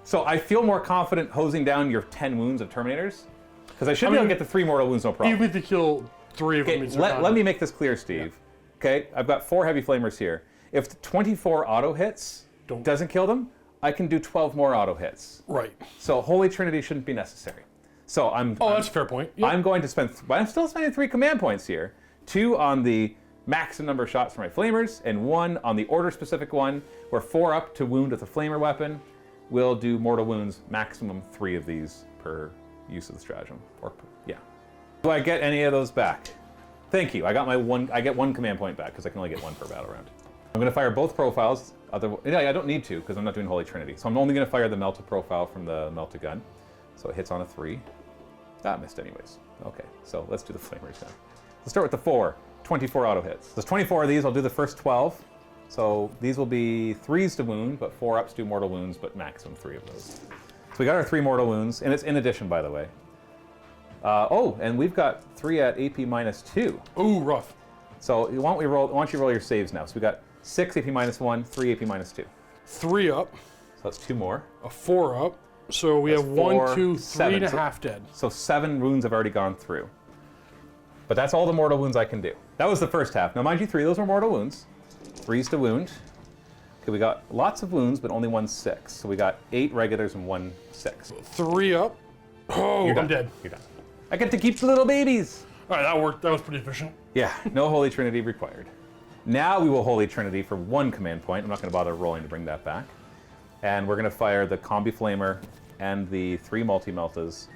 S1: So I feel more confident hosing down your 10 wounds of Terminators because I should be able to get the 3 mortal wounds, no problem.
S4: Even if you kill 3 of them,
S1: Okay, let me make this clear, Steve. Yeah. Okay, I've got 4 heavy flamers here. If the 24 auto hits doesn't kill them, I can do 12 more auto hits.
S4: Right.
S1: So Holy Trinity shouldn't be necessary. So
S4: that's a fair point. Yep.
S1: I'm going to spend, but I'm still spending 3 command points here. 2 on the maximum number of shots for my flamers, and 1 on the order specific one, where 4 up to wound with a flamer weapon will do mortal wounds, maximum 3 of these per use of the stratagem. Do I get any of those back? Thank you. I get 1 command point back because I can only get 1 per battle round. I'm going to fire both profiles. I don't need to because I'm not doing Holy Trinity. So I'm only going to fire the Melta profile from the Melta gun. So it hits on a 3. I missed anyways. Okay, so let's do the flamers now. Let's start with the 4. 24 auto hits. There's 24 of these. I'll do the first 12. So these will be 3s to wound, but 4 ups do mortal wounds, but maximum 3 of those. So we got our 3 mortal wounds, and it's in addition, by the way. Oh, and we've got 3 at AP -2.
S4: Ooh, rough.
S1: So why don't you roll your saves now? So we got 6 AP -1, 3 AP -2.
S4: 3 up,
S1: So that's 2 more.
S4: a 4 up. So we
S1: That's
S4: have
S1: 4,
S4: 1, 2, 3
S1: 7.
S4: and a
S1: So-
S4: half dead.
S1: So 7 wounds have already gone through. But that's all the mortal wounds I can do. That was the first half. Now, mind you, 3 of those were mortal wounds. 3's to wound. Okay, we got lots of wounds, but only 1 6. So we got 8 regulars and 1 6.
S4: 3 up. Oh,
S1: You're done.
S4: I'm dead.
S1: You're done. I get to keep the little babies.
S4: All right, that worked. That was pretty efficient.
S1: Yeah, no Holy Trinity required. Now we will Holy Trinity for 1 command point. I'm not going to bother rolling to bring that back. And we're going to fire the Combi Flamer and the 3 multi-meltas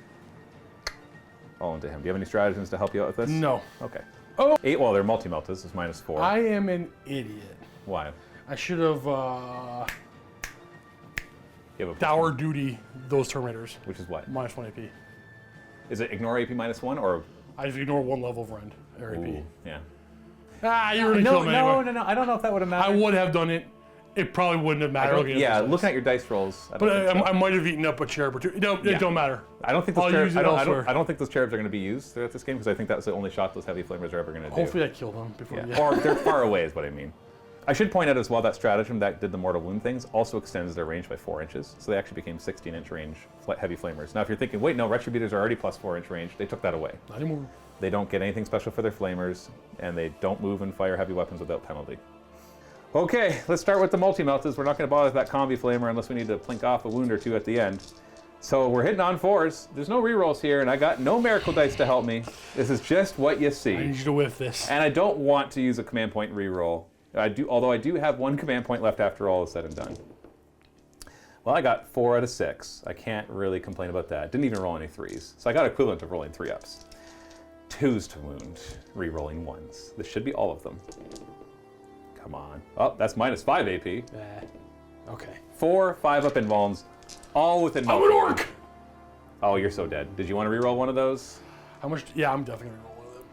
S1: all into him. Do you have any stratagems to help you out with this?
S4: No.
S1: Okay.
S4: Oh.
S1: 8, well, they're multi-meltas. It's -4.
S4: I am an idiot.
S1: Why?
S4: I should have
S1: You have a
S4: dour duty those Terminators.
S1: Which is what?
S4: -1 AP.
S1: Is it ignore AP -1 or?
S4: I just ignore 1 level of rend. Or AP.
S1: Ooh, yeah.
S4: Ah, you really
S1: No,
S4: killed me anyway.
S1: no. I don't know if that would have
S4: I
S1: mattered.
S4: would have done it. It probably wouldn't have
S1: I
S4: mattered.
S1: don't-
S4: looking at
S1: yeah,
S4: those
S1: looking
S4: dice.
S1: at your dice rolls. I don't
S4: But
S1: think so.
S4: I might have eaten up a cherub or two. No,
S1: Yeah.
S4: it don't matter.
S1: I don't think those
S4: I'll
S1: cherubs.
S4: use it elsewhere.
S1: I don't think those cherubs are going to be used throughout this game because I think that's the only shot those heavy flamers are ever going to do.
S4: Hopefully I kill them before.
S1: Yeah.
S4: Yeah.
S1: Or they're far away, is what I mean. I should point out as well that stratagem that did the mortal wound things also extends their range by 4 inches, so they actually became 16-inch range heavy flamers. Now, if you're thinking, wait, no, Retributors are already plus 4-inch range, they took that away.
S4: Not anymore.
S1: They don't get anything special for their flamers, and they don't move and fire heavy weapons without penalty. Okay, let's start with the multi-meltas. We're not going to bother with that combi flamer unless we need to plink off a wound or 2 at the end. So we're hitting on 4s. There's no rerolls here, and I got no miracle dice to help me. This is just what you see.
S4: I need you to whiff this.
S1: And I don't want to use a command point reroll. Although I do have 1 command point left after all is said and done. Well, I got 4 out of 6. I can't really complain about that. Didn't even roll any 3s. So I got equivalent of rolling 3 ups. 2s to wound, re-rolling 1s. This should be all of them. Come on. Oh, that's -5 AP.
S4: Okay.
S1: 4, 5 up invulns, all within
S4: I'm
S1: no.
S4: an orc!
S1: Oh, you're so dead. Did you want to re-roll one of those?
S4: How much? Yeah, I'm definitely gonna roll one of them.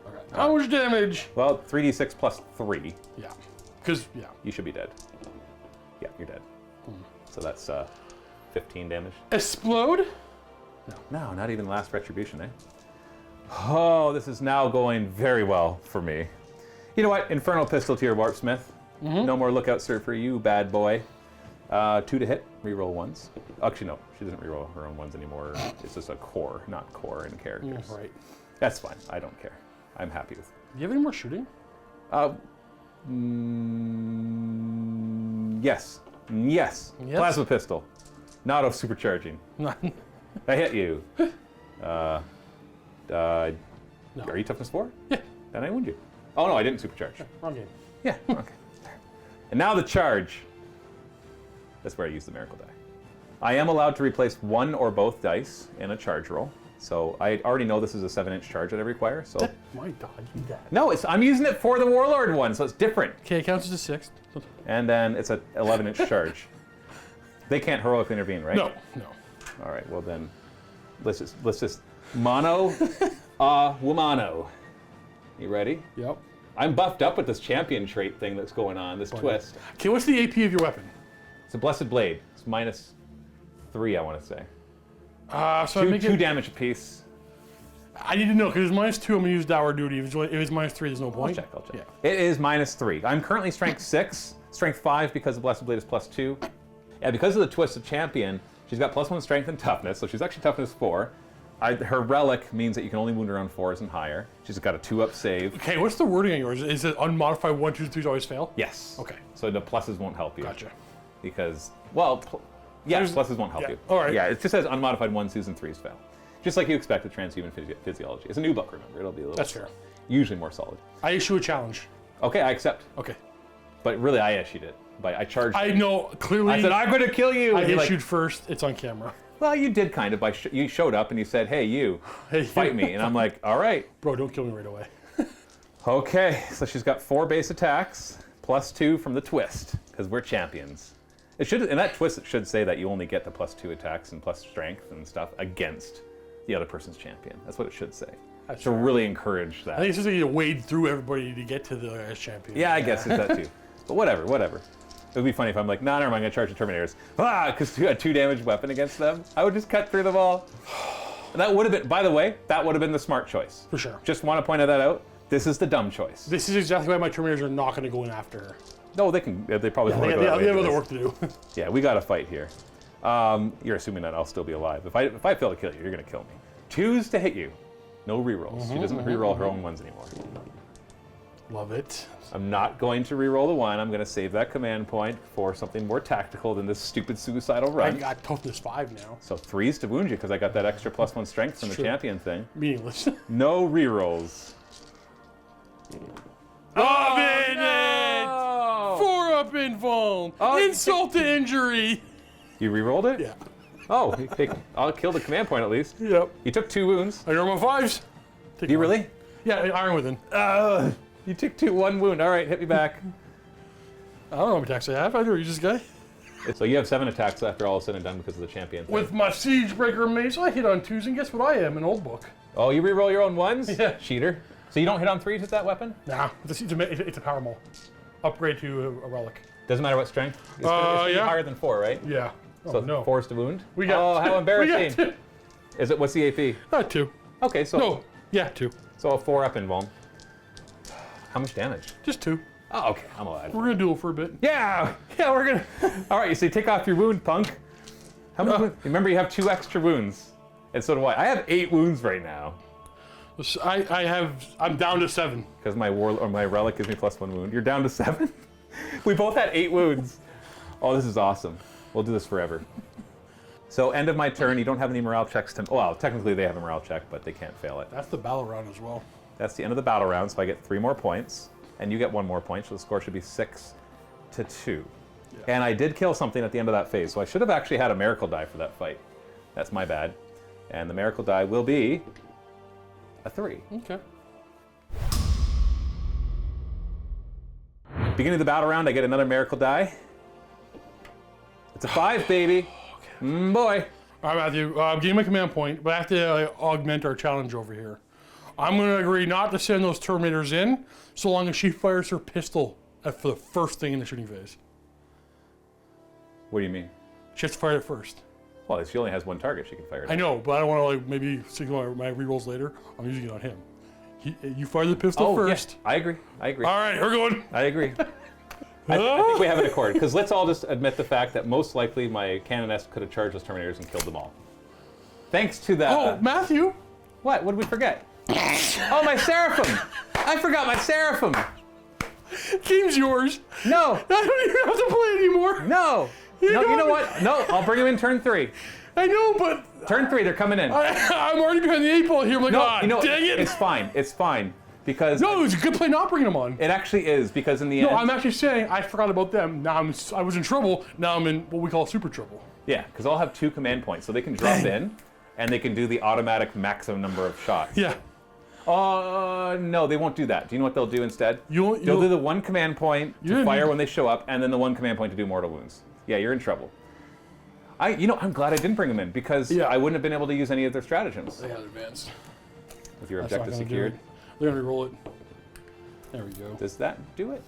S4: Okay. How much damage?
S1: Well, 3d6 plus 3.
S4: Yeah. Because, yeah.
S1: You should be dead. Yeah, you're dead. So that's 15 damage.
S4: Explode?
S1: No, not even last retribution, eh? Oh, this is now going very well for me. You know what? Infernal Pistol to your Warpsmith. No more lookout sir for you, bad boy. 2 to hit, reroll 1s. Actually, no, she doesn't reroll her own 1s anymore. It's just a core, not core in characters.
S4: Right.
S1: That's fine. I don't care. I'm happy with it.
S4: Do you have any more shooting?
S1: Yes. Yes.
S4: Yes?
S1: Plasma pistol. Not of supercharging.
S4: None.
S1: I hit you. Are you toughness 4?
S4: Yeah.
S1: Then I wound you. Oh no, I didn't supercharge.
S4: Wrong game.
S1: Yeah, okay. And now the charge. That's where I use the miracle die. I am allowed to replace 1 or both dice in a charge roll. So I already know this is a 7-inch charge that I require. So
S4: My God, you did.
S1: no, I'm using it for the Warlord one, so it's different.
S4: Okay, it counts as a 6.
S1: And then it's an 11-inch charge. They can't heroically intervene, right?
S4: No, no.
S1: All right, well then, let's just mono womano. You ready?
S4: Yep.
S1: I'm buffed up with this champion trait thing that's going on, this twist.
S4: Okay, what's the AP of your weapon?
S1: It's a blessed blade. It's -3, I want to say.
S4: So I make
S1: Two
S4: it.
S1: damage apiece.
S4: I need to know because it's -2. I'm gonna use dour duty. If it's -3, there's no point.
S1: I'll check.
S4: Yeah.
S1: It is -3. I'm currently strength 6, strength 5 because the blessed blade is +2. Yeah, because of the twist of champion, she's got +1 strength and toughness, so she's actually toughness 4. Her relic means that you can only wound her on 4s and higher. She's got a 2-up save.
S4: Okay, what's the wording on yours? Is it unmodified 1, 2, 3s always fail?
S1: Yes.
S4: Okay.
S1: So the pluses won't help you.
S4: Gotcha.
S1: Because, well, yes, pluses won't help
S4: yeah,
S1: you.
S4: all right.
S1: Yeah, it just says unmodified 1s, 2s, and 3s fail. Just like you expect with transhuman physiology. It's a new book, remember. It'll be a little.
S4: That's fair.
S1: Usually more solid.
S4: I issue a challenge.
S1: Okay, I accept.
S4: Okay.
S1: But really, I issued it. I charged.
S4: I know clearly.
S1: I said, I'm going to kill you.
S4: I
S1: And you're
S4: issued
S1: like,
S4: first. It's on camera.
S1: well, you did kind of. You showed up and you said, hey, you,
S4: Hey,
S1: fight me. And I'm like, all right.
S4: Bro, don't kill me right away.
S1: Okay, so she's got 4 base attacks, +2 from the twist, because we're champions. It should, in that twist, it should say that you only get the +2 attacks and plus strength and stuff against the other person's champion. That's what it should say.
S4: That's
S1: To really encourage that.
S4: I think it's just like you wade through everybody to get to the last champion.
S1: Yeah, I guess it's that too. But whatever. It would be funny if I'm like, nah, never mind, I'm going to charge the Terminators. Because you had 2 damage weapon against them. I would just cut through them all. That would have been, by the way, that would have been the smart choice.
S4: For sure.
S1: Just want to point that out. This is the dumb choice.
S4: This is exactly why my Terminators are not going to go in after her.
S1: No, they can. They probably want to go
S4: They
S1: that way
S4: have
S1: anyways.
S4: other work to do.
S1: Yeah, we got to fight here. You're assuming that I'll still be alive. If I fail to kill you, you're going to kill me. 2s to hit you. No rerolls. She doesn't reroll her own ones anymore.
S4: Love it.
S1: I'm not going to reroll the 1. I'm going to save that command point for something more tactical than this stupid suicidal
S4: I
S1: run.
S4: got toughness 5 now.
S1: So 3s to wound you because I got that extra +1 strength from the
S4: True.
S1: champion thing.
S4: Meaningless.
S1: No rerolls.
S4: Oh, 4 up invuln. Insult to injury.
S1: You rerolled it?
S4: Yeah.
S1: Oh, I'll kill the command point at least.
S4: Yep.
S1: You took 2 wounds.
S4: I normal 5s.
S1: Do you really?
S4: Yeah, Iron Within.
S1: You took 1 wound. All right, hit me back.
S4: I don't know how many attacks I have. I do use this guy.
S1: So you have 7 attacks after all is said and done because of the champion thing.
S4: With my Siegebreaker Mace, I hit on 2s, and guess what I am? An old book.
S1: Oh, you reroll your own 1s?
S4: Yeah.
S1: Cheater. So you don't hit on 3s with that weapon?
S4: Nah, it's a power mole. Upgrade to a relic.
S1: Doesn't matter what strength? It's gonna be
S4: yeah.
S1: higher than 4, right?
S4: Yeah. Oh,
S1: So
S4: no.
S1: 4s to wound?
S4: We got
S1: Oh, how embarrassing.
S4: We got 2.
S1: Is it, what's the AP?
S4: 2.
S1: Okay, so
S4: No. Yeah, 2.
S1: So a 4 up invuln. How much damage?
S4: Just 2.
S1: Oh, okay, I'm alive.
S4: We're gonna duel for a bit.
S1: Yeah, we're gonna. All right, you say take off your wound, punk. How many wounds? Remember, you have 2 extra wounds, and so do I. I have 8 wounds right now
S4: I'm down to 7.
S1: because my relic gives me +1 wound. You're down to 7. We both had 8 wounds. Oh, this is awesome. We'll do this forever. So end of my turn. You don't have any morale checks to. Well, technically they have a morale check, but they can't fail it.
S4: That's the battle round as well.
S1: That's the end of the battle round, so I get 3 more points, and you get 1 more point, so the score should be 6 to 2. Yeah. And I did kill something at the end of that phase, so I should have actually had a miracle die for that fight. That's my bad. And the miracle die will be a 3.
S4: Okay.
S1: Beginning of the battle round, I get another miracle die. It's a 5, baby. Boy.
S4: All right, Matthew. I'm getting my command point, but I have to augment our challenge over here. I'm going to agree not to send those Terminators in, so long as she fires her pistol for the first thing in the shooting phase.
S1: What do you mean?
S4: She has to fire it first.
S1: Well, she only has 1 target she can fire it
S4: I
S1: at.
S4: know, but I don't want to maybe signal my rerolls later. I'm using it on him. You fire the pistol first.
S1: Yeah, I agree.
S4: All right, we're going.
S1: I agree. I think we have an accord, because let's all just admit the fact that most likely my Canoness could have charged those Terminators and killed them all. Thanks to that.
S4: Oh, Matthew.
S1: What? What did we forget? Oh, my Seraphim! I forgot my Seraphim!
S4: Game's yours.
S1: No!
S4: I don't even have to play anymore.
S1: No! You know what? No, I'll bring him in turn 3.
S4: I know, but
S1: Turn 3, they're coming in.
S4: I'm already behind the 8 ball here. I'm like, dang it.
S1: It's fine. It's fine. Because
S4: No, it was a good play not bringing them on.
S1: it actually is, because in the
S4: No,
S1: end...
S4: I'm actually saying I forgot about them. Now I was in trouble. Now I'm in what we call super trouble.
S1: Yeah, because I'll have 2 command points, so they can drop in, and they can do the automatic maximum number of shots.
S4: Yeah.
S1: No, they won't do that. Do you know what they'll do instead?
S4: You'll
S1: They'll do the 1 command point to
S4: You're-
S1: fire when they show up, and then the 1 command point to do mortal wounds. Yeah, you're in trouble. I'm glad I didn't bring them in, because
S4: Yeah.
S1: I wouldn't have been able to use any of their stratagems
S4: They had advanced.
S1: with your
S4: That's not
S1: objective
S4: gonna do
S1: secured.
S4: it. They're gonna roll it. There we go.
S1: Does that do it?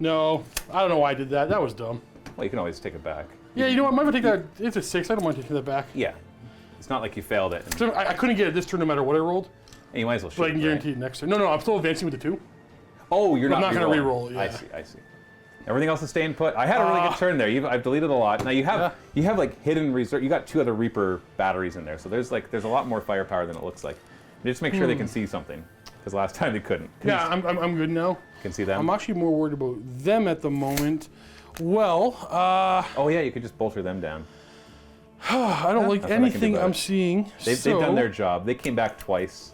S4: No, I don't know why I did that. That was dumb.
S1: Well, you can always take it back.
S4: Yeah, you know what? I might take that. It's a 6. I don't mind taking that back.
S1: Yeah. It's not like you failed it.
S4: So I couldn't get it this turn no matter what I rolled,
S1: And you might as well shoot.
S4: but I can
S1: right?
S4: guarantee it next turn. No, I'm still advancing with the 2.
S1: Oh, you're
S4: I'm
S1: not
S4: not gonna
S1: re-rolling.
S4: re-roll it, yeah.
S1: I see. Everything else is staying put. I had a really good turn there. I've deleted a lot. Now you have like hidden reserve. You got 2 other Reaper batteries in there, so there's a lot more firepower than it looks like. Just make sure they can see something, because last time they couldn't.
S4: Yeah, I'm good now.
S1: Can see them.
S4: I'm actually more worried about them at the moment. Well,
S1: Oh yeah, you could just bolter them down.
S4: I don't like
S1: nothing I can do
S4: anything
S1: about
S4: I'm
S1: it.
S4: seeing.
S1: They've done their job. They came back twice.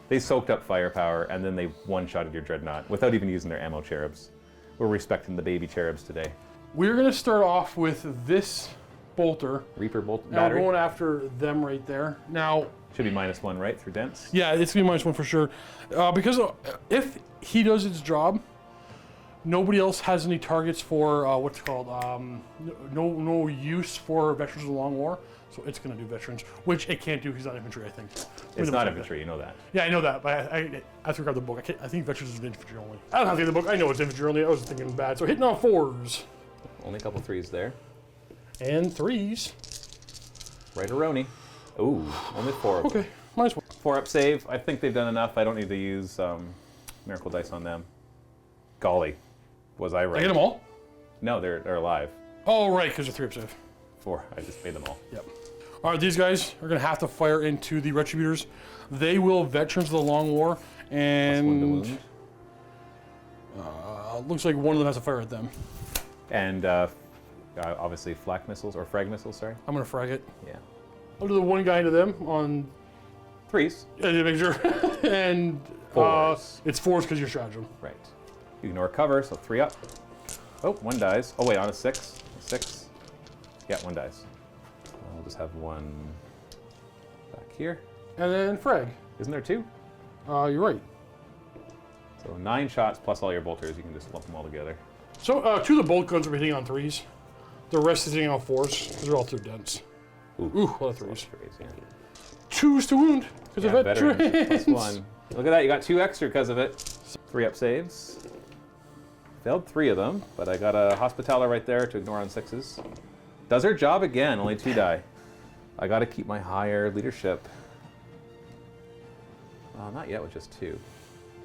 S1: They soaked up firepower, and then they one-shotted your Dreadnought without even using their ammo cherubs. We're respecting the baby cherubs today.
S4: We're gonna start off with this bolter.
S1: Reaper bolt
S4: And I'm
S1: battery.
S4: going after them right there. Now,
S1: Should be -1, right, through dense?
S4: yeah, it's gonna be -1 for sure. Because if he does his job, nobody else has any targets for what's it called no use for veterans of the Long War. So it's gonna do veterans, which it can't do because it's not infantry. I think
S1: It's not infantry, you know that.
S4: Yeah, I know that, but I have to grab the book. I think veterans is infantry only. I don't have to get the book. I know it's infantry only. I was thinking bad. So hitting on 4s
S1: Only a couple 3s there.
S4: and 3s.
S1: Right-a-roni. Ooh, only 4 of them.
S4: Okay, minus 1.
S1: 4 up save. I think they've done enough. I don't need to use Miracle Dice on them. Golly, was I right?
S4: Did I get them all?
S1: No, they're alive.
S4: Oh, right, because they're 3 up save.
S1: 4. I just made them all.
S4: Yep. All right, these guys are going to have to fire into the Retributors. They will Veterans of the Long War, and
S1: +1 to wound.
S4: looks like one of them has to fire at them.
S1: And obviously flak missiles, or frag missiles, sorry.
S4: I'm going to frag it.
S1: Yeah.
S4: I'll do the one guy into them on
S1: 3s.
S4: to make sure. And
S1: 4s.
S4: it's 4s because you're stratagem.
S1: Right. You ignore cover, so 3 up. Oh, 1 dies. Oh wait, on a 6. 6. Yeah, 1 dies. I'll just have 1 back here.
S4: And then frag.
S1: Isn't there 2?
S4: You're right.
S1: So 9 shots plus all your bolters. You can just lump them all together.
S4: So 2 of the bolt guns are hitting on 3s. The rest is hitting on 4s because they're all too dense. Ooh, a lot of 3s.
S1: 3s, yeah.
S4: 2s to wound because of
S1: Veterans,
S4: veterans.
S1: +1. Look at that, you got 2 extra because of it. 3 up saves. Failed 3 of them, but I got a Hospitaller right there to ignore on 6s. Does her job again, only 2 die. I gotta keep my higher leadership. Not yet with just 2.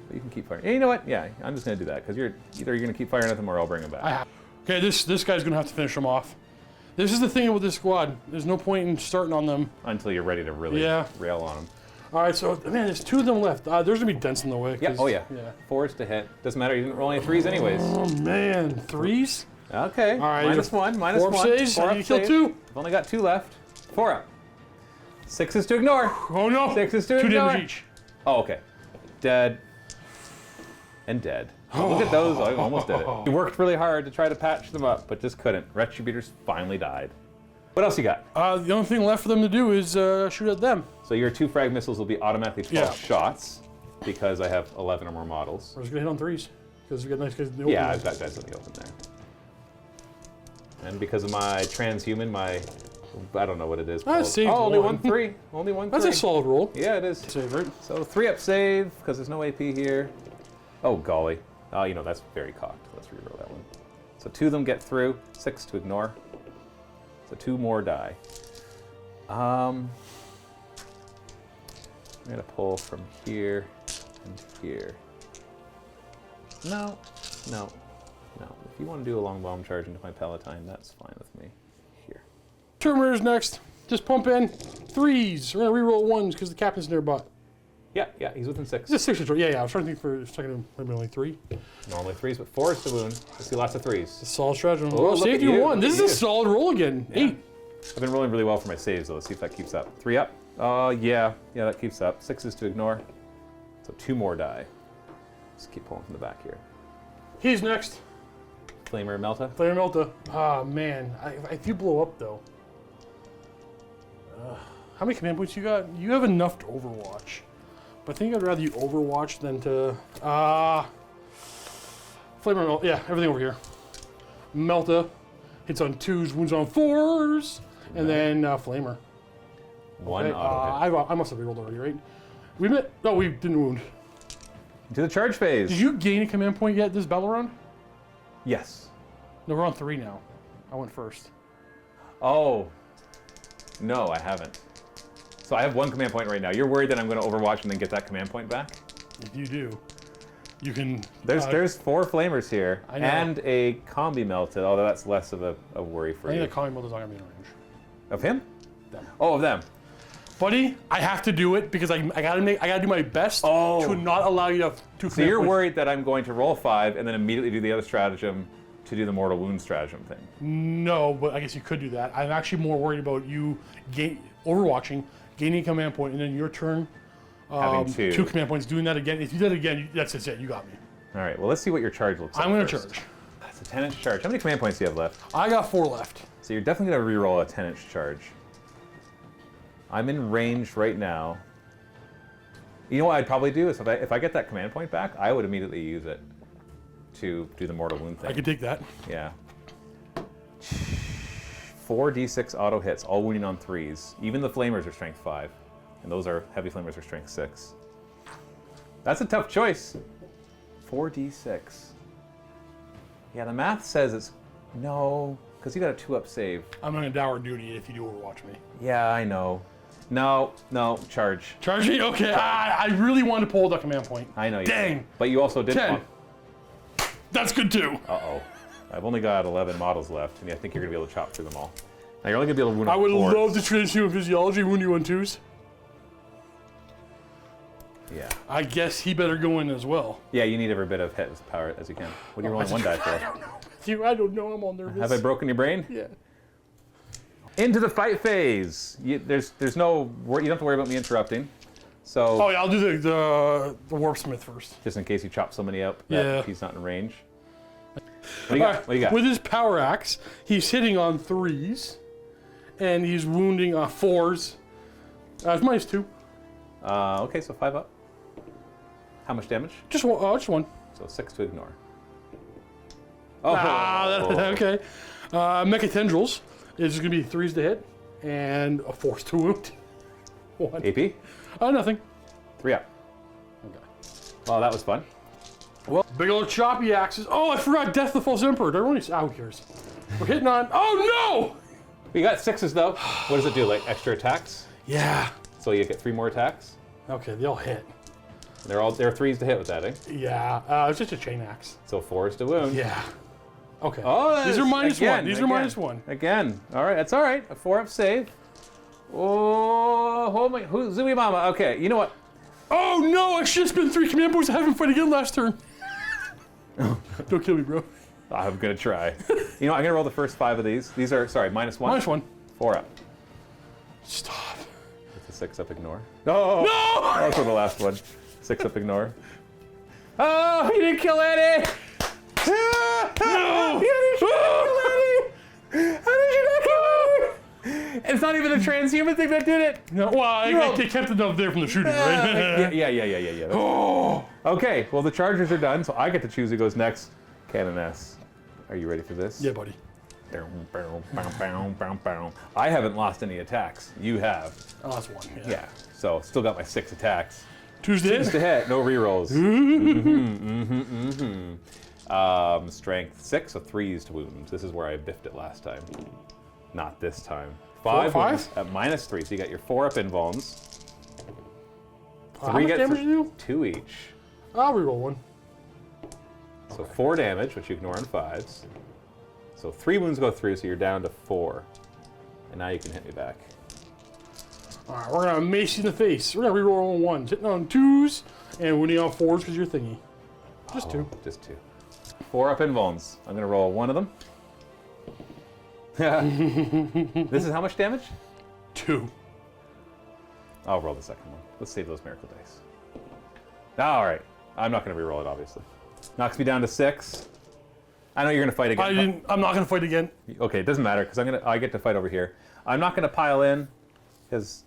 S1: But you can keep firing. Hey, you know what? Yeah, I'm just gonna do that, because either you're gonna keep firing at them or I'll bring them back.
S4: Okay, this guy's gonna have to finish them off. This is the thing with this squad. There's no point in starting on them.
S1: Until you're ready to really rail on them.
S4: All right, so man, there's 2 of them left. There's gonna be dents in the way.
S1: Yeah, oh yeah. 4s to hit. Doesn't matter, you didn't roll any 3s anyways.
S4: Oh man, 3s?
S1: Okay,
S4: all right,
S1: -1, -1.
S4: 4 up saves,
S1: 4 up
S4: you kill
S1: save.
S4: 2.
S1: I've only got 2 left. 4 up. 6s to ignore.
S4: Oh no!
S1: 6s to
S4: 2
S1: ignore.
S4: damage each.
S1: Oh, okay. Dead. And dead. Oh, look at those. I almost did it. We worked really hard to try to patch them up, but just couldn't. Retributors finally died. What else you got?
S4: The only thing left for them to do is shoot at them.
S1: So your 2 frag missiles will be automatically 12
S4: Yeah.
S1: shots because I have 11 or more models.
S4: We're just gonna hit on 3s because we got nice guys in the open.
S1: Yeah, I've got guys in the open there. And because of my transhuman, I don't know what it is called.
S4: saved
S1: only
S4: one.
S1: 1-3. Only 1-3.
S4: That's a solid roll.
S1: Yeah, it is.
S4: Save it.
S1: So 3 up save, because there's no AP here. Oh, golly. Oh, you know, that's very cocked. Let's reroll that one. So 2 of them get through, 6 to ignore. So 2 more die. I'm gonna pull from here and here. No. If you want to do a long bomb charge into my Palatine, that's fine with me. Here.
S4: Terminator's next. Just pump in 3s. We're gonna reroll 1s because the captain's nearby.
S1: Yeah, he's within 6.
S4: Is it 6 or 3? Yeah. I was trying to think for a second, maybe only 3.
S1: Normally 3s, but 4s to wound. I see lots of 3s.
S4: Solid stratagem.
S1: Oh,
S4: Well,
S1: look
S4: saved
S1: at
S4: you
S1: you.
S4: 1. This is
S1: Look
S4: a
S1: at you.
S4: solid roll again.
S1: Yeah.
S4: 8.
S1: I've been rolling really well for my saves, though. Let's see if that keeps up. 3 up. Yeah, that keeps up. 6s to ignore. So 2 more die. Just keep pulling from the back here.
S4: He's next.
S1: Flamer Melta.
S4: Flare Melta. Ah, man. If you blow up, though. How many command points you got? You have enough to Overwatch. But I think I'd rather you Overwatch than to... Flamer Melta. Yeah, everything over here. Melta. Hits on 2s, wounds on 4s. And then Flamer.
S1: 1
S4: Okay,
S1: auto hit.
S4: I must have rerolled already, right? We met... No, we didn't wound.
S1: To the charge phase.
S4: Did you gain a command point yet this battle round?
S1: Yes.
S4: No, we're on 3 now. I went first.
S1: Oh. No, I haven't. So I have 1 command point right now. You're worried that I'm going to Overwatch and then get that command point back?
S4: If you do, you can...
S1: There's 4 flamers here.
S4: I know.
S1: And a combi melted, although that's less of a worry for
S4: I think
S1: you.
S4: the calling mode is not going to be in range.
S1: Of him?
S4: Them.
S1: Oh, of them.
S4: Buddy, I have to do it because I gotta do my best to not allow you to
S1: So you're worried that I'm going to roll 5 and then immediately do the other stratagem to do the mortal wound stratagem thing.
S4: No, but I guess you could do that. I'm actually more worried about you overwatching, gaining a command point, and then your turn
S1: Having 2.
S4: 2 command points, doing that again. If you did it again, that's it. You got me.
S1: All right, well, let's see what your charge looks like.
S4: I'm gonna
S1: first.
S4: charge.
S1: That's a 10-inch charge. How many command points do you have left?
S4: I got 4 left.
S1: So you're definitely going to reroll a 10-inch charge. I'm in range right now. You know what I'd probably do is if I get that command point back, I would immediately use it to do the mortal wound thing.
S4: I could take that.
S1: Yeah. 4d6 auto hits, all wounding on 3s. Even the flamers are strength 5. And those are heavy flamers are strength 6. That's a tough choice. 4d6. Yeah, the math says it's no, because you got a 2-up save.
S4: I'm not gonna dour duty if you do overwatch me.
S1: Yeah, I know. No, charge.
S4: Charge me? Okay. I really wanted to pull the command point.
S1: I know you
S4: Dang.
S1: did. But you also did
S4: 10. That's good too.
S1: Uh-oh. I've only got 11 models left, and I think you're going to be able to chop through them all. Now, you're only going to be able to wound
S4: I
S1: up
S4: would
S1: 4.
S4: love to transhuman physiology wound you on 2s.
S1: Yeah.
S4: I guess he better go in as well.
S1: Yeah, you need every bit of hit power as you can. What are you rolling 1 die for?
S4: I don't know. I'm all nervous.
S1: Have I broken your brain?
S4: Yeah.
S1: Into the fight phase. There's no, you don't have to worry about me interrupting. So,
S4: Oh yeah, I'll do the warpsmith first.
S1: just in case you chop somebody up, that
S4: Yeah.
S1: he's not in range. What do you got? What do you got?
S4: With his power axe, he's hitting on 3s, and he's wounding 4s. It's -2.
S1: Okay, so 5 up. How much damage?
S4: Just one. Just one.
S1: So 6 to ignore. Oh,
S4: Okay. Mecha tendrils is just gonna be 3s to hit, and a 4s to wound. 1.
S1: AP?
S4: Nothing.
S1: 3 up.
S4: Okay.
S1: Well, that was fun.
S4: Well, big old choppy axes. Oh, I forgot Death of the False Emperor. Did everyone? Who cares? We're hitting on. Oh
S1: We got 6s though. What does it do? Like extra attacks?
S4: no! Yeah.
S1: So you get 3 more attacks.
S4: Okay, they all hit.
S1: They're 3s to hit with that, eh?
S4: Yeah. It's just a chain axe.
S1: So 4s to wound.
S4: Yeah. Okay.
S1: Oh,
S4: these are -1.
S1: again,
S4: These are
S1: again,
S4: -1.
S1: Again. All right, that's all right. A 4-up save. Oh, hold my, Zooey Mama. Okay, you know what?
S4: Oh no! I should spend 3 command points to have him fight again last turn. Don't kill me, bro.
S1: I'm gonna try. You know, I'm gonna roll the first 5 of these. These are, sorry, -1.
S4: -1.
S1: 4 up.
S4: Stop.
S1: It's a 6 up ignore. No!
S4: No!
S1: That's for the last one. 6 up ignore. Oh, he didn't kill Eddie!
S4: No!
S1: You didn't kill Eddie! How did you not kill Eddie? It's not even the transhuman thing that did it.
S4: No. Well, I kept it up there from the shooting, right?
S1: Yeah.
S4: Oh.
S1: Okay, well the chargers are done, so I get to choose who goes next. Cannon S. Are you ready for this?
S4: Yeah, buddy.
S1: I haven't lost any attacks. You have.
S4: Oh, that's 1.
S1: Yeah. So still got my 6 attacks.
S4: Tuesday.
S1: 6 to hit, no rerolls. Strength 6, so 3s to wound. This is where I biffed it last time. Not this time. 5
S4: 5?
S1: At -3, so you got your 4 up invulns.
S4: How much damage do you do?
S1: 2 each.
S4: I'll reroll 1.
S1: So 4 damage, which you ignore on 5s. So 3 wounds go through, so you're down to 4. And now you can hit me back.
S4: Alright, we're gonna mace you in the face. We're gonna reroll on 1s, hitting on 2s, and winning on 4s because you're thingy. Just 2.
S1: Just 2. 4 up invulns. I'm gonna roll 1 of them. This is how much damage?
S4: 2.
S1: I'll roll the second one. Let's save those miracle dice. Alright. I'm not gonna reroll it, obviously. Knocks me down to 6. I know you're gonna fight again.
S4: I'm not gonna fight again.
S1: Okay, it doesn't matter, because I get to fight over here. I'm not gonna pile in, because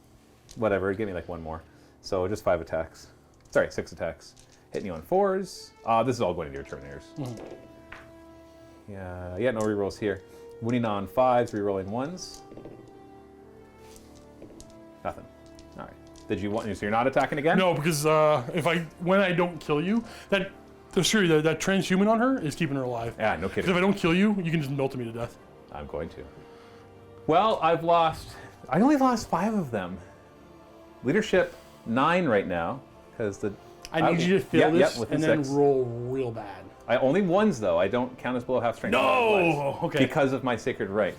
S1: whatever, give me like 1 more. So just 5 attacks. Sorry, 6 attacks. Hitting you on 4s. This is all going into your turn ears. Yeah, no rerolls here. Winning on 5s, rerolling 1s. Nothing. All right. Did you want? So you're not attacking again?
S4: No, because when I don't kill you, that transhuman on her is keeping her alive.
S1: Yeah, no
S4: Because
S1: kidding.
S4: if I don't kill you, you can just melt me to death.
S1: I'm going to. Well, I only lost 5 of them. Leadership 9 right now, because
S4: I need you to fail this
S1: within
S4: and then
S1: 6.
S4: roll real bad.
S1: I only 1s though. I don't count as below half strength.
S4: No! Okay.
S1: Because of my sacred right.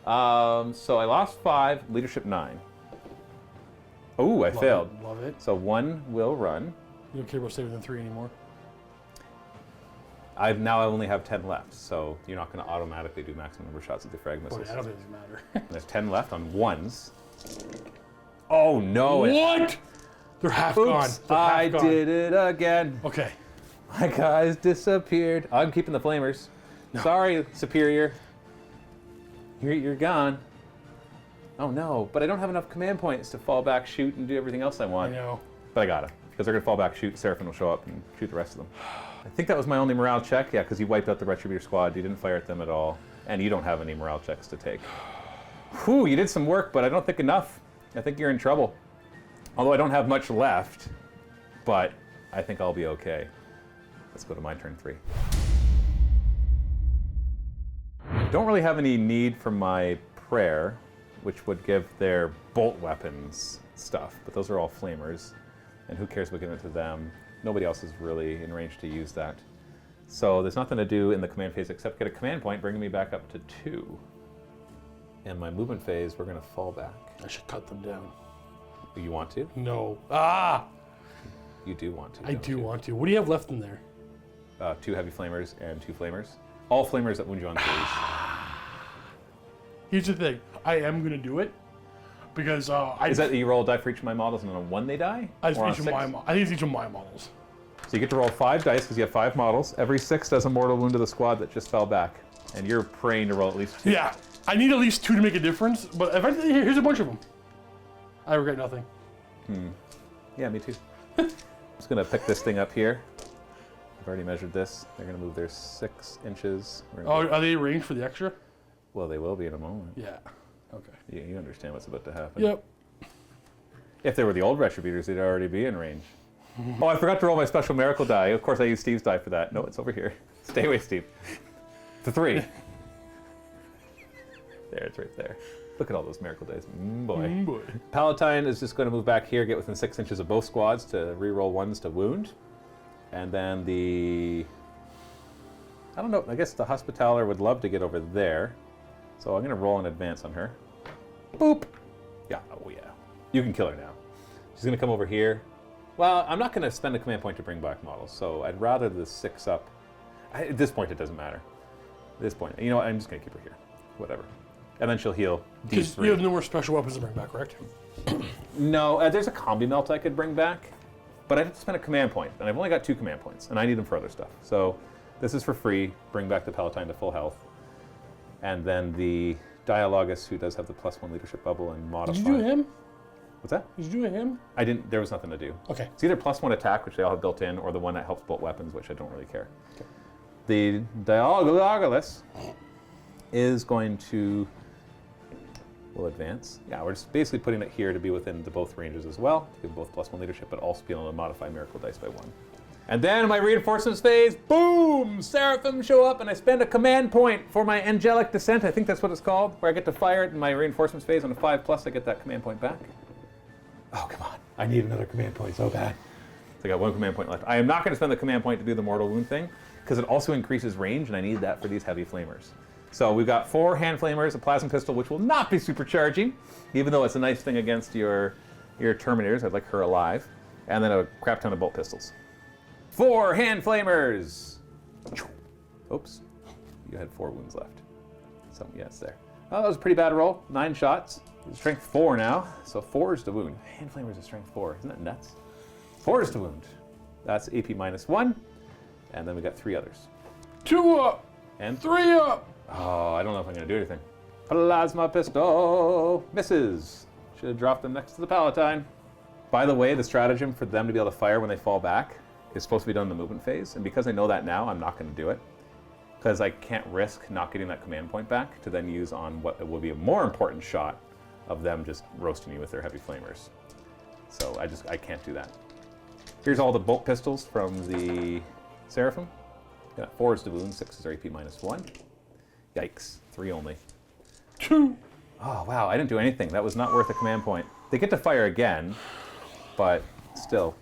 S1: So I lost 5, leadership 9. Oh, I failed.
S4: Love it.
S1: So 1 will run.
S4: You don't care about saving than 3 anymore.
S1: I only have 10 left, so you're not going to automatically do maximum number of shots with the frag
S4: Boy,
S1: missiles.
S4: that doesn't matter.
S1: There's 10 left on 1s. Oh no!
S4: What? They're half gone.
S1: Oops!
S4: They're half
S1: I
S4: gone.
S1: did it again.
S4: Okay.
S1: My guys disappeared. I'm keeping the flamers. Sorry, Superior. You're gone. Oh no! But I don't have enough command points to fall back, shoot, and do everything else I want.
S4: I know.
S1: But I gotta, because they're gonna fall back, shoot. Seraphim will show up and shoot the rest of them. I think that was my only morale check. Yeah, because you wiped out the Retributor squad. You didn't fire at them at all, and you don't have any morale checks to take. Whew! You did some work, but I don't think enough. I think you're in trouble. Although I don't have much left, but I think I'll be okay. Let's go to my turn 3. Don't really have any need for my prayer, which would give their bolt weapons stuff, but those are all flamers, and who cares about giving it to them? Nobody else is really in range to use that. So there's nothing to do in the command phase except get a command point, bringing me back up to 2. In my movement phase, we're going to fall back.
S4: I should cut them down.
S1: You want to?
S4: No. Ah!
S1: You do want to.
S4: I
S1: don't
S4: do
S1: you?
S4: want to. What do you have left in there?
S1: 2 heavy flamers and 2 flamers. All flamers that wound you on 3s.
S4: Here's the thing. I am going to do it because
S1: Is that you roll a die for each of my models and on 1 they die?
S4: I
S1: Or on
S4: think it's each of my models.
S1: So you get to roll 5 dice because you have 5 models. Every 6 does a mortal wound to the squad that just fell back. And you're praying to roll at least 2.
S4: Yeah. I need at least 2 to make a difference, but if here's a bunch of them. I regret nothing.
S1: Yeah, me too. Just going to pick this thing up here. I've already measured this. They're going to move their 6 inches.
S4: Oh, are they arranged for the extra?
S1: Well, they will be in a moment.
S4: Yeah. Okay.
S1: You understand what's about to happen.
S4: Yep.
S1: If they were the old Retributors, they'd already be in range. Oh, I forgot to roll my special miracle die. Of course, I used Steve's die for that. No, it's over here. Stay away, Steve. It's a 3. There, it's right there. Look at all those miracle dice. Boy. Palatine is just going to move back here, get within 6 inches of both squads to re-roll 1s to wound. And then I don't know, I guess the Hospitaller would love to get over there. So I'm going to roll in advance on her. Boop! Yeah, oh yeah. You can kill her now. She's going to come over here. Well, I'm not going to spend a command point to bring back models, so I'd rather the 6 up. At this point, it doesn't matter. At this point, you know what? I'm just going to keep her here. Whatever. And then she'll heal
S4: Because
S1: D3.
S4: you have no more special weapons to bring back, correct?
S1: No, there's a combi melt I could bring back, but I'd have to spend a command point, and I've only got 2 command points, and I need them for other stuff. So this is for free. Bring back the Palatine to full health. And then the Dialogus, who does have the +1 leadership bubble and modify.
S4: Did you do him?
S1: What's that?
S4: Did you do him?
S1: I didn't. There was nothing to do.
S4: Okay.
S1: It's either +1 attack, which they all have built in, or the one that helps bolt weapons, which I don't really care. Okay. The Dialogus is going to. We'll advance. Yeah, we're just basically putting it here to be within the both ranges as well, to give both +1 leadership, but also be able to modify miracle dice by 1. And then in my reinforcements phase, boom! Seraphim show up, and I spend a command point for my angelic descent. I think that's what it's called, where I get to fire it in my reinforcements phase on a 5+. I get that command point back. Oh, come on. I need another command point so bad. So I got 1 command point left. I am not going to spend the command point to do the mortal wound thing, because it also increases range, and I need that for these heavy flamers. So we've got 4 hand flamers, a plasma pistol, which will not be supercharging, even though it's a nice thing against your Terminators. I'd like her alive. And then a crap ton of bolt pistols. 4 hand flamers! Oops. You had 4 wounds left. So, yeah, it's there. Oh, that was a pretty bad roll. 9 shots. Strength 4 now. So 4 is to wound. Hand flamers is strength 4. Isn't that nuts? 4 is to wound. That's AP -1. And then we got 3 others.
S4: 2 up!
S1: And
S4: 3 up!
S1: Oh, I don't know if I'm going to do anything. Plasma pistol! Misses! Should have dropped them next to the Palatine. By the way, the stratagem for them to be able to fire when they fall back is supposed to be done in the movement phase. And because I know that now, I'm not going to do it. Because I can't risk not getting that command point back to then use on what will be a more important shot of them just roasting you with their heavy flamers. So I can't do that. Here's all the bolt pistols from the Seraphim. Got 4 is to wound, 6 is our AP -1. Yikes, 3 only.
S4: 2.
S1: Oh, wow, I didn't do anything. That was not worth a command point. They get to fire again, but still.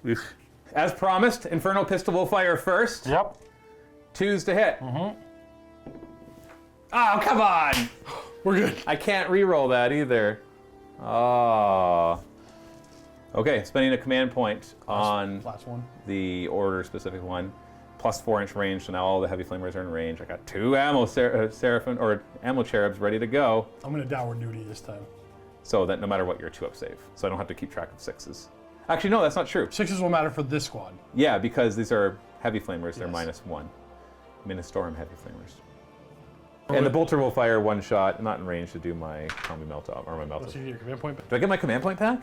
S1: As promised, Inferno Pistol will fire first.
S4: Yep.
S1: 2s to hit. Oh, come on!
S4: We're good.
S1: I can't re-roll that either. Oh. Okay, spending a command point on
S4: Last one.
S1: the order-specific one. +4-inch range, so now all the heavy flamers are in range. I got 2 ammo Seraphim, or ammo cherubs ready to go.
S4: I'm going to downward duty this time.
S1: So that no matter what, you're a 2-up save. So I don't have to keep track of 6s. Actually, no, that's not true.
S4: 6s will matter for this squad.
S1: Yeah, because these are heavy flamers. They're
S4: Yes.
S1: -1. Ministorum heavy flamers. And the bolter will fire 1 shot, not in range to do my combi melt off, or my melt.
S4: Let's see your command point.
S1: Do I get my command point back?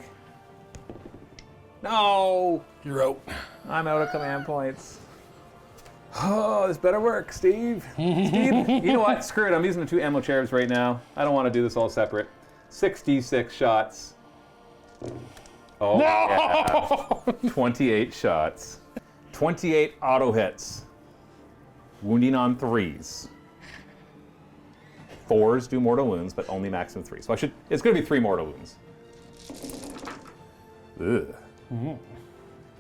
S1: No!
S4: You're out.
S1: I'm out of command points. Oh, this better work, Steve. Steve, you know what? Screw it. I'm using the 2 ammo cherubs right now. I don't want to do this all separate. 66 shots. Oh, yeah. 28 shots. 28 auto hits. Wounding on 3s. 4s do mortal wounds, but only maximum 3. So it's going to be 3 mortal wounds. Ugh. Well,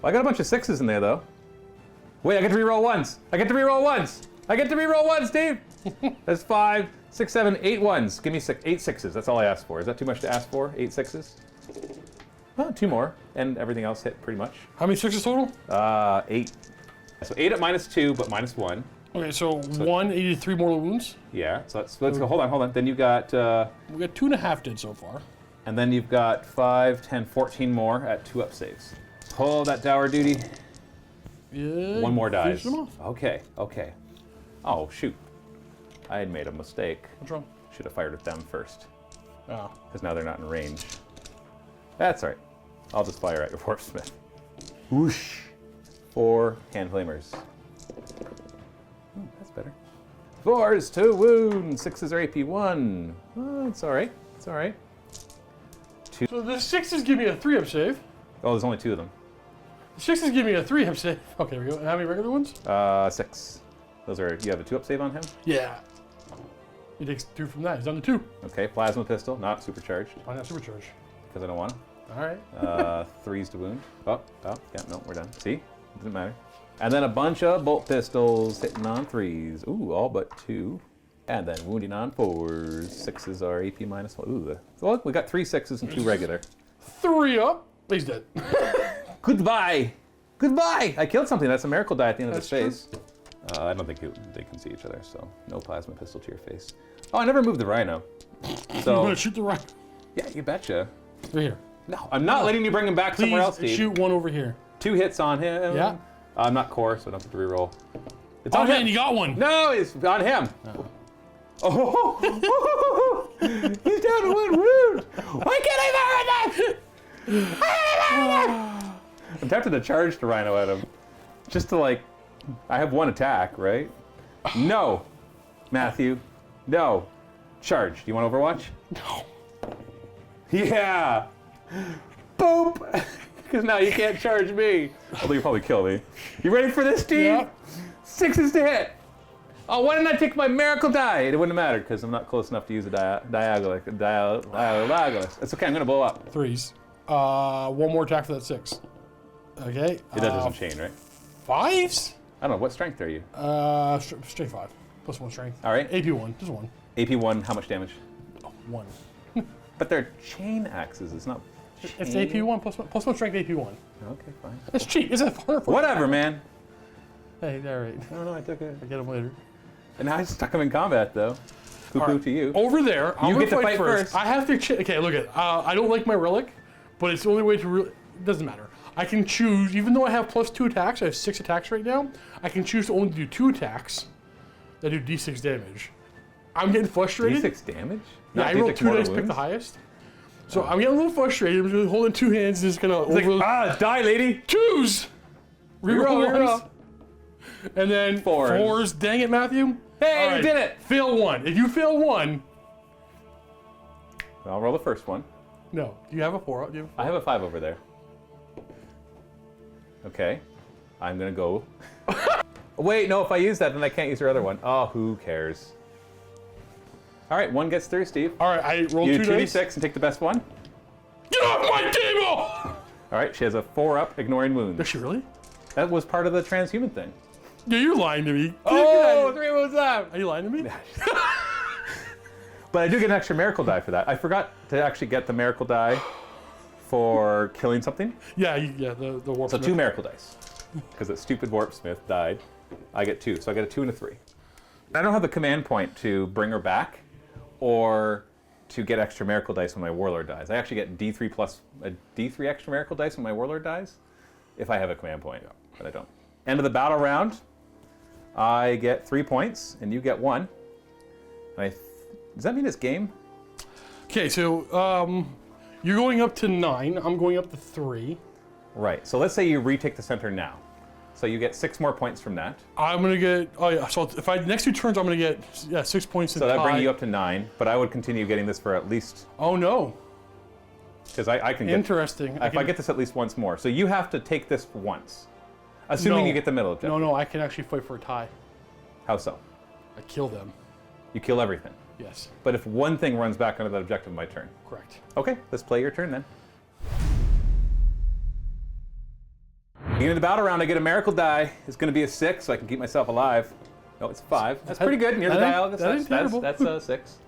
S1: I got a bunch of 6s in there, though. Wait, I get to reroll 1s. I get to reroll 1s. I get to reroll 1s, Steve. That's 5, 6, 7, 8 1s. Give me 8 6s. That's all I asked for. Is that too much to ask for? 8 6s? Oh, 2 more, and everything else hit pretty much.
S4: How many 6s total?
S1: 8. So 8 at -2, but -1.
S4: Okay, so 183 mortal wounds.
S1: Yeah, so let's go. Hold on. Then you got...
S4: We got 2.5 dead so far.
S1: and then you've got 5, 10, 14 more at 2 up saves. Pull that dour duty.
S4: Yeah.
S1: 1 more dies.
S4: Finish them off.
S1: Okay. Oh, shoot. I had made a mistake.
S4: What's wrong?
S1: Should have fired at them first.
S4: Oh.
S1: Because now they're not in range. That's all right. I'll just fire at your Warpsmith. Whoosh. 4 hand flamers. That's better. 4s to wound. 6s are AP 1. Oh, it's all right. It's all right.
S4: So the 6s give me a 3-up save.
S1: Oh, there's only 2 of them.
S4: The 6s give me a 3-up save. Okay, we go. How many regular ones?
S1: 6. Those are. You have a 2-up save on him.
S4: Yeah. He takes 2 from that. He's down to 2.
S1: Okay. Plasma pistol, not supercharged,
S4: Why not supercharge?
S1: because I don't want him.
S4: All right.
S1: 3s to wound. Oh, yeah, no, we're done. See? Doesn't matter. And then a bunch of bolt pistols hitting on 3s. Ooh, all but 2. And then wounding on 4s. 6s are AP -1. Ooh. Well, we got 3 6s and 2 regular.
S4: 3 up. He's dead.
S1: Goodbye! Goodbye! I killed something. That's a miracle die at the end of
S4: That's
S1: his face. I don't think they can see each other, so no plasma pistol to your face. Oh, I never moved the rhino.
S4: I'm
S1: So,
S4: gonna shoot the right.
S1: yeah, you betcha.
S4: Right here.
S1: No, I'm not letting you bring him back somewhere else,
S4: Please
S1: Steve.
S4: shoot 1 over here.
S1: 2 hits on him.
S4: Yeah.
S1: I'm not core, so I don't have to reroll. It's
S4: Oh
S1: on
S4: man,
S1: him.
S4: you got 1.
S1: No, it's on him. Oh, he's down to 1 wound. Why can't I fire that? I'm tempted to charge the rhino at him, just to like. I have 1 attack, right? No, Matthew. No, charge. Do you want Overwatch?
S4: No.
S1: Yeah. Boop. Because now you can't charge me. Although you'll probably kill me. You ready for this, Steve?
S4: Yeah.
S1: 6s to hit. Oh, why didn't I take my miracle die? It wouldn't have mattered because I'm not close enough to use a diagonalist. It's okay, I'm gonna blow up.
S4: 3s. 1 more attack for that 6. Okay.
S1: That doesn't chain, right?
S4: 5s?
S1: I don't know, what strength are you?
S4: Straight 5. Plus 1 strength.
S1: All right.
S4: AP 1. Just 1.
S1: AP 1, how much damage?
S4: 1.
S1: But they're chain axes, it's not
S4: It's
S1: chain.
S4: AP 1 plus 1 strength AP 1.
S1: Okay, fine.
S4: It's cheap. It's a 4.
S1: Whatever, man.
S4: Hey, all right.
S1: I don't know, I took it.
S4: I get him later.
S1: And now I stuck him in combat, though. Poo-poo to you.
S4: Over there, I'm
S1: You
S4: gonna
S1: get to fight first.
S4: I have to. Okay, look at. I don't like my relic, but it's the only way to. It doesn't matter. I can choose, even though I have +2 attacks. I have 6 attacks right now. I can choose to only do 2 attacks that do D6 damage. I'm getting frustrated.
S1: D6 damage?
S4: Yeah, I
S1: Not
S4: rolled
S1: D6
S4: 2
S1: mortal
S4: dice, pick the
S1: wounds?
S4: highest. So I'm getting a little frustrated. I'm just holding 2 hands and just gonna
S1: It's
S4: over
S1: like, die, lady.
S4: 2s. Reroll
S1: Reroll.
S4: ones. And then 4s. Dang it, Matthew.
S1: Hey,
S4: All
S1: you did it.
S4: Fail 1. If you fail 1,
S1: I'll roll the first one.
S4: no. Do you have a 4? Do you have a
S1: I have a 5 over there. Okay. I'm gonna go. Wait, no, if I use that, then I can't use your other one. Oh, who cares? All right, 1 gets through, Steve.
S4: All right, I rolled
S1: You
S4: 2
S1: do
S4: dice.
S1: 2d6 and take the best one.
S4: Get off my table!
S1: All right, she has a 4 up, ignoring wounds.
S4: Does she really?
S1: That was part of the transhuman thing.
S4: Yeah, you're lying to me.
S1: Oh, 3 wounds left.
S4: Are you lying to me?
S1: But I do get an extra miracle die for that. I forgot to actually get the miracle die for killing something.
S4: Yeah, the warp.
S1: So 2 miracle dice. Because that stupid Warpsmith died. I get 2, so I get a 2 and a 3. I don't have the command point to bring her back or to get extra miracle dice when my warlord dies. I actually get D3 plus a D3 extra miracle dice when my warlord dies if I have a command point, but I don't. End of the battle round, I get 3 points and you get 1. Does that mean it's game?
S4: Okay, so you're going up to 9. I'm going up to 3.
S1: Right, so let's say you retake the center now. So you get 6 more points from that.
S4: I'm gonna get. Oh yeah. So if I next 2 turns, I'm gonna get 6 points.
S1: So that brings you up to 9, but I would continue getting this for at least,
S4: Oh no.
S1: because I can get,
S4: Interesting.
S1: if I get this at least once more. So you have to take this once, assuming
S4: No.
S1: you get the middle objective.
S4: No, I can actually fight for a tie.
S1: How so?
S4: I kill them.
S1: You kill everything.
S4: Yes.
S1: But if one thing runs back onto that objective, my turn.
S4: Correct.
S1: Okay, let's play your turn then. Beginning of the battle round, I get a miracle die. It's going to be a 6, so I can keep myself alive. No, it's 5. That's pretty good. Near the dial. That's 6.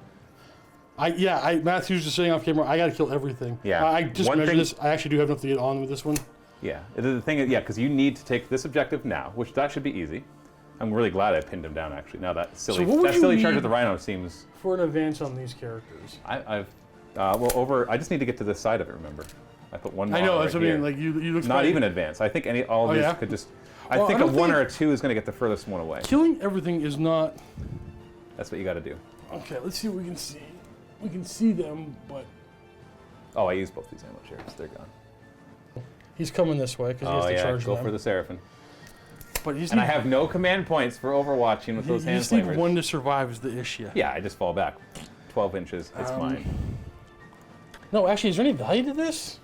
S4: Matthew's just sitting off camera. I got to kill everything.
S1: Yeah.
S4: I just measured this. I actually do have enough to get on with this one.
S1: Yeah. The thing is, because you need to take this objective now, which that should be easy. I'm really glad I pinned him down, actually. Now that silly, charge with the Rhino seems...
S4: For an advance on these characters.
S1: I just need to get to this side of it, remember? I put one
S4: I know,
S1: right
S4: that's what I
S1: here.
S4: mean. Like, you look
S1: Not even advance. I think all of these could just... I think a 1 or a 2 is going to get the furthest one away.
S4: Killing everything is not...
S1: That's what you got to do.
S4: Okay, let's see what we can see. We can see them, but...
S1: Oh, I used both these ammo chairs. They're gone.
S4: He's coming this way because he has to charge
S1: go
S4: them.
S1: for the Seraphim.
S4: But
S1: and I have no command points for overwatching with those hand
S4: You just need
S1: flamers.
S4: 1 to survive is the issue.
S1: Yeah, I just fall back 12 inches. It's fine.
S4: No, actually, is there any value to this?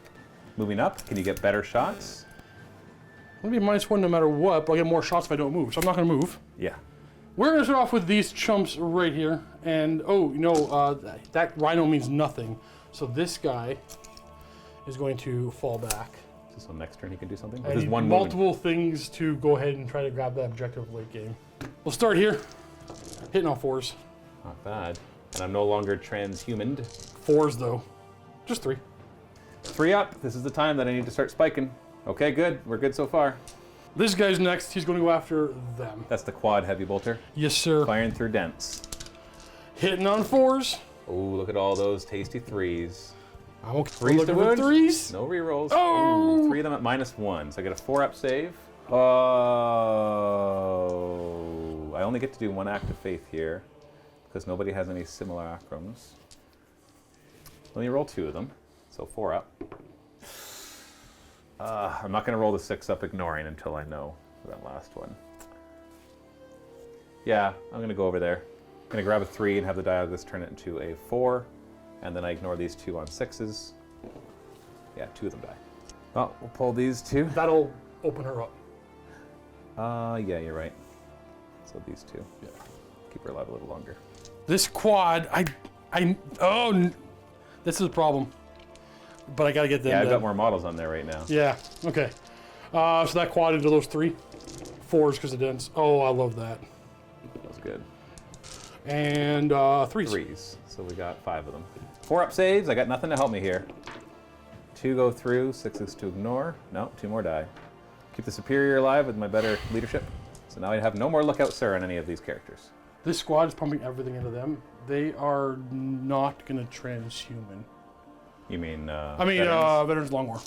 S1: Moving up, can you get better shots?
S4: It'll be -1 no matter what, but I'll get more shots if I don't move, so I'm not going to move.
S1: Yeah.
S4: We're going to start off with these chumps right here, and that Rhino means nothing. So this guy is going to fall back.
S1: So next turn he can do something?
S4: I need multiple things to go ahead and try to grab that objective late game. We'll start here, hitting on 4s.
S1: Not bad. And I'm no longer transhumaned.
S4: 4s though, just 3.
S1: 3 up, this is the time that I need to start spiking. Okay, good, we're good so far.
S4: This guy's next, he's going to go after them.
S1: That's the quad heavy bolter.
S4: Yes, sir.
S1: Firing through dents.
S4: Hitting on 4s.
S1: Oh, look at all those tasty 3s.
S4: I'm okay.
S1: 3s to wound.
S4: 3s.
S1: No rerolls.
S4: Oh!
S1: Ooh, 3 of them at -1, so I get a 4-up save. Oh, I only get to do 1 act of faith here because nobody has any simulacrums. Let me roll 2 of them, so 4 up. I'm not going to roll the 6 up ignoring until I know that last one. Yeah, I'm going to go over there. I'm going to grab a 3 and have the die of this turn it into a 4. And then I ignore these 2 on 6s. Yeah, 2 of them die. Oh, we'll pull these 2.
S4: That'll open her up.
S1: Yeah, you're right. So these 2. Yeah. Keep her alive a little longer.
S4: This quad, this is a problem. But I gotta get them.
S1: Yeah, I've got more models on there right now.
S4: Yeah, okay. So that quad into those 3. 4s because of dents. Oh, I love that.
S1: That was good.
S4: And 3s.
S1: 3s. So we got 5 of them. 4-up saves. I got nothing to help me here. 2 go through. 6s to ignore. No, 2 more die. Keep the superior alive with my better leadership. So now I have no more lookout sir on any of these characters.
S4: This squad is pumping everything into them. They are not gonna transhuman.
S1: You mean?
S4: Veterans Long War.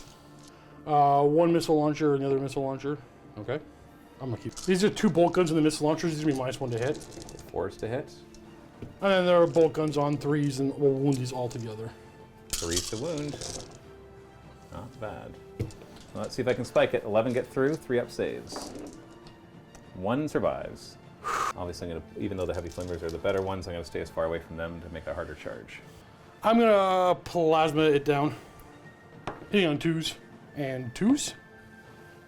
S4: 1 missile launcher and the other missile launcher. Okay. I'm gonna keep. These are 2 bolt guns and the missile launchers. These are gonna be -1 to hit.
S1: 4s to hit.
S4: And then there are bolt guns on 3s, and we'll wound these all together.
S1: 3s to wound. Not bad. Well, let's see if I can spike it. 11 get through, 3-up saves. 1 survives. Obviously, I'm gonna, even though the heavy flamers are the better ones, I'm gonna stay as far away from them to make a harder charge.
S4: I'm gonna plasma it down. Hitting on 2s and 2s.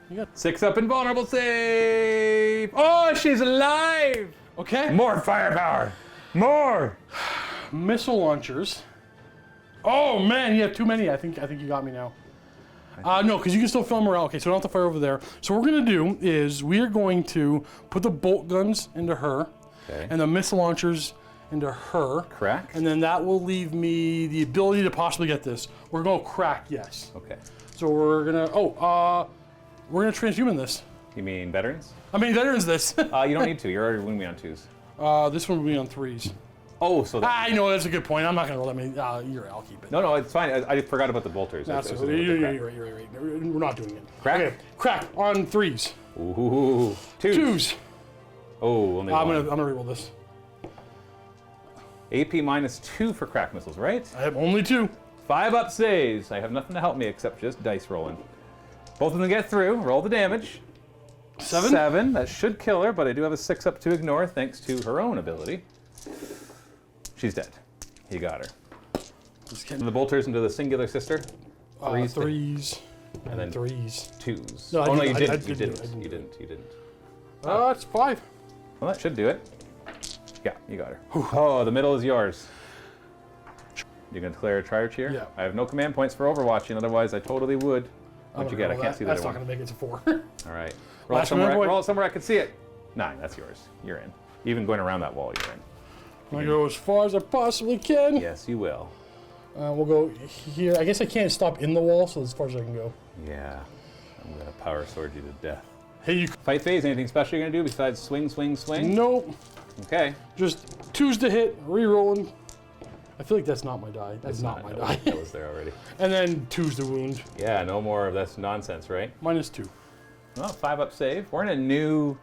S4: You got
S1: 6-up invulnerable save. Oh, she's alive.
S4: okay.
S1: More firepower. More.
S4: Missile launchers. Oh man, you have too many. I think you got me now. No, because you can still fill them around. Okay, so we don't have to fire over there. So what we're gonna do is we are going to put the bolt guns into her, and the missile launchers into her.
S1: Crack.
S4: And then that will leave me the ability to possibly get this. We're gonna crack, yes.
S1: Okay.
S4: So we're gonna transhuman this.
S1: You mean veterans?
S4: I mean veterans this.
S1: You don't need to. You're already wounding me on 2s.
S4: This one will be on 3s.
S1: Oh, so that...
S4: I know, that's a good point. I'm not gonna roll that many. You're right, I'll keep it.
S1: No, it's fine. I forgot about the bolters.
S4: You're right. We're not doing it.
S1: Crack?
S4: Okay, crack on 3s.
S1: Ooh. 2s. Oh, only
S4: I'm
S1: one.
S4: gonna reroll this.
S1: AP -2 for crack missiles, right?
S4: I have only 2.
S1: 5-up saves. I have nothing to help me except just dice rolling. Both of them get through. Roll the damage.
S4: 7?
S1: 7. That should kill her, but I do have a 6-up to ignore thanks to her own ability. She's dead. He got her. And the bolters into the singular sister.
S4: 3s.
S1: And then
S4: 3s.
S1: 2s.
S4: No,
S1: you
S4: I
S1: didn't.
S4: didn't.
S1: You didn't.
S4: It's 5.
S1: Well, that should do it. Yeah, you got her. Oh, the middle is yours. You're going to declare a try or cheer?
S4: Yeah.
S1: I have no command points for Overwatching, otherwise I totally would. What'd you get? I can't see that
S4: That's not
S1: one.
S4: going to make it to 4.
S1: All right. Roll
S4: Last
S1: somewhere,
S4: command point.
S1: roll somewhere I can see it. 9, that's yours. You're in. Even going around that wall, you're in.
S4: I'm going to go as far as I possibly can.
S1: Yes, you will.
S4: We'll go here. I guess I can't stop in the wall, so as far as I can go.
S1: Yeah. I'm going to power sword you to death.
S4: Hey, you.
S1: Fight phase, anything special you're going to do besides swing, swing, swing?
S4: Nope.
S1: Okay.
S4: Just 2s to hit, re-rolling. I feel like that's not my die. That's not my die.
S1: That was there already.
S4: And then 2s to wound.
S1: Yeah, no more of this nonsense, right?
S4: -2.
S1: Well, 5 up save. We're in a new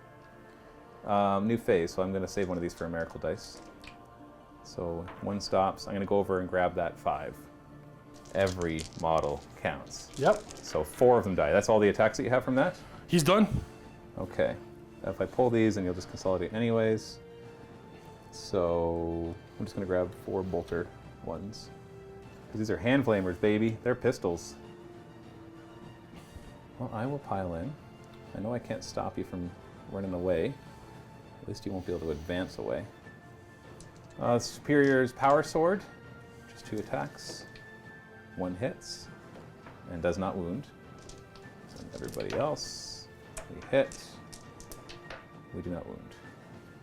S1: phase, so I'm going to save one of these for a miracle dice. So 1 stops. I'm going to go over and grab that 5. Every model counts.
S4: Yep.
S1: So 4 of them die. That's all the attacks that you have from that?
S4: He's done.
S1: Okay. If I pull these, then you'll just consolidate anyways. So I'm just going to grab 4 bolter ones. Because these are hand flamers, baby. They're pistols. Well, I will pile in. I know I can't stop you from running away. At least you won't be able to advance away. Superior's Power Sword. Just 2 attacks. 1 hits. And does not wound. And everybody else, we hit. We do not wound.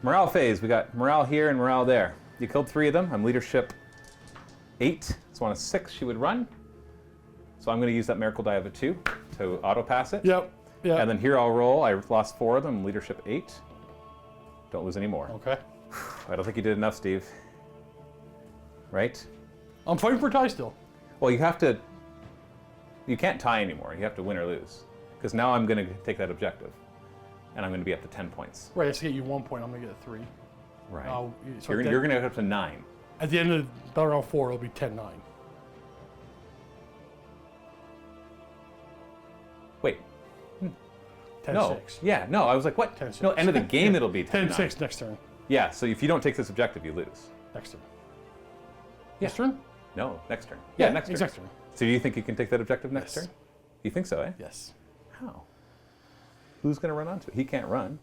S1: Morale phase. We got morale here and morale there. You killed 3 of them. I'm leadership 8. So on a 6, she would run. So I'm going to use that miracle die of a 2 to auto pass it.
S4: Yep. Yeah.
S1: And then here I'll roll. I lost 4 of them. Leadership 8. Don't lose any more.
S4: Okay.
S1: I don't think you did enough, Steve. Right?
S4: I'm fighting for tie still.
S1: Well, you have to. You can't tie anymore. You have to win or lose. Because now I'm going to take that objective. And I'm going to be up to 10 points.
S4: Right, I just get you 1 point. I'm going to get a 3.
S1: Right.
S4: So
S1: you're going to get up to 9.
S4: At the end of battle round 4, it'll be 10-9.
S1: Wait.
S4: 10-6.
S1: No. Yeah, no. I was like, what?
S4: 10-6.
S1: No, end of the game it'll be 10-9.
S4: 10-6 next turn.
S1: Yeah, so if you don't take this objective, you lose.
S4: Next turn.
S1: Yeah.
S4: Next turn?
S1: No, next turn. Yeah, next turn.
S4: Next turn.
S1: So do you think you can take that objective next
S4: Yes.
S1: turn? You think so, eh?
S4: Yes.
S1: How? Who's going to run onto it? He can't run.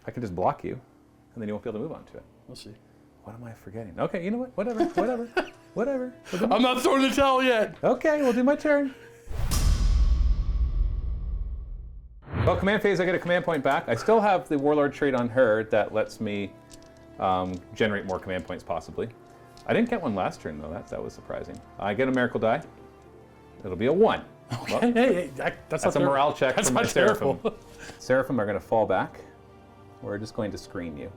S1: I can just block you, and then you won't be able to move onto it.
S4: We'll see.
S1: What am I forgetting? Okay, you know what? Whatever, whatever, whatever.
S4: I'm not throwing the towel yet.
S1: Okay, we'll do my turn. Well, command phase, I get a command point back. I still have the Warlord trait on her that lets me generate more command points, possibly. I didn't get one last turn, though. That was surprising. I get a miracle die. It'll be a 1.
S4: Okay.
S1: Well,
S4: Hey, that's
S1: a morale check
S4: that's
S1: from my
S4: not
S1: Seraphim.
S4: terrible.
S1: Seraphim are going to fall back. We're just going to screen you.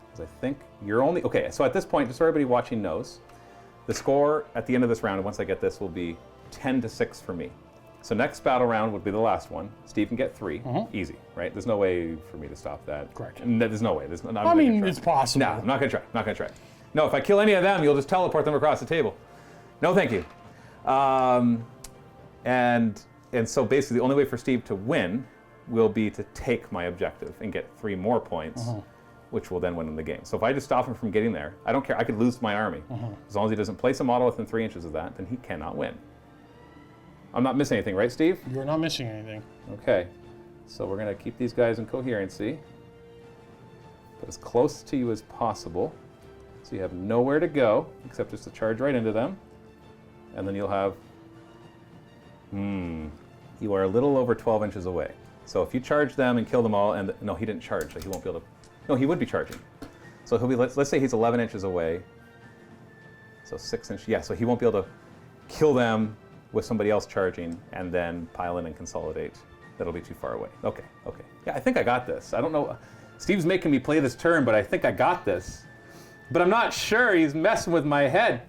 S1: Because I think you're only... Okay, so at this point, just so everybody watching knows, the score at the end of this round, once I get this, will be 10-6 for me. So next battle round would be the last one. Steve can get 3. Easy, right? There's no way for me to stop that.
S4: Correct.
S1: There's no way. There's no,
S4: I mean, it's possible.
S1: No, I'm not going to try. Not going to try. No, if I kill any of them, you'll just teleport them across the table. No, thank you. And so basically the only way for Steve to win will be to take my objective and get 3 more points, which will then win him the game. So if I just stop him from getting there, I don't care. I could lose my army. As long as he doesn't place a model within 3 inches of that, then he cannot win. I'm not missing anything, right, Steve?
S4: You're not missing anything.
S1: Okay. So we're going to keep these guys in coherency. Put as close to you as possible. So you have nowhere to go except just to charge right into them. And then you'll have... You are a little over 12 inches away. So if you charge them and kill them all, and no, he didn't charge, so he won't be able to... No, he would be charging. So he'll be, let's say he's 11 inches away. So 6 inches, yeah, so he won't be able to kill them with somebody else charging and then pile in and consolidate. That'll be too far away. Okay, okay. Yeah, I think I got this. I don't know. Steve's making me play this turn, but I think I got this. But I'm not sure. He's messing with my head.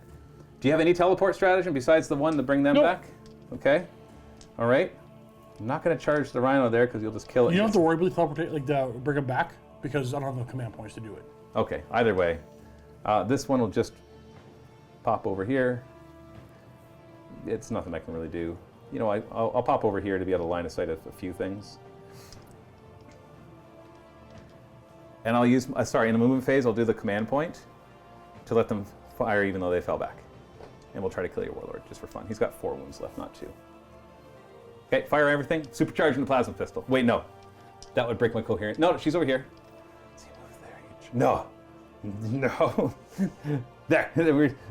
S1: Do you have any teleport stratagem besides the one to bring them back? Okay. All right. I'm not going to charge the rhino there because you'll just kill it.
S4: You don't have to worry about the teleportation, like bring him back, because I don't have the command points to do it.
S1: Okay, either way. This one will just pop over here. It's nothing I can really do. You know, I'll pop over here to be able to line of sight of a few things. And I'll use, in the movement phase, I'll do the command point to let them fire even though they fell back. And we'll try to kill your warlord just for fun. He's got 4 wounds left, not 2. Okay, fire everything. Supercharging the plasma pistol. Wait, no. That would break my coherence. No, she's over here. See, move there. You No. No. There.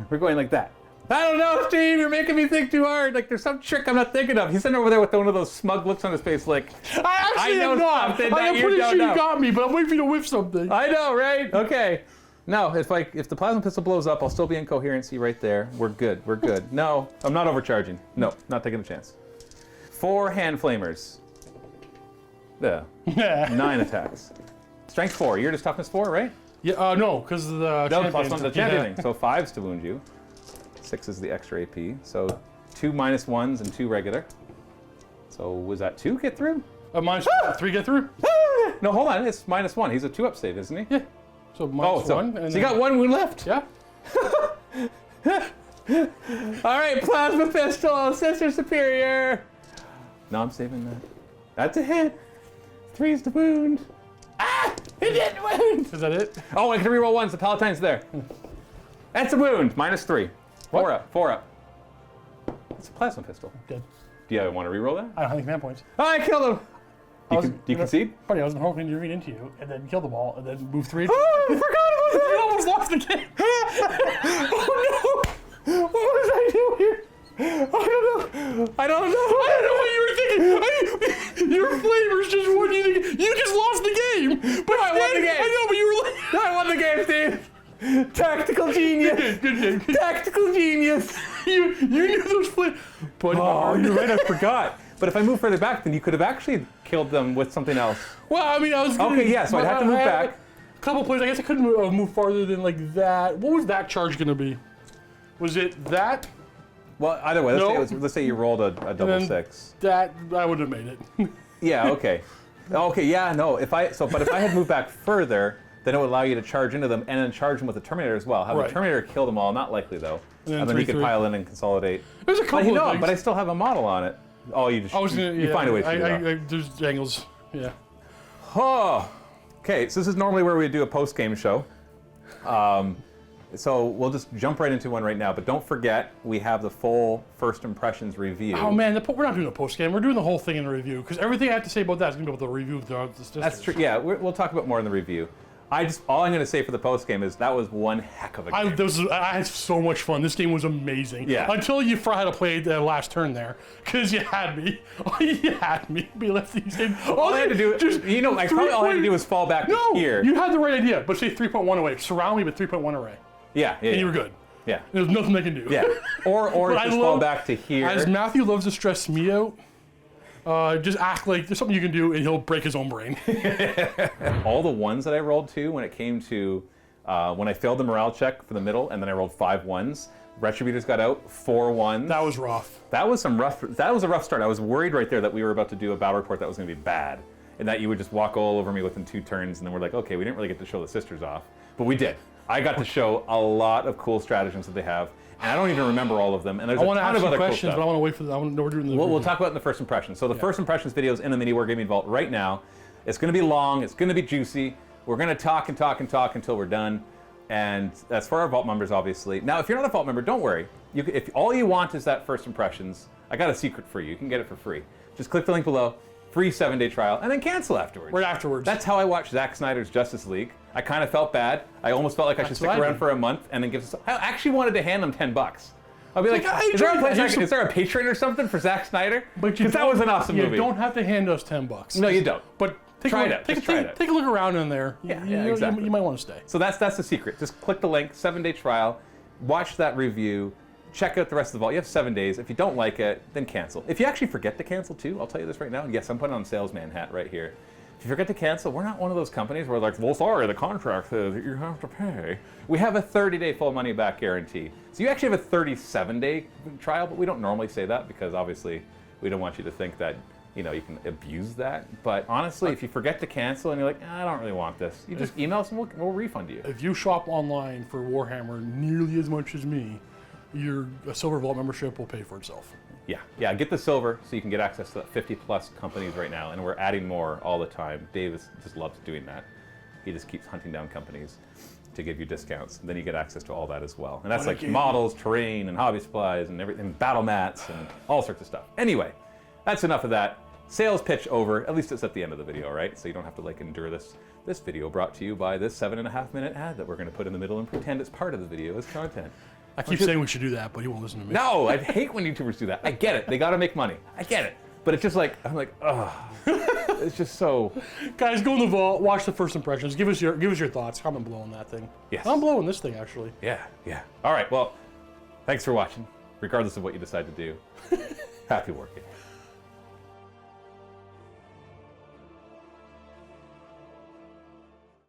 S1: We're going like that. I don't know, Steve. You're making me think too hard. Like there's some trick I'm not thinking of. He's sitting over there with one of those smug looks on his face, like
S4: I actually
S1: know
S4: am not.
S1: something
S4: I am
S1: that
S4: pretty
S1: you
S4: sure
S1: don't know.
S4: you got me, but I'm waiting for you to whiff something.
S1: I know, right? Okay. No, if the plasma pistol blows up, I'll still be in coherency right there. We're good. We're good. No, I'm not overcharging. No, not taking a chance. 4 hand flamers. Yeah. 9 attacks. Strength 4. You're just toughness 4, right?
S4: Yeah. No, because the
S1: No, plus 1 to the champion
S4: Yeah.
S1: thing. So 5's to wound you. 6 is the extra AP. So 2 -1s and 2 regular. So was that 2 get through?
S4: Minus 3 get through?
S1: No, hold on. It's -1. He's a 2-up save, isn't he?
S4: Yeah. So minus
S1: so
S4: 1. And
S1: you got 1 wound left.
S4: Yeah.
S1: All right, plasma pistol, Sister Superior. No, I'm saving that. That's a hit. 3's the wound. Ah! It didn't wound!
S4: Is that it?
S1: Oh, I can reroll 1s. The Palatine's there. That's a wound. -3. 4 up. 4 up. It's a plasma pistol.
S4: Good.
S1: Do you want to reroll that?
S4: I don't have any command points.
S1: Oh, I killed him. Do you
S4: know,
S1: concede?
S4: Funny, I was hoping to read into you and then kill them all and then move 3.
S1: Oh, I forgot about that.
S4: You almost lost the game.
S1: Oh no! What was I doing? I don't know what you were thinking.
S4: Your flavors just won you. You just lost the game. But
S1: I won the game.
S4: I know, but you were like.
S1: I won the game, Steve. Tactical genius.
S4: Good game.
S1: Tactical genius.
S4: You knew those flavors.
S1: Oh, you're right. I forgot. But if I move further back, then you could have actually killed them with something else.
S4: Well, I mean, I was gonna,
S1: Okay, yeah, so I'd have to move back.
S4: A couple plays. I guess I couldn't move farther than like that. What was that charge gonna be? Was it that?
S1: Well, either way,
S4: No.
S1: let's say you rolled a double
S4: then
S1: 6.
S4: That I would have made it.
S1: Yeah. Okay. Okay. Yeah. No. But if I had moved back further, then it would allow you to charge into them and then charge them with the Terminator as well. Have
S4: Right.
S1: the Terminator kill them all? Not likely though.
S4: And then
S1: And then he could
S4: 3-3.
S1: pile in and consolidate.
S4: There's a
S1: But,
S4: couple of things.
S1: but I still have a model on it. Oh, you just
S4: I was gonna,
S1: you find a way to shoot it off.
S4: there's angles. Yeah.
S1: Oh, okay. So this is normally where we do a post-game show. So we'll just jump right into one right now. But don't forget, we have the full first impressions review.
S4: Oh man, we're not doing a post game. We're doing the whole thing in a review because everything I have to say about that is gonna be able to review the statistics.
S1: That's true. Yeah, we'll talk about more in the review. All I'm going to say for the post game is that was one heck of a game.
S4: I had so much fun. This game was amazing.
S1: Yeah.
S4: Until you forgot how to play the last turn there, because you had me. You had me.
S1: All I had to do, all I had to do was fall back
S4: No,
S1: here.
S4: you had the right idea, but say 3.1 away. Surround me with 3.1 array,
S1: Yeah,
S4: and you were good.
S1: Yeah,
S4: There's nothing they can do.
S1: yeah. Or
S4: But
S1: just fall back to here.
S4: As Matthew loves to stress me out, just act like there's something you can do, and he'll break his own brain.
S1: All the ones that I rolled to when it came to when I failed the morale check for the middle, and then I rolled 5 1s. Retributors got out 4 1s.
S4: That was rough.
S1: That was a rough start. I was worried right there that we were about to do a battle report that was going to be bad, and that you would just walk all over me within 2 turns, and then we're like, okay, we didn't really get to show the sisters off, but we did. I got to show a lot of cool stratagems that they have, and I don't even remember all of them. And there's
S4: I
S1: a
S4: want to
S1: ton
S4: ask
S1: of
S4: you
S1: other cool
S4: questions,
S1: stuff.
S4: but I want to wait for the. I want to know we're doing the.
S1: We'll talk about it in the first impressions. So the first impressions video is in the MiniWarGaming Vault right now. It's going to be long. It's going to be juicy. We're going to talk and talk and talk until we're done. And that's for our Vault members, obviously. Now, if you're not a Vault member, don't worry. If all you want is that first impressions, I got a secret for you. You can get it for free. Just click the link below. Free 7-day trial, and then cancel afterwards.
S4: Right afterwards.
S1: That's how I watched Zack Snyder's Justice League. I kind of felt bad. I almost felt like I should stick
S4: what I
S1: around
S4: did.
S1: for a month and then give. I actually wanted to hand them $10. I'll be like,
S4: I
S1: is there a
S4: enjoyed
S1: place
S4: that.
S1: is there a Patreon or something for Zack Snyder?
S4: But
S1: Because that was an awesome movie.
S4: You don't have to hand us $10.
S1: No, you don't.
S4: But take
S1: Try
S4: a
S1: it
S4: look,
S1: out. Just try it out.
S4: take a look around in there.
S1: Yeah, exactly.
S4: You might want to stay.
S1: So that's the secret. Just click the link, 7-day trial, watch that review, check out the rest of the vault. You have 7 days. If you don't like it, then cancel. If you actually forget to cancel too, I'll tell you this right now. Yes, I'm putting on salesman hat right here. If you forget to cancel, we're not one of those companies where like, well, sorry, the contract says that you have to pay. We have a 30-day full money back guarantee. So you actually have a 37-day trial, but we don't normally say that because obviously we don't want you to think that you can abuse that. But honestly, if you forget to cancel and you're like, I don't really want this, you just email us and we'll refund you.
S4: If you shop online for Warhammer nearly as much as me, your Silver Vault membership will pay for itself.
S1: Yeah, get the silver so you can get access to 50+ companies right now, and we're adding more all the time. Dave just loves doing that. He just keeps hunting down companies to give you discounts, and then you get access to all that as well. And that's like models, terrain, and hobby supplies, and everything, battle mats, and all sorts of stuff. Anyway, that's enough of that. Sales pitch over. At least it's at the end of the video, right? So you don't have to like endure this video brought to you by this 7.5-minute ad that we're going to put in the middle and pretend it's part of the video as content.
S4: I keep saying we should do that, but he won't listen to me.
S1: No, I hate when YouTubers do that. I get it. They got to make money. I get it. But it's just like, I'm like, ugh. It's just so...
S4: Guys, go in the vault, watch the first impressions. Give us your thoughts. Comment below on that thing.
S1: Yes.
S4: I'm blowing this thing, actually.
S1: Yeah. All right, well, thanks for watching. Regardless of what you decide to do, happy working.